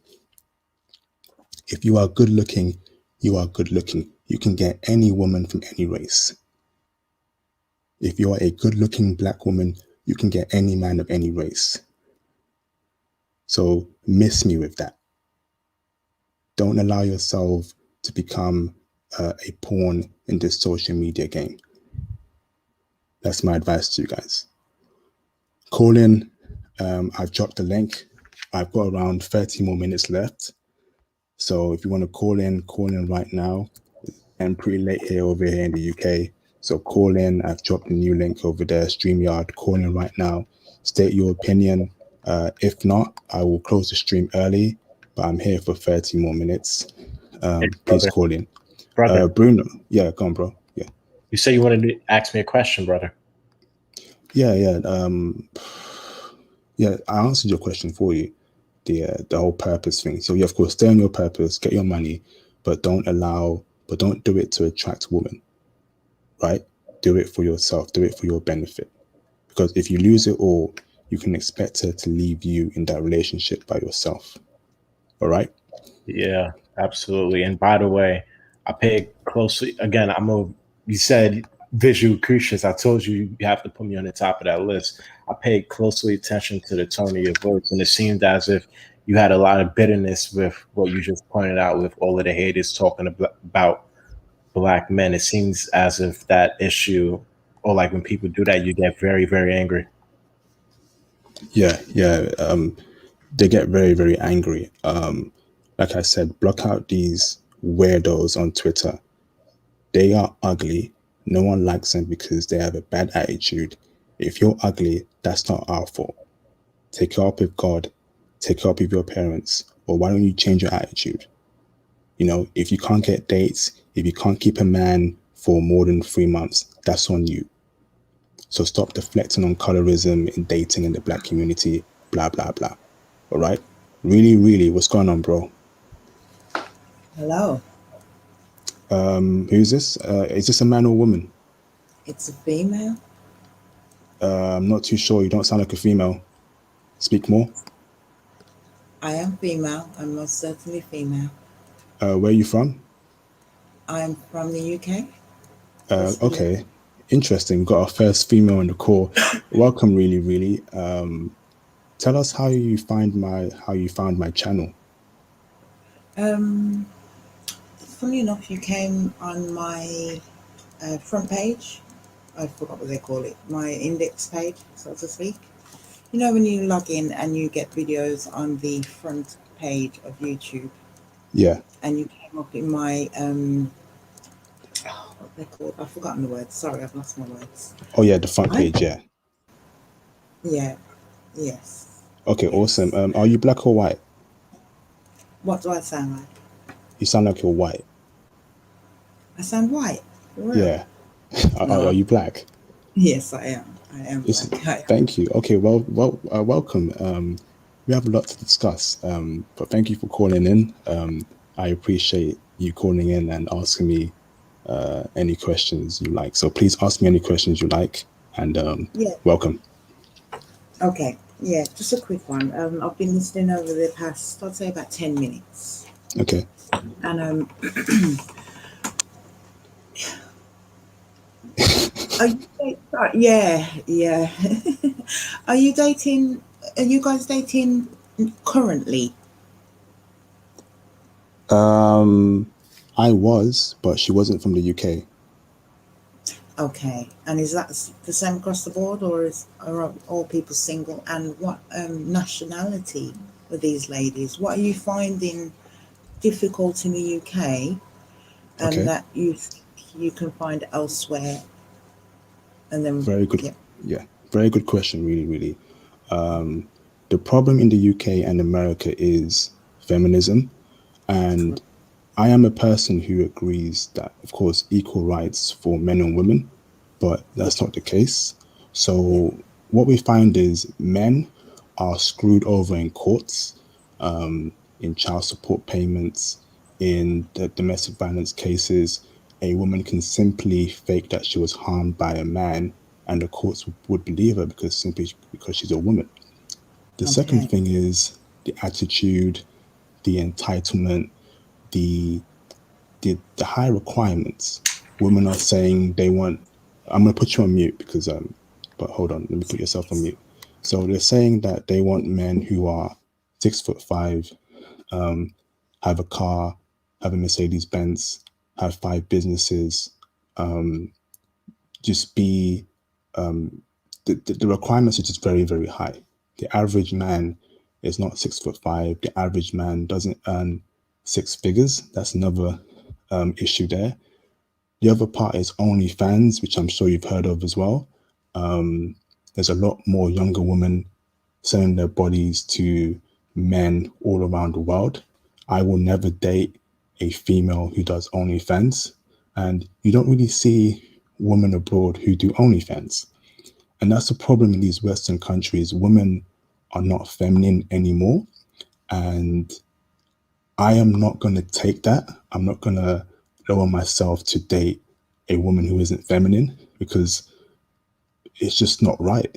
If you are good looking, you are good looking. You can get any woman from any race. If you are a good looking black woman, you can get any man of any race. So miss me with that. Don't allow yourself to become a pawn in this social media game. That's my advice to you guys. Call in. I've dropped the link. I've got around 30 more minutes left. So if you want to call in right now. I'm pretty late over here in the UK. So call in. I've dropped a new link over there, StreamYard. Call in right now. State your opinion. If not, I will close the stream early, but I'm here for 30 more minutes. Please call in. Brother. Bruno. Yeah, go on, bro. Yeah. You say you wanted to ask me a question, brother. Yeah. I answered your question for you. The whole purpose thing. So yeah, of course, stay on your purpose, get your money, but don't do it to attract women, right? Do it for yourself. Do it for your benefit. Because if you lose it all, you can expect her to leave you in that relationship by yourself. All right? Yeah, absolutely. And by the way, I paid closely. Again, you said visual creatures. I told you you have to put me on the top of that list. I paid closely attention to the tone of your voice, and it seemed as if you had a lot of bitterness with what you just pointed out, with all of the haters talking about black men. It seems as if that issue or like when people do that, you get very, very angry? Yeah, yeah. They get very, very angry. Like I said, block out these weirdos on Twitter. They are ugly. No one likes them because they have a bad attitude. If you're ugly, that's not our fault. Take it up with God. Take it up with your parents. Or why don't you change your attitude? You know, if you can't get dates, if you can't keep a man for more than 3 months, that's on you. So stop deflecting on colorism in dating in the black community, blah, blah, blah. All right? Really, really, what's going on, bro? Hello, Who's this? Is this a man or woman? it's a female. I'm not too sure. You don't sound like a female. Speak more. I am female. I'm most certainly female. Where are you from? I'm from the UK. West Midlands. Okay. Interesting. We've got our first female in the call. Welcome, really, really. Tell us how you found my channel. Funny enough, you came on my front page. I forgot what they call it. My index page, so to speak. You know when you log in and you get videos on the front page of YouTube, Yeah. and you came up in my what they called? I've forgotten the words. Sorry, I've lost my words. Oh yeah, the front page. Yeah. Yeah. Yes. Okay. Yes. Awesome. Are you black or white? What do I sound like? You sound like you're white. I sound white. For real? Yeah. No. Are you black? Yes, I am. I am black. Thank you. Okay. Well, welcome. We have a lot to discuss. But thank you for calling in. I appreciate you calling in and asking me any questions you like. So please ask me any questions you like, and Yeah. welcome. Okay. Yeah, just a quick one. I've been listening over the past, I'd say about 10 minutes. Okay. And are you yeah. Are you guys dating currently? I was, but she wasn't from the UK. Okay. And is that the same across the board, or are all people single? And what nationality are these ladies? What are you finding difficult in the UK Okay. that you can find elsewhere? And then Very good. Yeah, very good question. Really, really. The problem in the UK and America is feminism, and I am a person who agrees that, of course, equal rights for men and women, but that's not the case. So what we find is men are screwed over in courts, in child support payments, in the domestic violence cases. A woman can simply fake that she was harmed by a man, and the courts would believe her because she's a woman. The second thing is the attitude, the entitlement, the high requirements. Women are saying they want. I'm gonna put you on mute because but hold on, let me put yourself on mute. So they're saying that they want men who are 6'5", have a car, have a Mercedes Benz, have 5 businesses, just be the requirements are just very, very high. The average man is not 6'5". The average man doesn't earn 6 figures. That's another issue there. The other part is OnlyFans, which I'm sure you've heard of as well. There's a lot more younger women selling their bodies to men all around the world. I will never date a female who does OnlyFans, and you don't really see women abroad who do OnlyFans. And that's the problem in these Western countries. Women are not feminine anymore, and I am not going to take that. I'm not going to lower myself to date a woman who isn't feminine because it's just not right.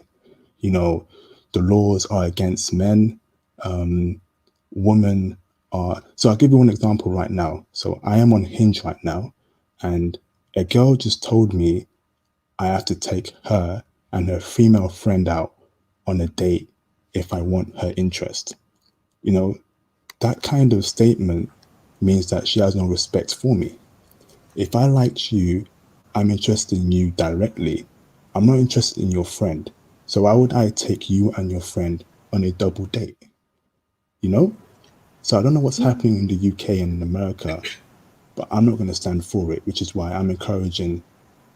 You know, the laws are against men. Women are. So I'll give you one example right now. So I am on Hinge right now, and a girl just told me I have to take her and her female friend out on a date if I want her interest. You know, that kind of statement means that she has no respect for me. If I liked you, I'm interested in you directly. I'm not interested in your friend. So why would I take you and your friend on a double date? You know? So I don't know what's happening in the UK and in America, but I'm not going to stand for it, which is why I'm encouraging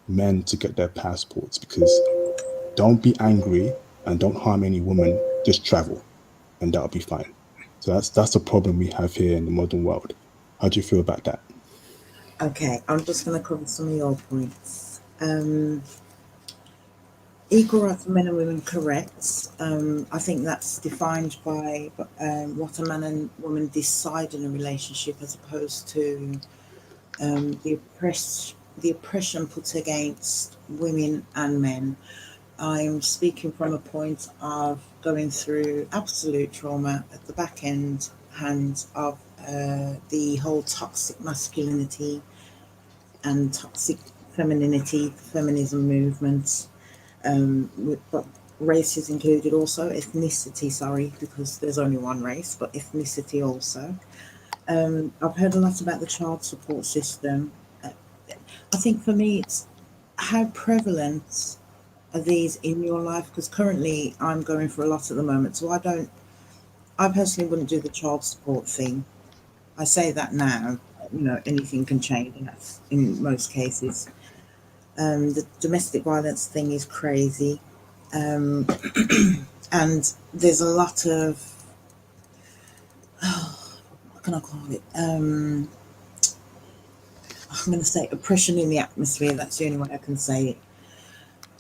men to get their passports, because don't be angry and don't harm any woman, just travel and that'll be fine. So that's the problem we have here in the modern world. How do you feel about that? Okay, I'm just going to cover some of your points. Equal rights for men and women, correct. I think that's defined by what a man and woman decide in a relationship, as opposed to the oppression put against women and men. I'm speaking from a point of going through absolute trauma at the back end hands of the whole toxic masculinity and toxic femininity, feminism movements. But race is included also, ethnicity, sorry, because there's only one race, but ethnicity also. I've heard a lot about the child support system. I think for me, it's how prevalent are these in your life? Because currently I'm going for a lot at the moment, so I personally wouldn't do the child support thing. I say that now, anything can change, and that's in most cases. The domestic violence thing is crazy. Um, and there's a lot of, what can I call it? I'm going to say oppression in the atmosphere. That's the only way I can say it.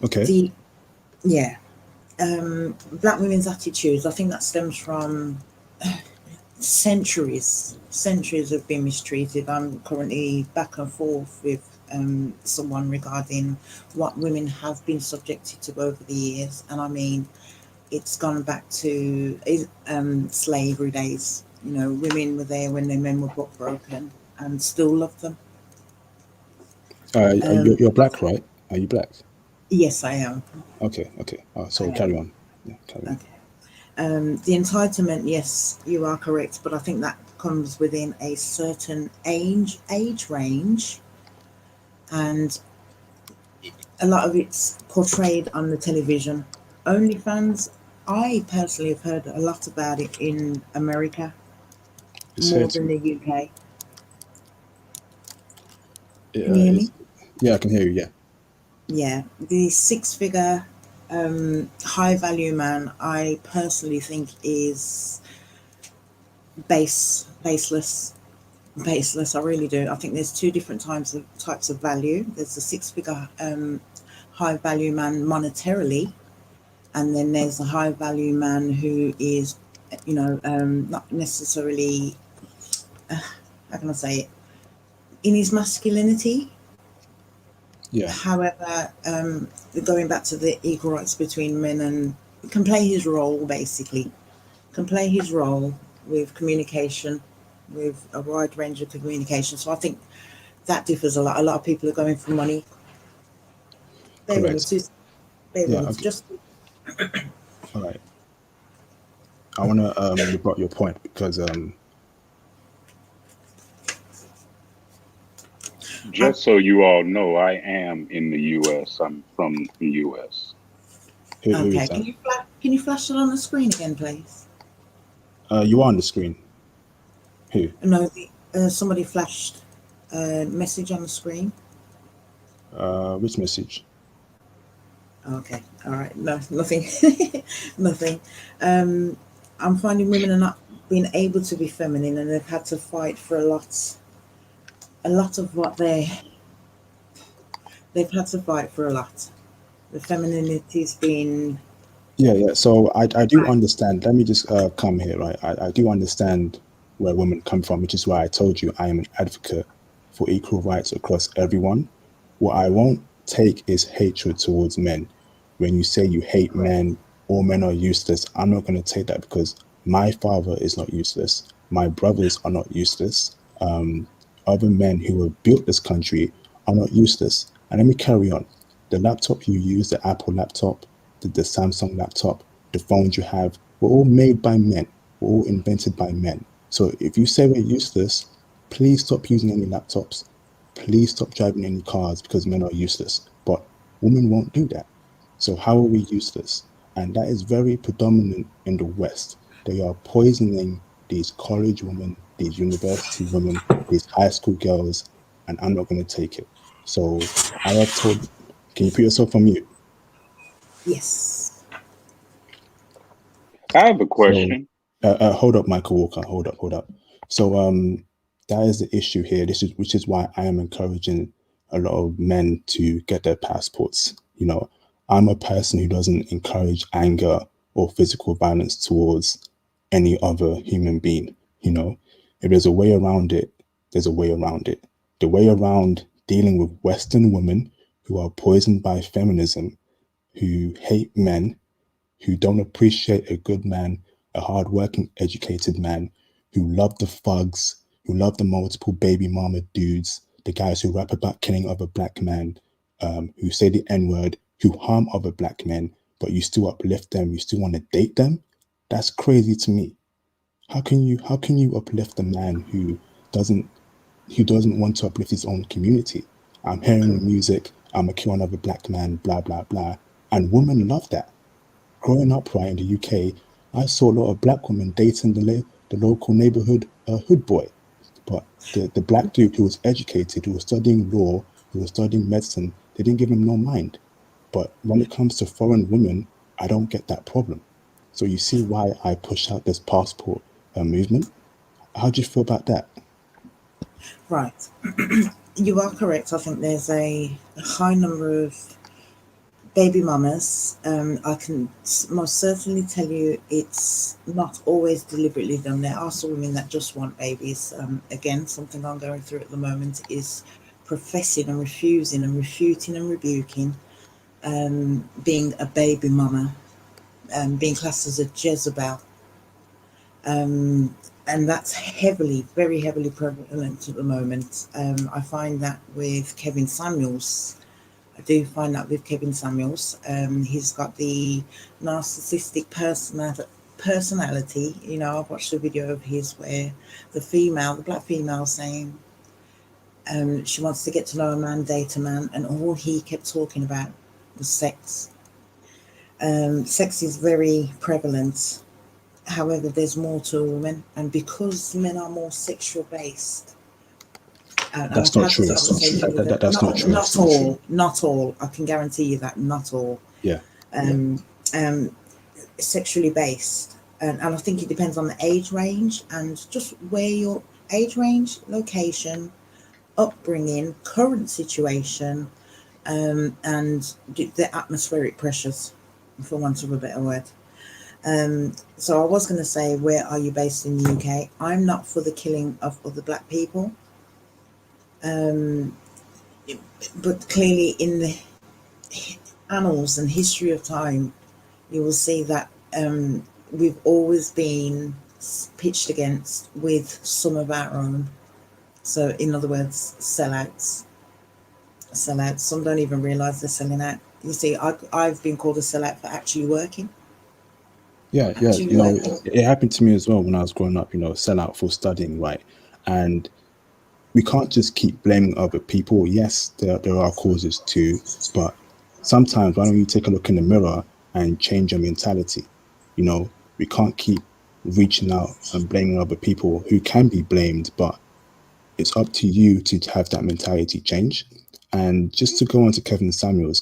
Okay. Yeah. Black women's attitudes, I think that stems from centuries of being mistreated. I'm currently back and forth with someone regarding what women have been subjected to over the years, and I mean, it's gone back to slavery days. Women were there when their men were butt broken and still love them. You're black, right? Are you black? Yes, I am. Okay. So carry on. Yeah, carry on. Okay. The entitlement, yes, you are correct, but I think that comes within a certain age range, and a lot of it's portrayed on the television. OnlyFans, I personally have heard a lot about it in America, It's here more to, than the UK. Can you yeah, hear me? yeah, I can hear you. Yeah. Yeah, the six-figure high-value man, I personally think is baseless. I really do. I think there's two different types of value. There's the six-figure high-value man monetarily, and then there's a high-value man who is, not necessarily, how can I say it, in his masculinity. Yeah. However, going back to the equal rights between men, and can play his role, basically, can play his role with communication, with a wide range of communication. So I think that differs a lot. A lot of people are going for money. Bear with me, Correct. Susan. Bear with Yeah. me. Okay. Just All right. I want to rebut your point because Just so you all know, I am in the U.S. I'm from the U.S. who okay. is that? Can you flash it on the screen again, please? You are on the screen. Who? No, somebody flashed a message on the screen. Which message? Okay, all right. No, nothing, nothing. I'm finding women are not being able to be feminine, and they've had to fight for a lot of what they've had to fight for a lot. The femininity's been Yeah. So I do understand. Let me just come here, right? I do understand where women come from, which is why I told you I am an advocate for equal rights across everyone. What I won't take is hatred towards men. When you say you hate correct. men, all men are useless, I'm not going to take that because my father is not useless. My brothers are not useless. Other men who have built this country are not useless. And let me carry on. The laptop you use, the Apple laptop, the Samsung laptop, the phones you have, were all made by men, were all invented by men. So if you say we're useless, please stop using any laptops. Please stop driving any cars because men are useless. But women won't do that. So how are we useless? And that is very predominant in the West. They are poisoning these college women, these university women, these high school girls, and I'm not going to take it. So I have told. Can you put yourself on mute? Yes. I have a So, question. hold up, Michael Walker. Hold up. So, that is the issue here. Which is why I am encouraging a lot of men to get their passports. You know, I'm a person who doesn't encourage anger or physical violence towards any other human being. You know, if there's a way around it, there's a way around it. The way around dealing with Western women who are poisoned by feminism, who hate men, who don't appreciate a good man, a hardworking, educated man, who love the thugs, who love the multiple baby mama dudes, the guys who rap about killing other black men, who say the N word, who harm other black men, but you still uplift them, you still want to date them. That's crazy to me. How can you uplift a man doesn't who doesn't want to uplift his own community? I'm hearing the music, I'm a kill another black man, blah blah blah, and women love that. Growing up right in the UK, I saw a lot of black women dating the local neighborhood hood boy. But the black dude who was educated, who was studying law, who was studying medicine, they didn't give him no mind. But when it comes to foreign women, I don't get that problem. So you see why I push out this passport movement. How do you feel about that? Right. You are correct. I think there's a high number of baby mamas. I can most certainly tell you it's not always deliberately done. There are some women that just want babies. Again, something I'm going through at the moment is professing and refusing and refuting and rebuking being a baby mama, being classed as a Jezebel. And that's very heavily prevalent at the moment. I find that with Kevin Samuels. I do find that with Kevin Samuels. He's got the narcissistic personality. You know, I've watched a video of his where the black female saying she wants to get to know a man, date a man, and all he kept talking about was sex. Sex is very prevalent. However, there's more to a woman, and because men are more sexual based, and That's I've not had this true. conversation with them. That's not true. Not all. I can guarantee you that not all. Yeah. Sexually based, and I think it depends on the age range and just where your age range, location, upbringing, current situation, and the atmospheric pressures, for want of a better word. So I was going to say, where are you based in the UK? I'm not for the killing of other black people. But clearly in the annals and history of time, you will see that we've always been pitched against with some of our own. So in other words, sellouts. Some don't even realise they're selling out. You see, I've been called a sellout for actually working. Yeah. Actually You know, working. it happened to me as well when I was growing up. You know, sell out for studying, right? And we can't just keep blaming other people. Yes, there are causes too, but sometimes why don't you take a look in the mirror and change your mentality? You know, we can't keep reaching out and blaming other people who can be blamed, but it's up to you to have that mentality change. And just to go on to Kevin Samuels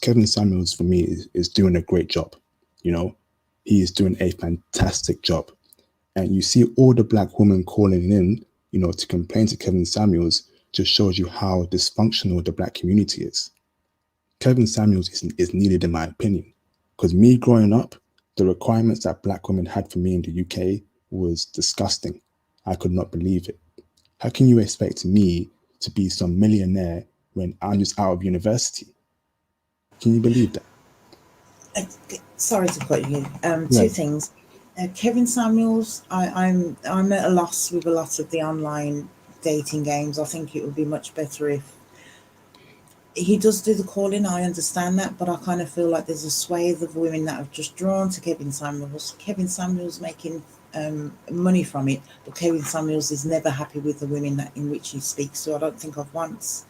for me is doing a great job. You know, he is doing a fantastic job. And you see all the black women calling in, you know, to complain to Kevin Samuels just shows you how dysfunctional the black community is. Kevin Samuels is needed, in my opinion, because me growing up, the requirements that black women had for me in the UK was disgusting. I could not believe it. How can you expect me to be some millionaire when I'm just out of university? Can you believe that? Sorry to put you. Yeah. Two things. Kevin Samuels, I'm at a loss with a lot of the online dating games. I think it would be much better if he does do the calling. I understand that, but I kind of feel like there's a swathe of women that have just drawn to Kevin Samuels. Kevin Samuels making money from it, but Kevin Samuels is never happy with the women in which he speaks. So I don't think I've once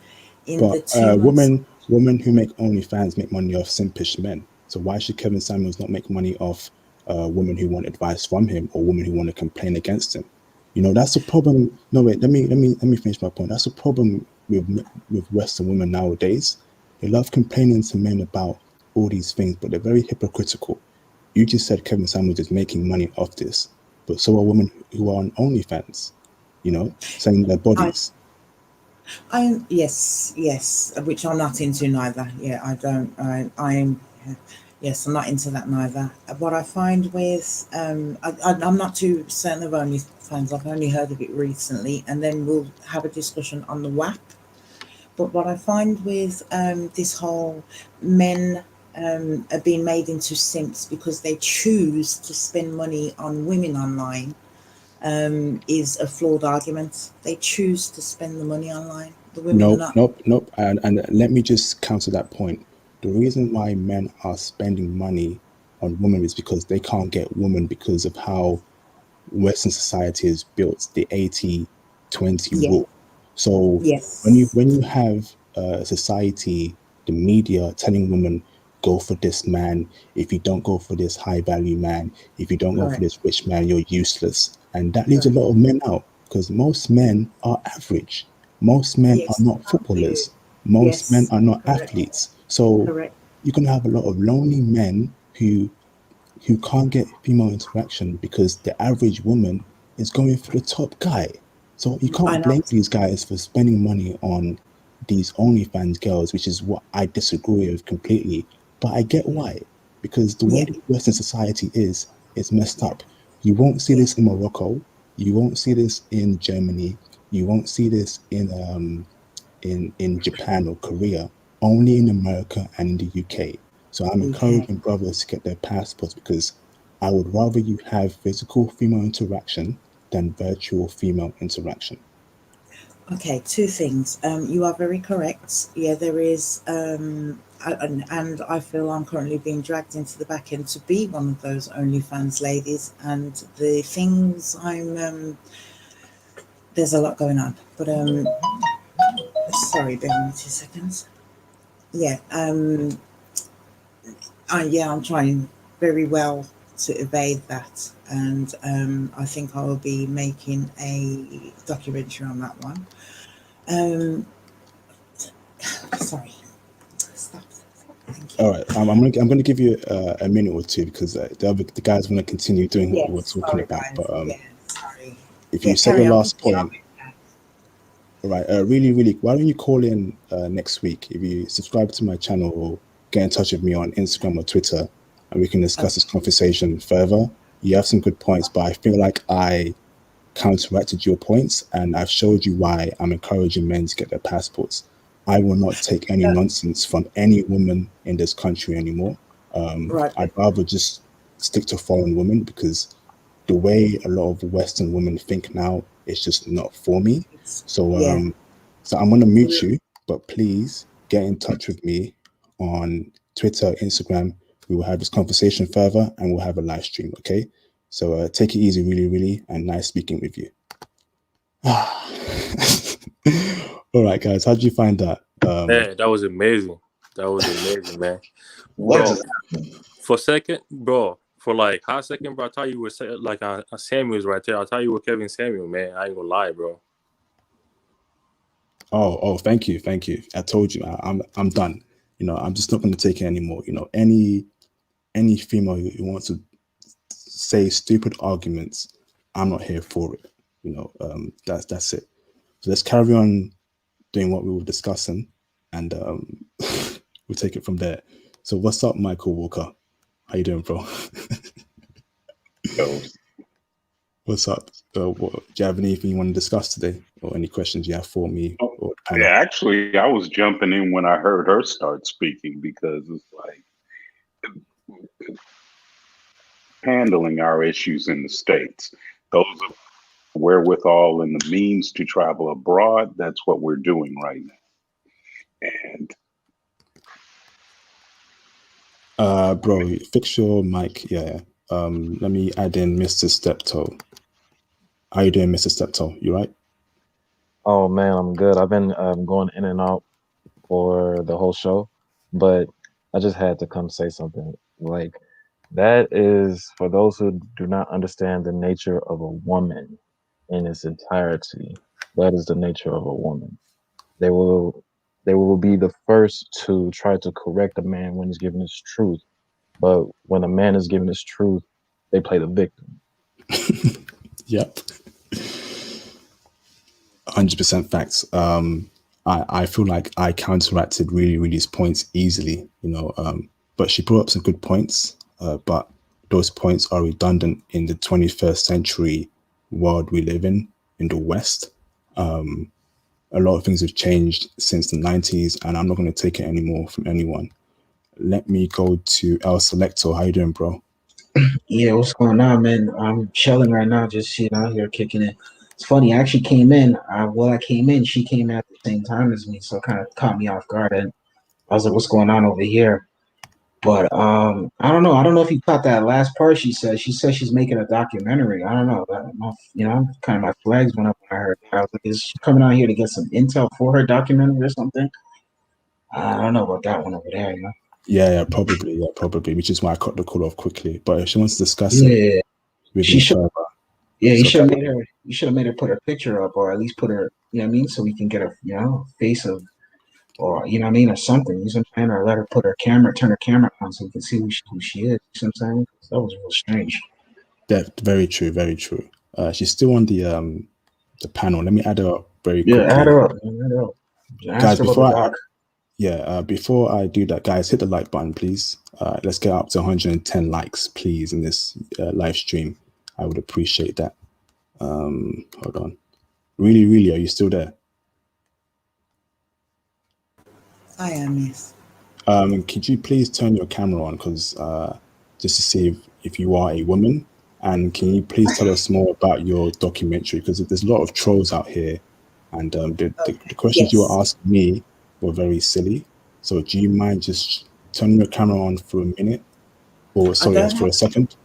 in the But 2 months. women who make OnlyFans make money off simpish men. So why should Kevin Samuels not make money off women who want advice from him or women who want to complain against him? You know, that's a problem. No, wait, let me finish my point. That's a problem with Western women nowadays. They love complaining to men about all these things, but they're very hypocritical. You just said Kevin Samuels is making money off this, but so are women who are on OnlyFans, you know, selling their bodies. Yes, which I'm not into neither. Yeah, I don't. I'm. Yes, I'm not into that neither. What I find with, I'm not too certain of OnlyFans. I've only heard of it recently, and then we'll have a discussion on the WAP. But what I find with this whole men are being made into simps because they choose to spend money on women online is a flawed argument. They choose to spend the money online. The women are Nope. And let me just counter that point. The reason why men are spending money on women is because they can't get women because of how Western society is built, the 80-20 Yeah. rule. So Yes. when you have society, the media telling women, go for this man. If you don't go for this high value man, if you don't go for Correct. this rich man, you're useless. And that leaves a Correct. lot of men out because most men are average. Most men are Yes. not Absolutely. footballers. Most men Yes. are not Correct. athletes. So Correct. you're going to have a lot of lonely men who can't get female interaction because the average woman is going for the top guy. So you I can't know. blame these guys for spending money on these OnlyFans girls, which is what I disagree with completely. But I get why, because the way Yeah. the Western society is messed up. You won't see Yeah. this in Morocco. You won't see this in Germany. You won't see this in Japan or Korea, only in America and in the UK. So I'm Okay. encouraging brothers to get their passports because I would rather you have physical female interaction than virtual female interaction. Okay. Two things. You are very correct. Yeah, there is. And I feel I'm currently being dragged into the back end to be one of those OnlyFans ladies. And the things there's a lot going on. But sorry, bear with me 2 seconds. Yeah. I'm trying very well to evade that, and I think I will be making a documentary on that one. Sorry, stop. Thank you. All right, I'm gonna give you a minute or two because the guys want to continue doing what we're Yes, talking sorry, about. guys. But Yeah, sorry. if Yeah, you say carry your on. last point, all right, really, why don't you call in next week? If you subscribe to my channel or get in touch with me on Instagram or Twitter, and we can discuss this conversation further. You have some good points, but I feel like I counteracted your points and I've showed you why I'm encouraging men to get their passports. I will not take any nonsense from any woman in this country anymore. Right. I'd rather just stick to foreign women because the way a lot of Western women think now is just not for me. So Yeah. so I'm gonna mute you, but please get in touch with me on Twitter, Instagram. We will have this conversation further and we'll have a live stream, okay? So take it easy, really, and nice speaking with you. All right, guys, how did you find that? Man, that was amazing. That was amazing, man. What Bro, just for a second, bro, for like hot second, bro, I thought you were like Samuel's right there. I thought you were Kevin Samuel, man. I ain't gonna lie, bro. Oh, thank you. I told you, I'm done. You know, I'm just not going to take it anymore. You know, any female who wants to say stupid arguments, I'm not here for it. You know, that's it. So let's carry on doing what we were discussing, and we'll take it from there. So what's up, Michael Walker? How you doing, bro? Those. What's up? Do you have anything you want to discuss today, or any questions you have for me or the panel? Yeah, actually, I was jumping in when I heard her start speaking because it's like handling our issues in the States. Those of wherewithal and the means to travel abroad, that's what we're doing right now. And Bro, fix your mic. Yeah. Let me add in Mr. Steptoe. How you doing, Mr. Steptoe? You right? Oh man, I'm good. I've been going in and out for the whole show, but I just had to come say something. Like, that is for those who do not understand the nature of a woman in its entirety. That is the nature of a woman. They will they will be the first to try to correct a man when he's giving his truth. But when a man is giving his truth, they play the victim. Yep. 100% facts. I feel like I counteracted Rudy's points easily, but she brought up some good points, but those points are redundant in the 21st century world we live in the West. A lot of things have changed since the 90s, and I'm not going to take it anymore from anyone. Let me go to El Selector. How you doing, bro? Yeah, what's going on, man? I'm chilling right now, just out here kicking it. It's funny, I actually came in. I came in, she came at the same time as me, so it kind of caught me off guard. And I was like, "What's going on over here?" But I don't know. I don't know if you caught that last part. She said she's making a documentary. I don't know. I don't know if, kind of my flags went up when I heard that. I was like, "Is she coming out here to get some intel for her documentary or something?" I don't know about that one over there. Yeah, probably. Which is why I cut the call off quickly. But if she wants to discuss it Yeah, with she me should. further, Yeah, it's okay. you should have made her put her picture up, or at least put her, you know what I mean, so we can get a, face of, or you know what I mean, or something. You know what I'm saying, or let her turn her camera on, so we can see who she is. You know what I'm saying? That was real strange. That very true, very true. She's still on the panel. Let me add her up very Yeah, quickly, add her up. Man, add her up. Ask guys. her about the doc. Before I do that, guys, hit the like button, please. Let's get up to 110 likes, please, in this live stream. I would appreciate that. Hold on. Really, are you still there? I am, yes. Could you please turn your camera on, because just to see if you are a woman, and can you please tell us more about your documentary, because there's a lot of trolls out here, and the questions you were Yes. asking me were very silly. So do you mind just turning your camera on for a minute, or sorry, for a second?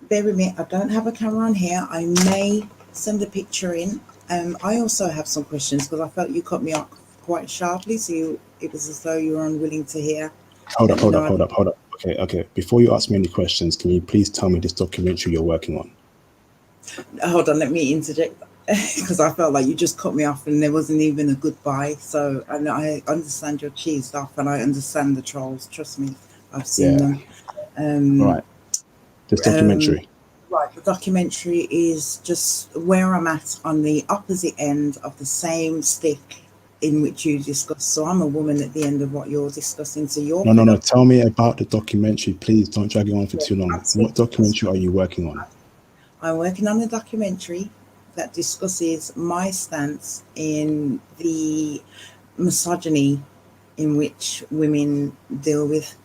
Bear with me. I don't have a camera on here. I may send a picture in. I also have some questions because I felt you cut me off quite sharply, so it was as though you were unwilling to hear. Hold up. Okay. Before you ask me any questions, can you please tell me this documentary you're working on? Hold on, let me interject because I felt like you just cut me off and there wasn't even a goodbye. So I understand you're cheesed off and I understand the trolls. Trust me, I've seen them. All right. This documentary. Right, the documentary is just where I'm at on the opposite end of the same stick in which you discuss. So I'm a woman at the end of what you're discussing. So you're No. Tell me about the documentary, please. Don't drag it on for too long. What documentary are you working on? I'm working on a documentary that discusses my stance in the misogyny in which women deal with.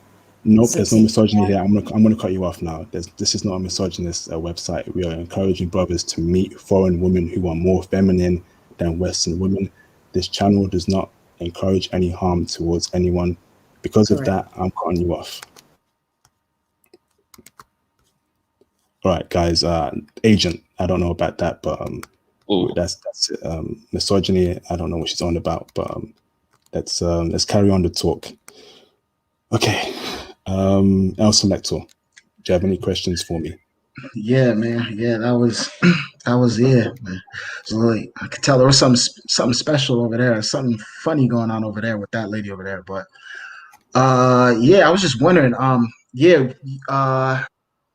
Nope, there's no misogyny here. I'm gonna cut you off now. This is not a misogynist website. We are encouraging brothers to meet foreign women who are more feminine than Western women. This channel does not encourage any harm towards anyone. Because of that, I'm cutting you off. All right, guys. Agent, I don't know about that, but that's it. Misogyny. I don't know what she's on about, but let's carry on the talk. Okay. El Selector, do you have any questions for me? Yeah, man. Yeah, that was man. So like, I could tell there was something special over there, something funny going on over there with that lady over there. But yeah, I was just wondering. I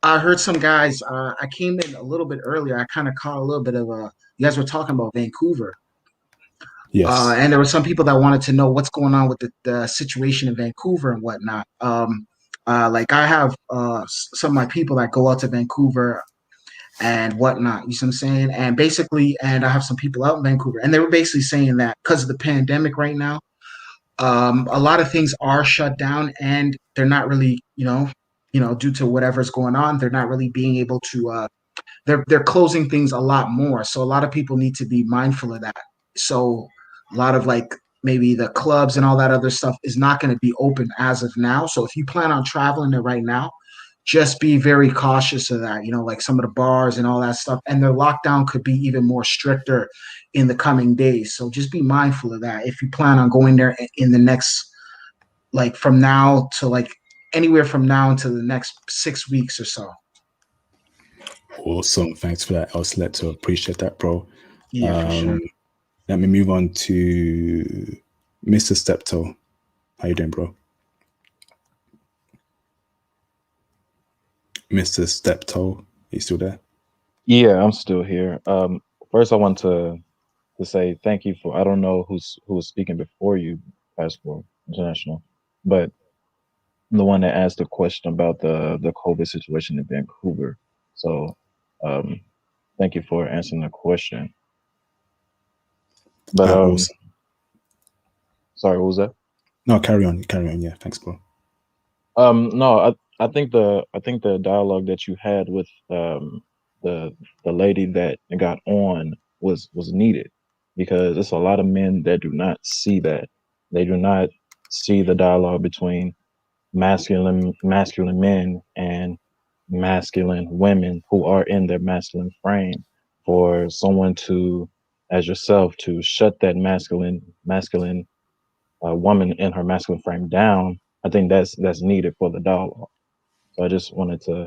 heard some guys. I came in a little bit earlier. I kind of caught a little bit of you guys were talking about Vancouver. Yes. And there were some people that wanted to know what's going on with the situation in Vancouver and whatnot. Like I have some of my people that go out to Vancouver and whatnot. You see what I'm saying? And basically, and I have some people out in Vancouver, and they were basically saying that because of the pandemic right now, a lot of things are shut down, and they're not really, due to whatever's going on, they're not really being able to. They're closing things a lot more, so a lot of people need to be mindful of that. So a lot of like maybe the clubs and all that other stuff is not going to be open as of now. So if you plan on traveling there right now, just be very cautious of that, like some of the bars and all that stuff. And their lockdown could be even more stricter in the coming days. So just be mindful of that. If you plan on going there in the next, like from now to like anywhere from now until the next 6 weeks or so. Awesome. Thanks for that, El Selector. Appreciate that, bro. Yeah, for sure. Let me move on to Mr. Steptoe. How you doing, bro? Mr. Steptoe, are you still there? Yeah, I'm still here. First, I want to say thank you for. I don't know who was speaking before you, Passport International, but the one that asked the question about the COVID situation in Vancouver. So, thank you for answering the question. But Awesome. sorry, what was that? No, carry on. Yeah, thanks, bro. No, I think the dialogue that you had with the lady that got on was needed, because it's a lot of men that do not see that. They do not see the dialogue between masculine men and masculine women who are in their masculine frame. For someone to, as yourself, to shut that masculine woman in her masculine frame down, I think that's needed for the dialogue. So I just wanted to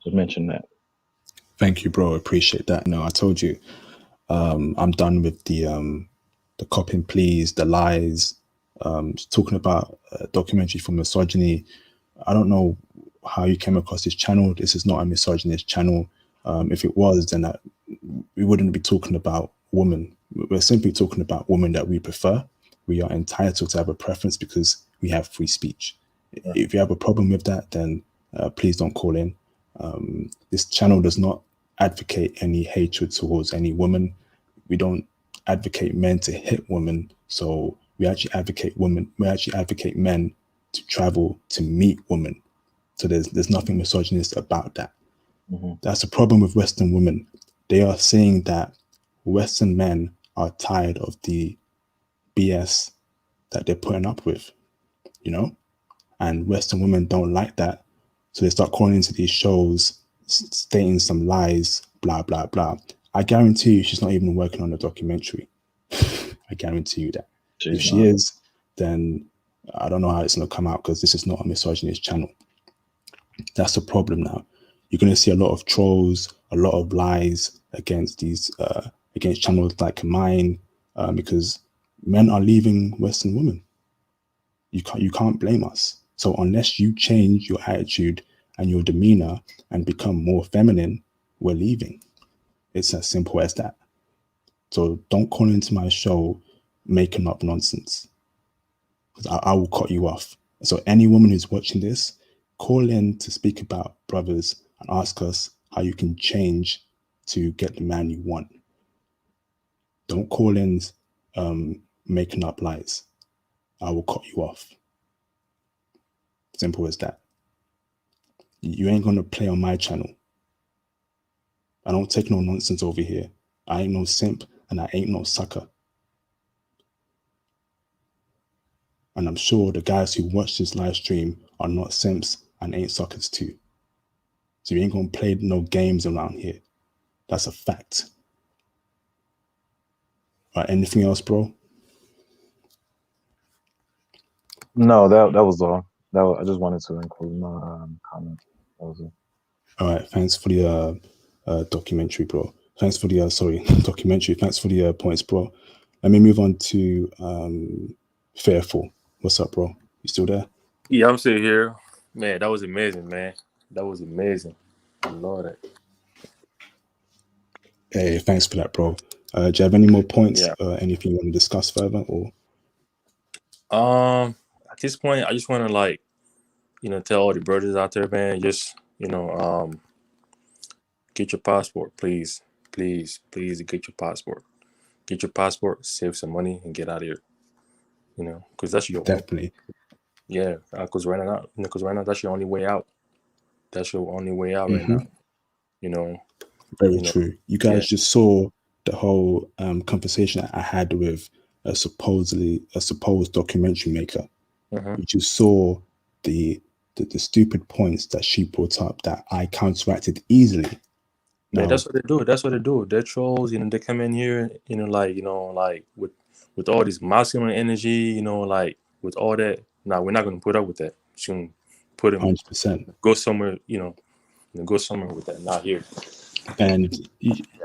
mention that. Thank you, bro. Appreciate that. No, I told you, I'm done with the copying, please, the lies, talking about documentary for misogyny. I don't know how you came across this channel. This is not a misogynist channel. If it was, then we wouldn't be talking about women. We're simply talking about women that we prefer. We are entitled to have a preference because we have free speech. Yeah. If you have a problem with that, then please don't call in. This channel does not advocate any hatred towards any woman. We don't advocate men to hit women. So we actually advocate women. We actually advocate men to travel to meet women. So there's nothing misogynist about that. Mm-hmm. That's a problem with Western women. They are saying that Western men are tired of the BS that they're putting up with, you know? And Western women don't like that. So they start calling into these shows, stating some lies, blah, blah, blah. I guarantee you she's not even working on a documentary. I guarantee you that. If she is, then I don't know how it's going to come out, because this is not a misogynist channel. That's the problem now. You're going to see a lot of trolls, a lot of lies against these, against channels like mine, because men are leaving Western women. You can't blame us. So unless you change your attitude and your demeanor and become more feminine, we're leaving. It's as simple as that. So don't call into my show making up nonsense, because I will cut you off. So any woman who's watching this, call in to speak about brothers and ask us how you can change to get the man you want. Don't call in making up lies. I will cut you off. Simple as that. You ain't gonna play on my channel. I don't take no nonsense over here. I ain't no simp and I ain't no sucker. And I'm sure the guys who watch this live stream are not simps and ain't suckers too. So you ain't gonna play no games around here. That's a fact. All right, anything else, bro? No, that was all. I just wanted to include my comment. That was it. All right, thanks for the documentary, bro. Thanks for the documentary. Thanks for the points, bro. Let me move on to Fairful. What's up, bro? You still there? Yeah, I'm still here. Man, that was amazing, man. That was amazing. I love that. Hey, thanks for that, bro. Do you have any more points? Yeah. Anything you want to discuss further, or? At this point, I just want to tell all the brothers out there, man, just get your passport, please, please, please, get your passport. Get your passport, save some money, and get out of here. Because that's your Definitely. Yeah, because right now, that's your only way out. That's your only way out right now. Very true. You guys just saw the whole conversation I had with a supposed documentary maker. You just saw the stupid points that she brought up that I counteracted easily. Yeah, that's what they do. That's what they do. They're trolls. They come in here, with all this masculine energy, with all that. Nah, we're not going to put up with that. put him 100%. go somewhere, go somewhere with that. Not here. And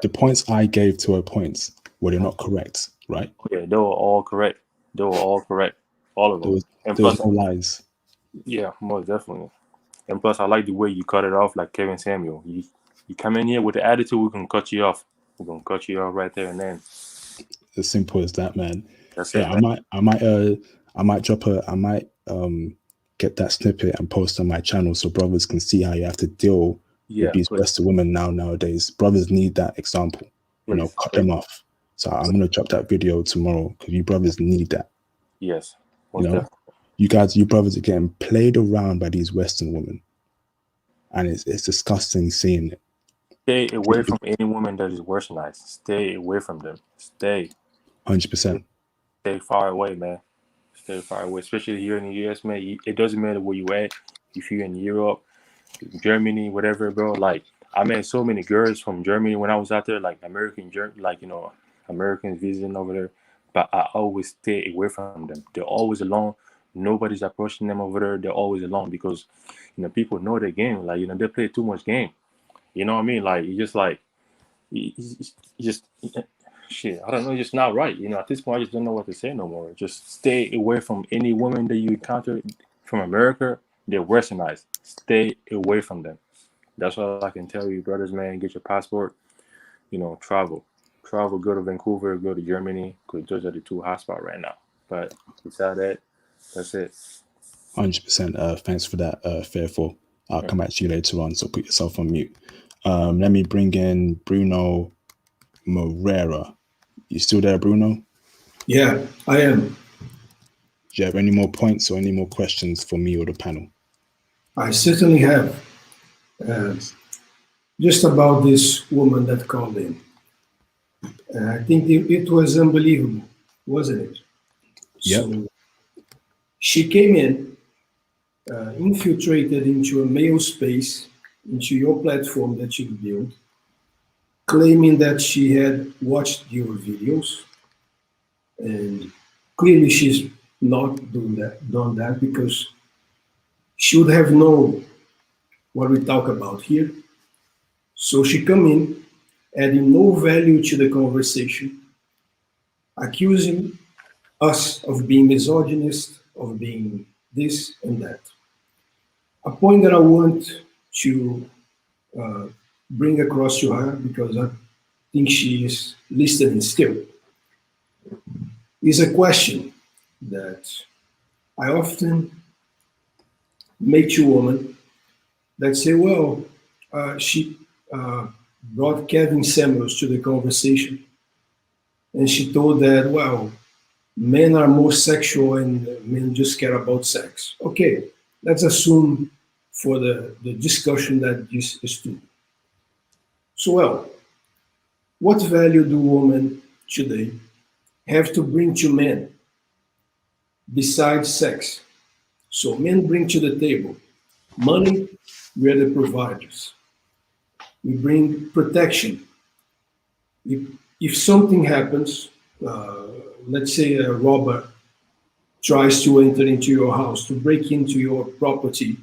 the points I gave to her points were they not correct, right? Yeah, they were all correct. They were all correct, all of There them. was And there was plus, no lies. yeah, most definitely. And plus, I like the way you cut it off, like Kevin Samuel. You come in here with the attitude, we're gonna cut you off. We're gonna cut you off right there and then. As simple as that, man. That's Yeah, it, man. I might drop I might get that snippet and post on my channel so brothers can see how you have to deal Yeah, with these please, Western women nowadays. Brothers need that example. please, Cut please. them off. So I'm gonna drop that video tomorrow because you brothers need that. Yes, You most know, definitely. you brothers are getting played around by these Western women, and it's disgusting seeing it. Stay away from any woman that is westernized. Stay away from them. Stay 100%. far away, man. Stay far away, especially here in the U.S., man. It doesn't matter where you at. If you're in Europe, Germany, whatever, bro. Like I met so many girls from Germany when I was out there, like Americans visiting over there. But I always stay away from them. They're always alone. Nobody's approaching them over there. They're always alone because people know their game. Like they play too much game. You know what I mean? Like you just like you just shit. I don't know. It's just not right. At this point, I just don't know what to say no more. Just stay away from any woman that you encounter from America. They're westernized. Stay away from them. That's all I can tell you, brothers, man. Get your passport. Travel. Go to Vancouver, go to Germany, because those are the two hotspots right now. But besides that, that's it. 100%. Thanks for that, Fairful. I'll come back to you later on, so put yourself on mute. Let me bring in Bruno Morera. You still there, Bruno? Yeah, I am. Do you have any more points or any more questions for me or the panel? I certainly have. Just about this woman that called in. I think it was unbelievable, wasn't it? Yep. So she came in, infiltrated into a male space, into your platform that you built, claiming that she had watched your videos, and clearly she's not done that because she would have known what we talk about here. So she come in, adding no value to the conversation, accusing us of being misogynist, of being this and that. A point that I want to bring across to her, because I think she is listening still, is a question that I often make to women that say, well, she brought Kevin Samuels to the conversation, and she told that, well, men are more sexual and men just care about sex. Okay, let's assume for the discussion that this is true. So, well, what value do women today have to bring to men besides sex? So men bring to the table money, we are the providers. We bring protection. If something happens, let's say a robber tries to enter into your house, to break into your property,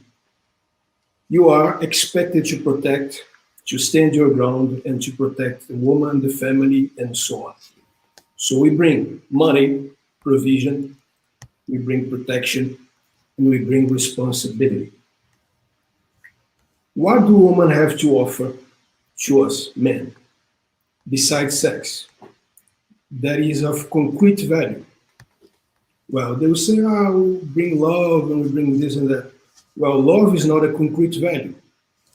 you are expected to protect, to stand your ground, and to protect the woman, the family, and so on. So we bring money, provision, we bring protection, and we bring responsibility. What do women have to offer to us, men, besides sex, that is of concrete value? Well, they will say, we bring love and we bring this and that. Well, love is not a concrete value.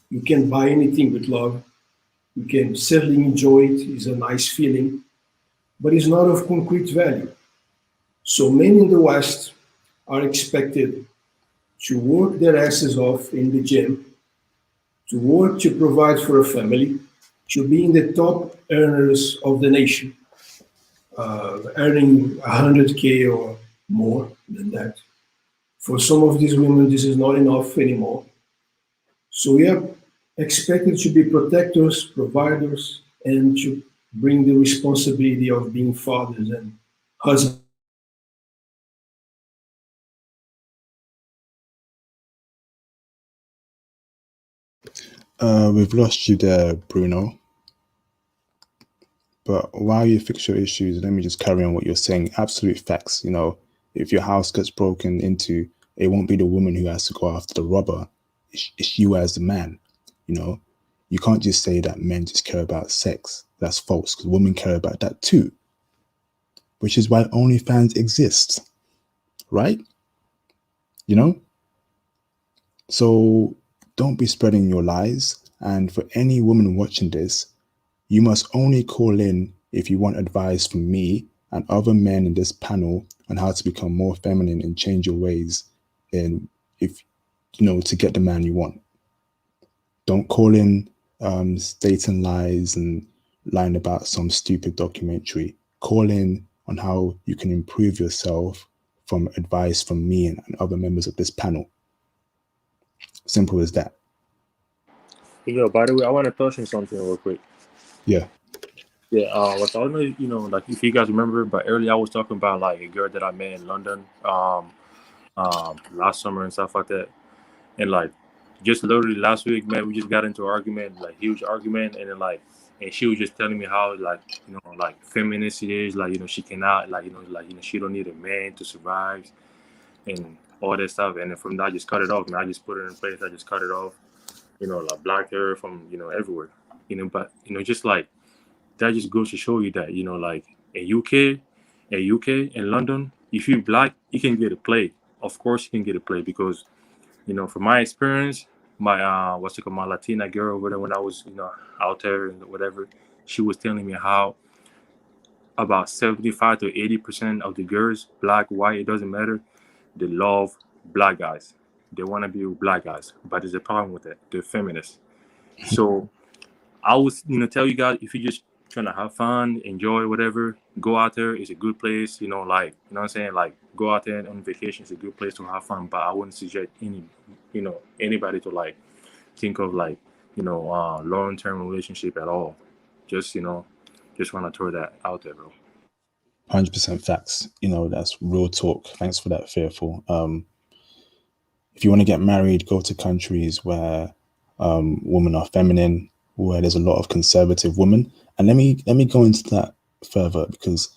You can buy anything with love. You can certainly enjoy it. It's a nice feeling, but it's not of concrete value. So men in the West are expected to work their asses off in the gym, to work to provide for a family, to be in the top earners of the nation, earning 100K or more than that. For some of these women, this is not enough anymore. So we are expected to be protectors, providers, and to bring the responsibility of being fathers and husbands. We've lost you there, Bruno. But while you fix your issues, let me just carry on what you're saying. Absolute facts. You know, if your house gets broken into, it won't be the woman who has to go after the robber. It's you as the man. You know, you can't just say that men just care about sex. That's false, because women care about that too. Which is why OnlyFans exists, right? You know? So don't be spreading your lies. And for any woman watching this, you must only call in if you want advice from me and other men in this panel on how to become more feminine and change your ways, and if you know, to get the man you want. Don't call in stating lies and lying about some stupid documentary. Call in on how you can improve yourself from advice from me and other members of this panel. Simple as that. Yo, by the way, I want to touch on something real quick. Yeah. Yeah, what I don't know, you know, like if you guys remember, but earlier I was talking about like a girl that I met in London, last summer and stuff like that, and like just literally last week, man, we just got into an argument, like huge argument, and then like, and she was just telling me how like, you know, like feminist she is, like, you know, she cannot, like, you know, she don't need a man to survive and all that stuff, and then from that I just cut it off, man. I just put it in place, I just cut it off, you know, like blocked her from, you know, everywhere, you know, but you know, just like. That just goes to show you that, you know, like in UK, in London, if you're black, you can get a play. Of course, you can get a play because, you know, from my experience, my my Latina girl over there when I was, you know, out there and whatever, she was telling me how about 75 to 80% of the girls, black, white, it doesn't matter, they love black guys. They want to be with black guys, but there's a problem with it. They're feminists. So I would, you know, tell you guys, if you just trying to have fun, enjoy whatever, go out there. It's a good place, you know, like, you know what I'm saying? Like, go out there on vacation. It's a good place to have fun, but I wouldn't suggest anybody to like think of like, you know, long-term relationship at all. Just, you know, just want to throw that out there, bro. 100% facts. You know, that's real talk. Thanks for that, Fearful. If you want to get married, go to countries where women are feminine, where there's a lot of conservative women. And let me go into that further, because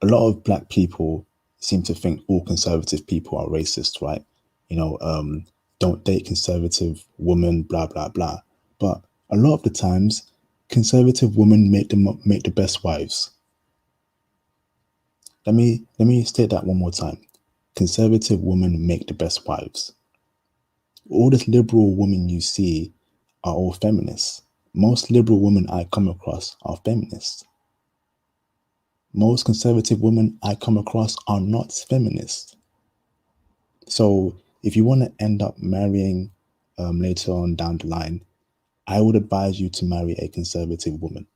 a lot of black people seem to think all conservative people are racist, right? You know, don't date conservative women, blah blah blah. But a lot of the times, conservative women make the best wives. Let me state that one more time. Conservative women make the best wives. All this liberal women you see are all feminists. Most liberal women I come across are feminists. Most conservative women I come across are not feminists. So if you want to end up marrying later on down the line, I would advise you to marry a conservative woman.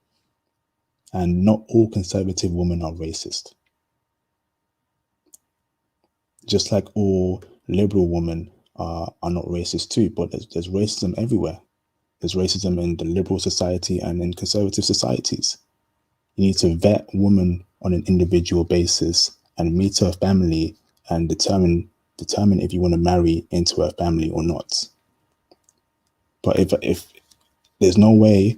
And not all conservative women are racist. Just like all liberal women are not racist too, but there's racism everywhere. There's racism in the liberal society and in conservative societies. You need to vet women on an individual basis and meet her family and determine if you want to marry into her family or not. But if there's no way,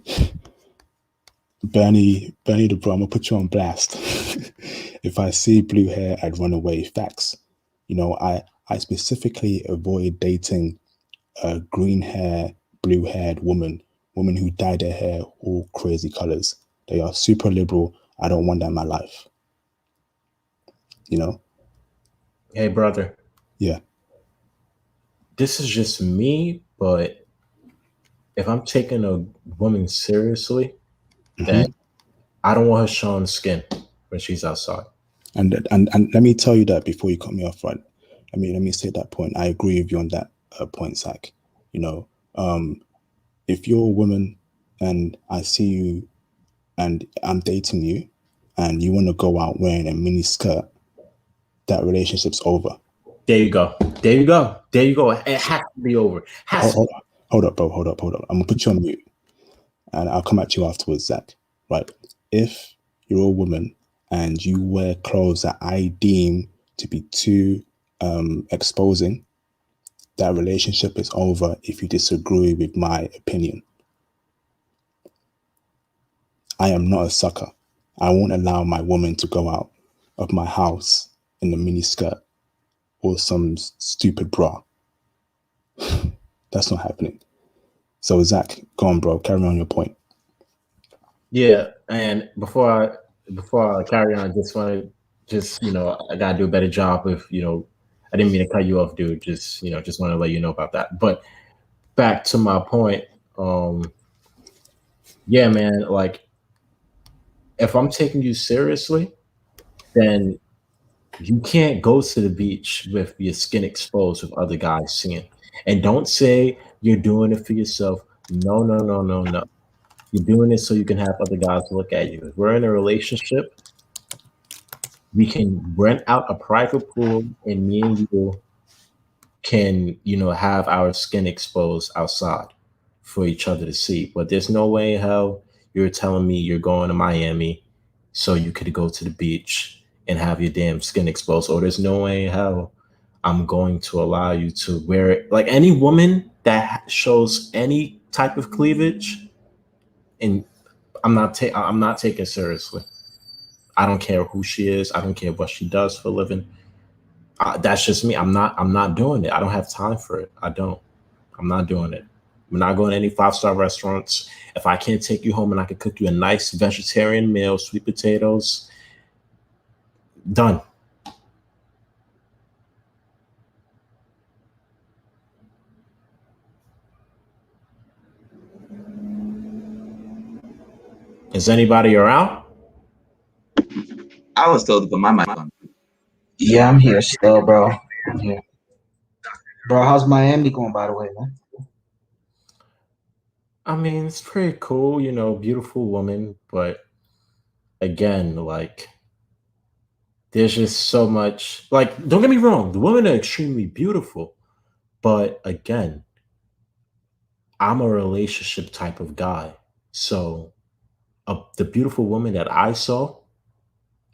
Bernie the bro, I'm gonna put you on blast. If I see blue hair, I'd run away. Facts. You know, I specifically avoid dating a green hair, blue haired woman who dye their hair all crazy colors. They are super liberal. I don't want that in my life. You know? Hey, brother. Yeah. This is just me, but if I'm taking a woman seriously, then I don't want her showing skin when she's outside. And let me tell you that before you cut me off, right? Let me say that point. I agree with you on that point, Zach. You know, if you're a woman and I see you and I'm dating you and you want to go out wearing a mini skirt, that relationship's over. There you go. There you go. There you go. It has to be over. Hold up, bro. Hold up. I'm gonna put you on mute, and I'll come at you afterwards, Zach. Right? If you're a woman and you wear clothes that I deem to be too exposing, that relationship is over if you disagree with my opinion. I am not a sucker. I won't allow my woman to go out of my house in a mini skirt or some stupid bra. That's not happening. So Zach, go on, bro. Carry on your point. Yeah, and before I carry on, just want to I gotta do a better job with I didn't mean to cut you off, dude. Just just want to let you know about that. But back to my point, yeah, man, like if I'm taking you seriously, then you can't go to the beach with your skin exposed with other guys seeing. And don't say you're doing it for yourself. No, no, no, no, no. You're doing it so you can have other guys look at you. If we're in a relationship, we can rent out a private pool and me and you can, have our skin exposed outside for each other to see. But there's no way how you're telling me you're going to Miami so you could go to the beach and have your damn skin exposed. Or there's no way how I'm going to allow you to wear it. Like any woman that shows any type of cleavage, and I'm not taking it seriously. I don't care who she is. I don't care what she does for a living. That's just me. I'm not doing it. I don't have time for it. I'm not doing it. I'm not going to any 5-star restaurants. If I can't take you home and I can cook you a nice vegetarian meal, sweet potatoes, done. Is anybody around? I was told to put my mic on. Yeah, I'm here still, bro. I'm here. Bro, how's Miami going, by the way, man? I mean, it's pretty cool, beautiful woman, but again, like there's just so much, like, don't get me wrong, the women are extremely beautiful, but again, I'm a relationship type of guy. So the beautiful woman that I saw,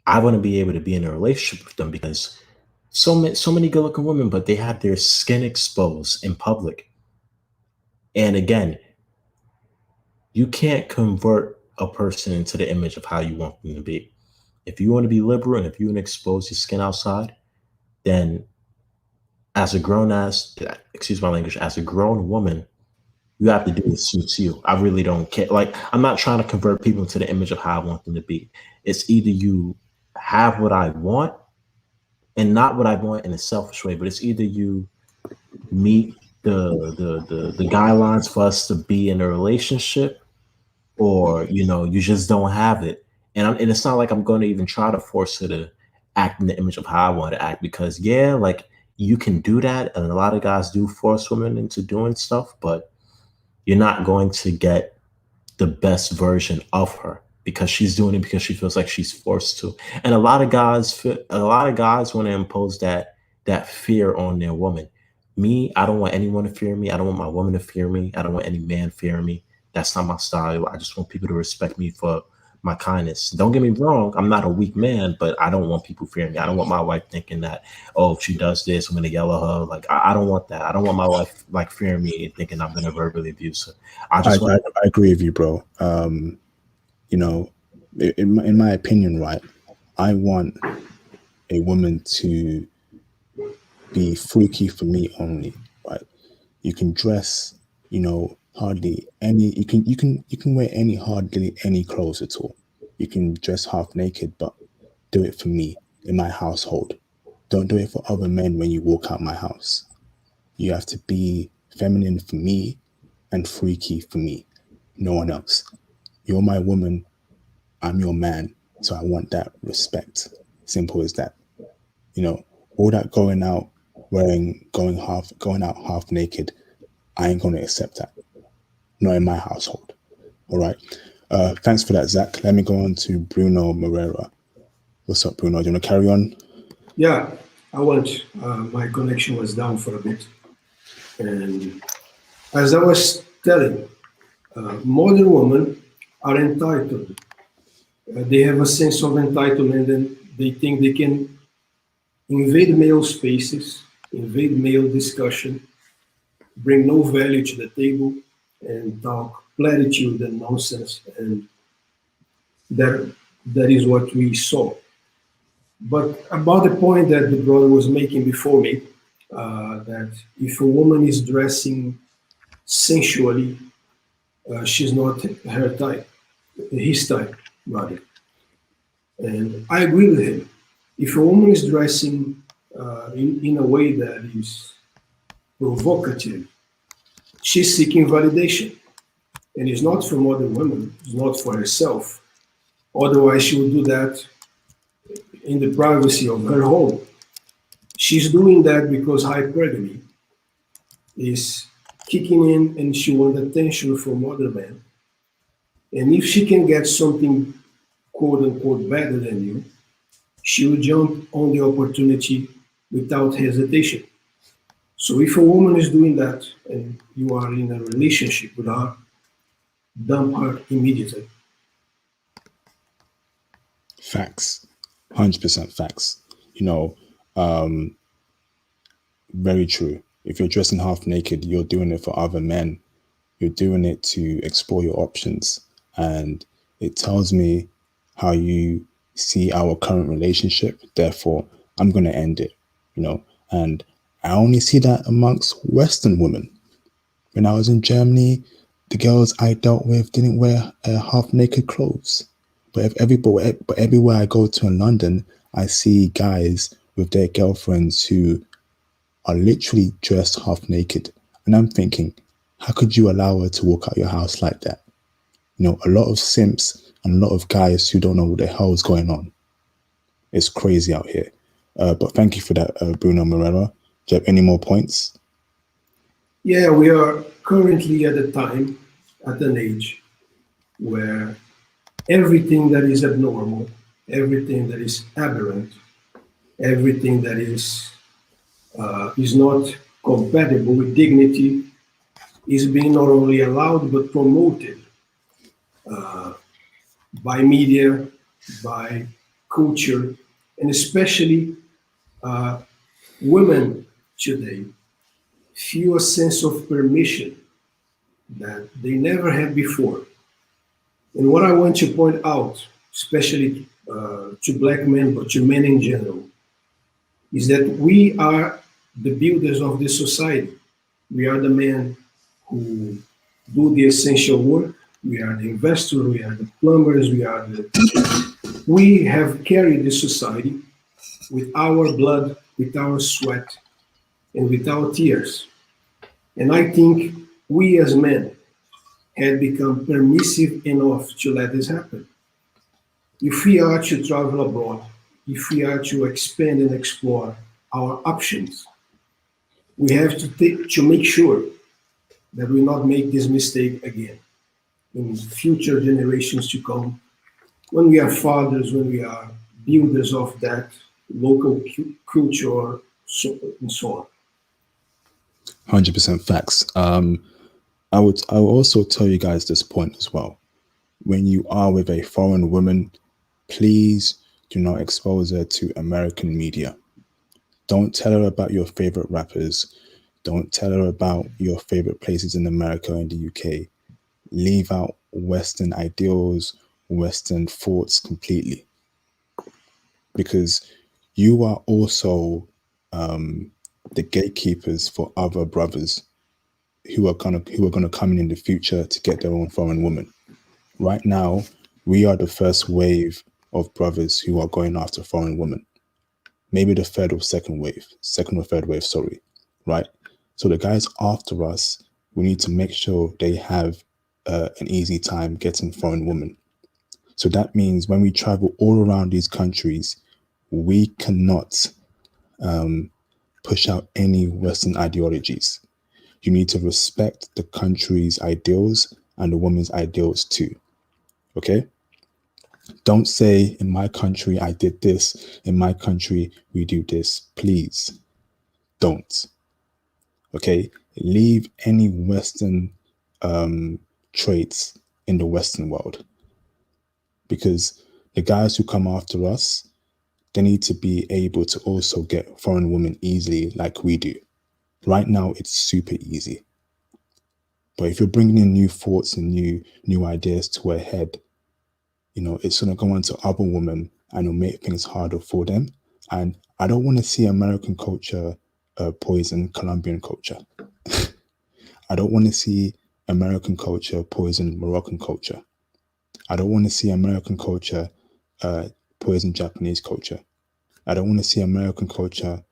I want to be able to be in a relationship with them because so many good looking women, but they have their skin exposed in public. And again, you can't convert a person into the image of how you want them to be. If you want to be liberal and if you want to expose your skin outside, then as a excuse my language, as a grown woman, you have to do what suits you. I really don't care. Like, I'm not trying to convert people into the image of how I want them to be. It's either you have what I want and not what I want in a selfish way, but it's either you meet the guidelines for us to be in a relationship, or you just don't have it. And it's not like I'm going to even try to force her to act in the image of how I want to act, because like you can do that, and a lot of guys do force women into doing stuff, but you're not going to get the best version of her because she's doing it because she feels like she's forced to. And a lot of guys want to impose that fear on their woman. Me, I don't want anyone to fear me. I don't want my woman to fear me. I don't want any man fearing me. That's not my style. I just want people to respect me for my kindness. Don't get me wrong, I'm not a weak man, but I don't want people fearing me. I don't want my wife thinking that, oh, if she does this, I'm gonna yell at her. Like, I don't want that. I don't want my wife like fearing me and thinking I'm gonna verbally abuse her. I agree with you, bro. In my opinion, right, I want a woman to be freaky for me only, right? You can dress, hardly any. You can wear hardly any clothes at all. You can dress half naked, but do it for me in my household. Don't do it for other men when you walk out my house. You have to be feminine for me and freaky for me. No one else. You're my woman. I'm your man. So I want that respect. Simple as that. All that going out half naked, I ain't gonna accept that. Not in my household. All right. Thanks for that, Zach. Let me go on to Bruno Moreira. What's up, Bruno? Do you want to carry on? Yeah, I want. My connection was down for a bit. And as I was telling, modern women are entitled. They have a sense of entitlement and they think they can invade male spaces, invade male discussion, bring no value to the table, and talk platitude and nonsense. And That is what we saw. But about the point that the brother was making before me, that if a woman is dressing sensually, she's not her type, his type, rather. And I agree with him. If a woman is dressing in a way that is provocative, she's seeking validation. And it's not from other women, it's not for herself. Otherwise, she would do that in the privacy of her home. She's doing that because hypergamy is kicking in and she wants attention from other men. And if she can get something quote unquote better than you, she will jump on the opportunity without hesitation. So if a woman is doing that and you are in a relationship with her, dump her immediately. Facts, 100% facts. You know, very true. If you're dressing half naked, you're doing it for other men. You're doing it to explore your options. And it tells me how you see our current relationship. Therefore, I'm going to end it, you know. And I only see that amongst Western women. When I was in Germany, the girls I dealt with didn't wear half naked clothes. But everywhere I go to in London, I see guys with their girlfriends who are literally dressed half naked. And I'm thinking, how could you allow her to walk out your house like that? You know, a lot of simps and a lot of guys who don't know what the hell is going on. It's crazy out here. But thank you for that, Bruno Morera. Do you have any more points? Yeah, we are currently at a time, at an age where everything that is abnormal, everything that is aberrant, everything that is not compatible with dignity is being not only allowed but promoted by media, by culture, and especially women today feel a sense of permission that they never had before. And what I want to point out, especially to black men, but to men in general, is that we are the builders of this society. We are the men who do the essential work. We are the investors. We are the plumbers. We have carried this society with our blood, with our sweat, and with our tears. And I think we as men had become permissive enough to let this happen. If we are to travel abroad, if we are to expand and explore our options, we have to make sure that we not make this mistake again in future generations to come, when we are fathers, when we are builders of that local culture, and so on. 100% facts. I will also tell you guys this point as well. When you are with a foreign woman, please do not expose her to American media. Don't tell her about your favorite rappers. Don't tell her about your favorite places in America and the UK. Leave out Western ideals, Western thoughts completely. Because you are also the gatekeepers for other brothers who are gonna come in the future to get their own foreign woman. Right now, we are the first wave of brothers who are going after foreign women. Maybe the second or third wave, sorry, right? So the guys after us, we need to make sure they have an easy time getting foreign women. So that means when we travel all around these countries, we cannot push out any Western ideologies. You need to respect the country's ideals and the woman's ideals too. Okay? Don't say, in my country, I did this. In my country, we do this. Please don't. Okay? Leave any Western traits in the Western world. Because the guys who come after us, they need to be able to also get foreign women easily like we do. Right now, it's super easy. But if you're bringing in new thoughts and new ideas to her head, it's going to go on to other women and it'll make things harder for them. And I don't want to see American culture poison Colombian culture. I don't want to see American culture poison Moroccan culture. I don't want to see American culture poison Japanese culture. I don't want to see American culture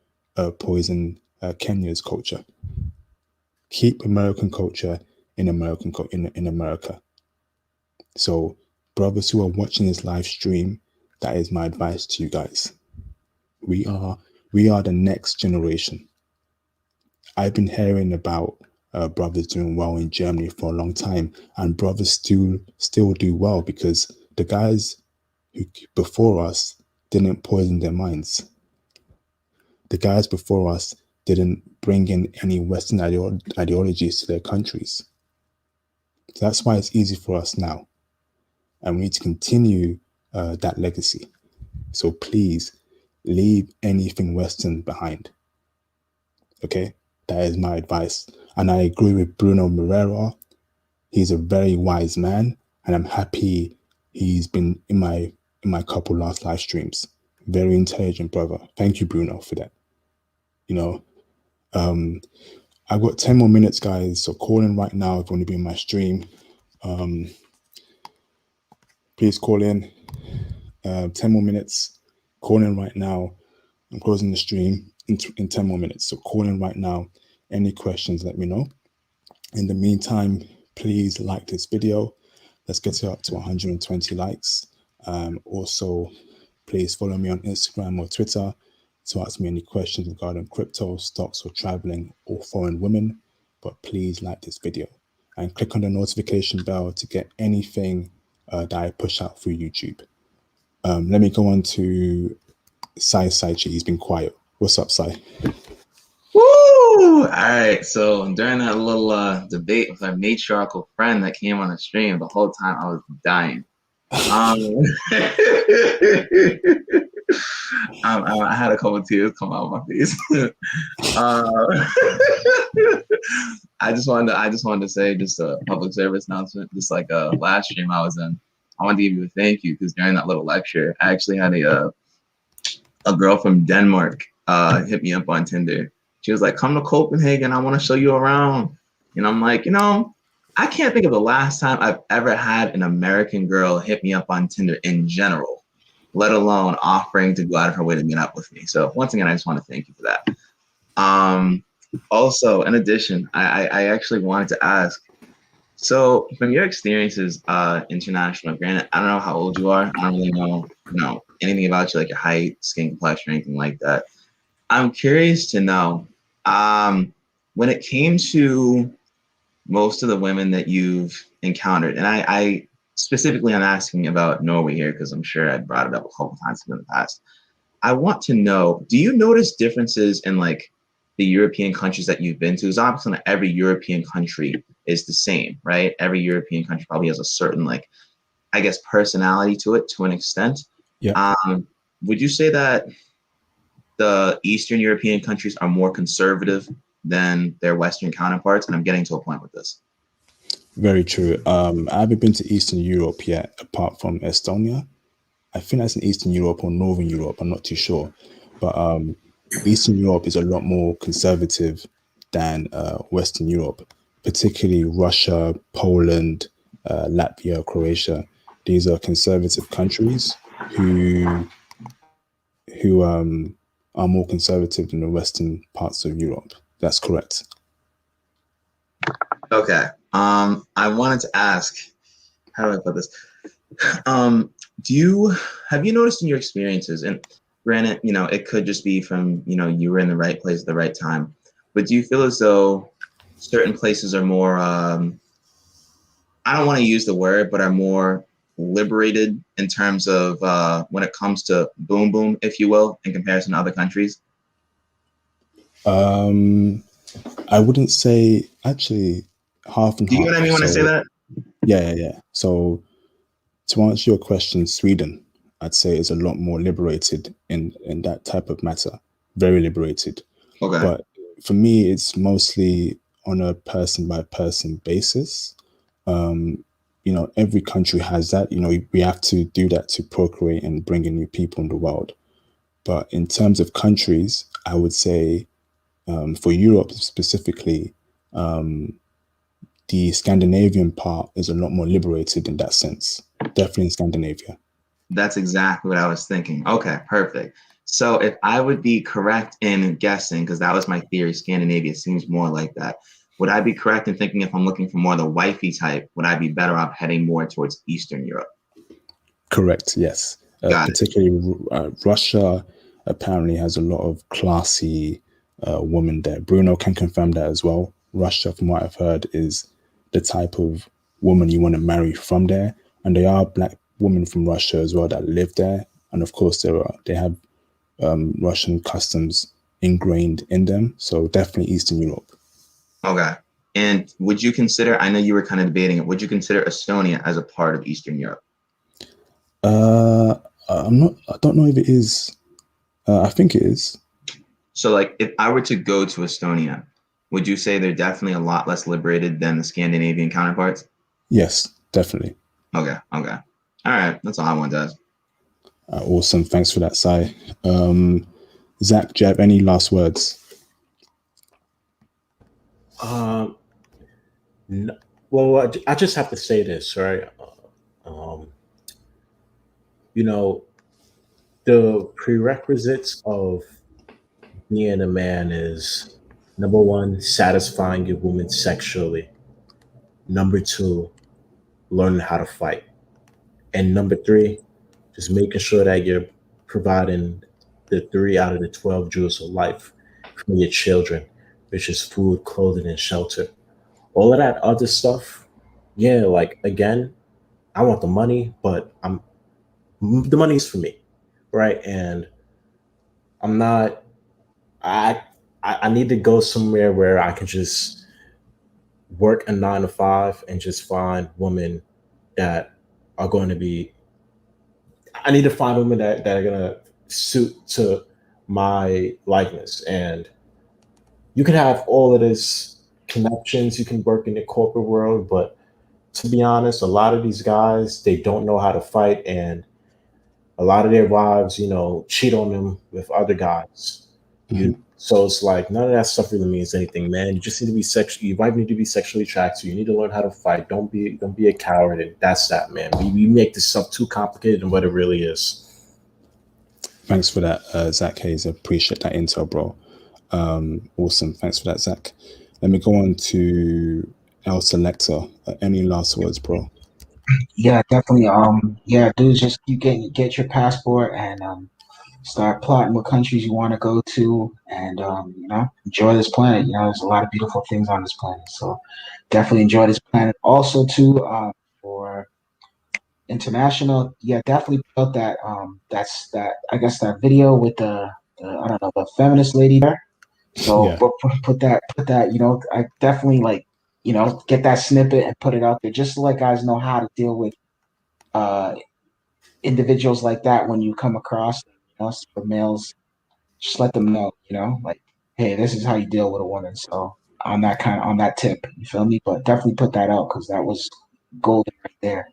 poison Kenya's culture. Keep American culture in in America. So, brothers who are watching this live stream, that is my advice to you guys. We are the next generation. I've been hearing about brothers doing well in Germany for a long time, and brothers still do well because the guys who before us didn't poison their minds. The guys before us didn't bring in any Western ideologies to their countries. So that's why it's easy for us now. And we need to continue that legacy. So please leave anything Western behind. Okay? That is my advice. And I agree with Bruno Moreira. He's a very wise man, and I'm happy he's been in my couple last live streams. Very intelligent brother. Thank you, Bruno, for that. I've got 10 more minutes, guys. So call in right now if you want to be in my stream. Please call in. 10 more minutes. Call in right now. I'm closing the stream in 10 more minutes. So call in right now. Any questions, let me know. In the meantime, please like this video. Let's get it up to 120 likes. Also, please follow me on Instagram or Twitter to ask me any questions regarding crypto, stocks, or traveling, or foreign women. But please like this video and click on the notification bell to get anything that I push out through YouTube. Let me go on to Saichi. He's been quiet. What's up, Sai? Woo! All right. So during that little debate with our matriarchal friend that came on the stream, the whole time I was dying. I had a couple of tears come out of my face. I just wanted to say just a public service announcement. Just like last stream I was in, I wanted to give you a thank you because during that little lecture, I actually had a girl from Denmark hit me up on Tinder. She was like, "Come to Copenhagen. I want to show you around." And I'm like, I can't think of the last time I've ever had an American girl hit me up on Tinder in general, let alone offering to go out of her way to meet up with me. So once again, I just want to thank you for that. Also, in addition, I actually wanted to ask, so from your experiences international, granted, I don't know how old you are. I don't really know, anything about you, like your height, skin complexion, or anything like that. I'm curious to know, when it came to most of the women that you've encountered, and I specifically I'm asking about Norway here because I'm sure I brought it up a couple times in the past. I want to know, do you notice differences in like the European countries that you've been to? Because obviously not every European country is the same, right? Every European country probably has a certain, like, I guess, personality to it to an extent. Yeah. Would you say that the Eastern European countries are more conservative than their Western counterparts? And I'm getting to a point with this. Very true. I haven't been to Eastern Europe yet, apart from Estonia. I think that's in Eastern Europe or Northern Europe. I'm not too sure. But Eastern Europe is a lot more conservative than Western Europe, particularly Russia, Poland, Latvia, Croatia. These are conservative countries who are more conservative than the Western parts of Europe. That's correct. Okay. I wanted to ask, how do I put this? Have you noticed in your experiences, and granted, it could just be from, you were in the right place at the right time, but do you feel as though certain places are more, I don't want to use the word, but are more liberated in terms of when it comes to boom boom, if you will, in comparison to other countries? I wouldn't say, actually, half and Do you half. know what I mean when I say that? Yeah. So to answer your question, Sweden, I'd say is a lot more liberated in that type of matter. Very liberated. Okay. But for me, it's mostly on a person by person basis. every country has that. We have to do that to procreate and bring in new people in the world. But in terms of countries, I would say for Europe specifically, the Scandinavian part is a lot more liberated in that sense. Definitely in Scandinavia. That's exactly what I was thinking. Okay, perfect. So if I would be correct in guessing, because that was my theory, Scandinavia seems more like that. Would I be correct in thinking if I'm looking for more the wifey type, would I be better off heading more towards Eastern Europe? Correct, yes. Got it. Particularly Russia apparently has a lot of classy women there. Bruno can confirm that as well. Russia, from what I've heard, is the type of woman you want to marry from there. And there are black women from Russia as well that live there. And of course, they have Russian customs ingrained in them. So definitely Eastern Europe. Okay. And would you consider, I know you were kind of debating it, would you consider Estonia as a part of Eastern Europe? I don't know if it is. I think it is. So like if I were to go to Estonia, would you say they're definitely a lot less liberated than the Scandinavian counterparts? Yes, definitely. Okay. All right. That's all I wanted to ask. Awesome. Thanks for that, Sai. Zach, do you have any last words? No, well, I just have to say this, right? The prerequisites of being a man is number one, satisfying your woman sexually. Number two, learning how to fight. And number three, just making sure that you're providing the 3 out of the 12 jewels of life for your children, which is food, clothing, and shelter. All of that other stuff, yeah, like again, I want the money, but the money's for me, right? And I'm not. I need to go somewhere where I can just work a 9 to 5 and just find women that are going to be. I need to find women that are going to suit to my likeness, and you can have all of this connections. You can work in the corporate world, but to be honest, a lot of these guys they don't know how to fight, and a lot of their wives, cheat on them with other guys. So it's like none of that stuff really means anything, man. You just need to be You might need to be sexually attracted. You need to learn how to fight. Don't be a coward, and that's that, man. We make this stuff too complicated than what it really is. Thanks for that, Zach Hayes. I appreciate that intel, bro. Awesome. Thanks for that, Zach. Let me go on to El Selector. Any last words, bro? Yeah, definitely. Yeah, dude, just you get your passport and start plotting what countries you want to go to, and enjoy this planet. There's a lot of beautiful things on this planet, so definitely enjoy this planet. Also, too, for international, yeah, definitely put that. That's that. I guess that video with the I don't know, the feminist lady there. So Yeah. put that. I definitely get that snippet and put it out there just to let guys know how to deal with uh individuals like that when you come across for males. Just let them know, like, hey, this is how you deal with a woman. So on that tip, you feel me? But definitely put that out because that was golden right there.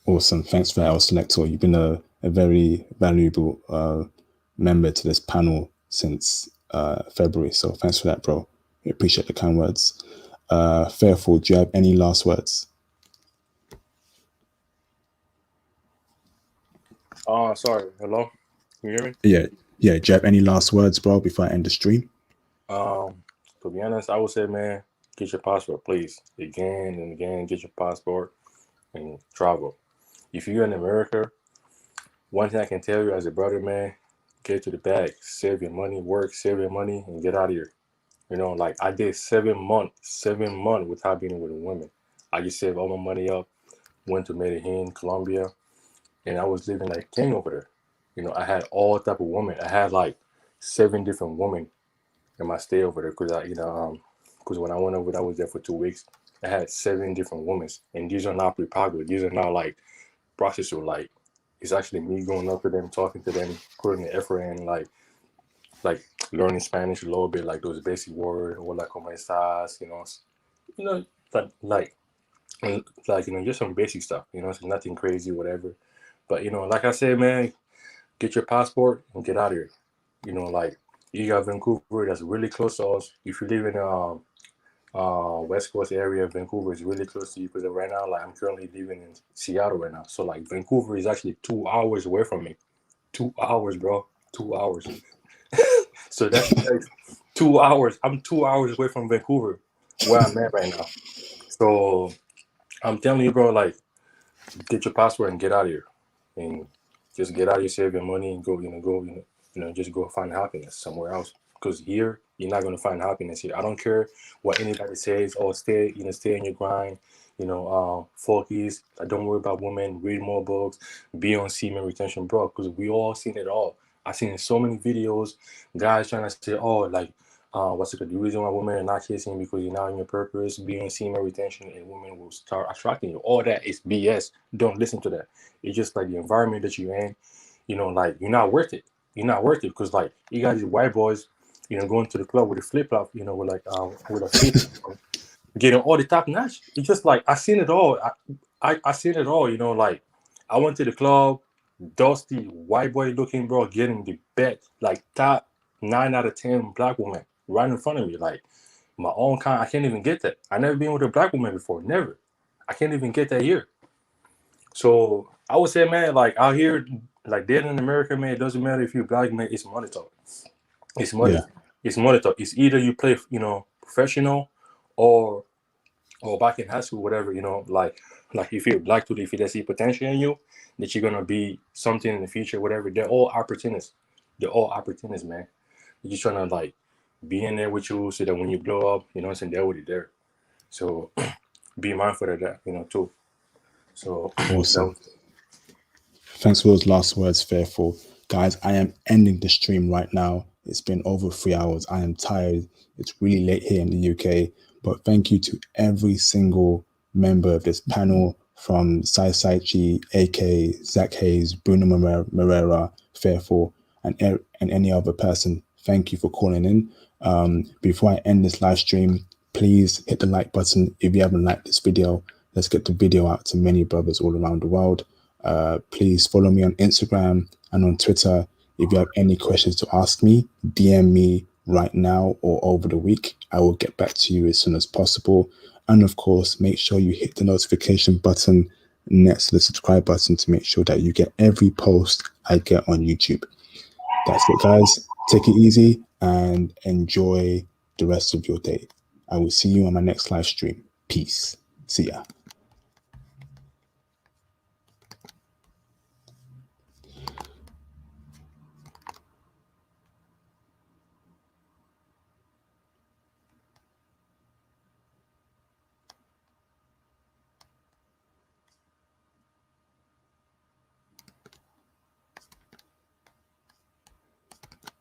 Awesome. Thanks for that, El Selector. You've been a very valuable member to this panel since February. So thanks for that, bro. We appreciate the kind words. Fairful, do you have any last words? Sorry. Hello? Can you hear me? Yeah. Do you have any last words, bro, before I end the stream? To be honest, I would say, man, get your passport, please. Again and again, get your passport and travel. If you're in America, one thing I can tell you as a brother, man, get to the bag, save your money, work, save your money, and get out of here. Like I did 7 months without being with a woman. I just saved all my money up, went to Medellin, Colombia, and I was living like king over there. I had all type of women. I had like 7 different women in my stay over there because when I went over there, I was there for 2 weeks. I had 7 different women, and these are not popular. These are not like prostitute. Like it's actually me going up to them, talking to them, putting the effort in, like learning Spanish a little bit, like those basic words, hola, como estás, like and like just some basic stuff. It's nothing crazy, whatever. But like I said, man, get your passport and get out of here. Like you got Vancouver, that's really close to us. If you live in West Coast area, Vancouver is really close to you because right now, like I'm currently living in Seattle right now. So like Vancouver is actually 2 hours away from me. 2 hours, bro. 2 hours. So that's 2 hours. I'm 2 hours away from Vancouver, where I'm at right now. So I'm telling you, bro, like get your passport and get out of here, and just get out of here, save your money, and go, just go find happiness somewhere else. Because here, you're not gonna find happiness here. I don't care what anybody says. Oh, stay in your grind. Focus. Don't worry about women. Read more books. Be on semen retention, bro. Because we all seen it all. I've seen so many videos, guys trying to say, oh, like, what's it called? The reason why women are not kissing because you're not in your purpose, be on semen retention, and women will start attracting you. All that is BS. Don't listen to that. It's just like the environment that you're in. Like you're not worth it. You're not worth it because like you got these white boys, going to the club with a flip flop, with like with a flip, getting all the top notch. It's just like I seen it all. I seen it all. Like I went to the club, dusty white boy looking bro, getting the bet like top 9 out of 10 black woman right in front of me. Like my own kind, I can't even get that. I never been with a black woman before. Never. I can't even get that here. So I would say, man, like out here, like dating in America, man, it doesn't matter if you're black, man. It's money talk. It's money. Yeah. It's money talk. It's either you play, professional, or back in high school, whatever. Like if you're black to if they see potential in you, that you're gonna be something in the future, whatever. They're all opportunists. They're all opportunists, man. They're just trying to like be in there with you so that when you blow up, they're already there. So be mindful of that, too. So Awesome. Thanks for those last words, Faithful. Guys, I am ending the stream right now. It's been over 3 hours. I am tired. It's really late here in the UK. But thank you to every single member of this panel, from Sai Saichi, AK, Zach Hayes, Bruno Moreira, Faithful, and any other person. Thank you for calling in. Before I end this live stream, please hit the like button if you haven't liked this video. Let's get the video out to many brothers all around the world. Please follow me on Instagram and on Twitter. If you have any questions to ask me, DM me right now or over the week. I will get back to you as soon as possible. And of course, make sure you hit the notification button next to the subscribe button to make sure that you get every post I get on YouTube. That's it, guys. Take it easy and enjoy the rest of your day. I will see you on my next live stream. Peace. See ya.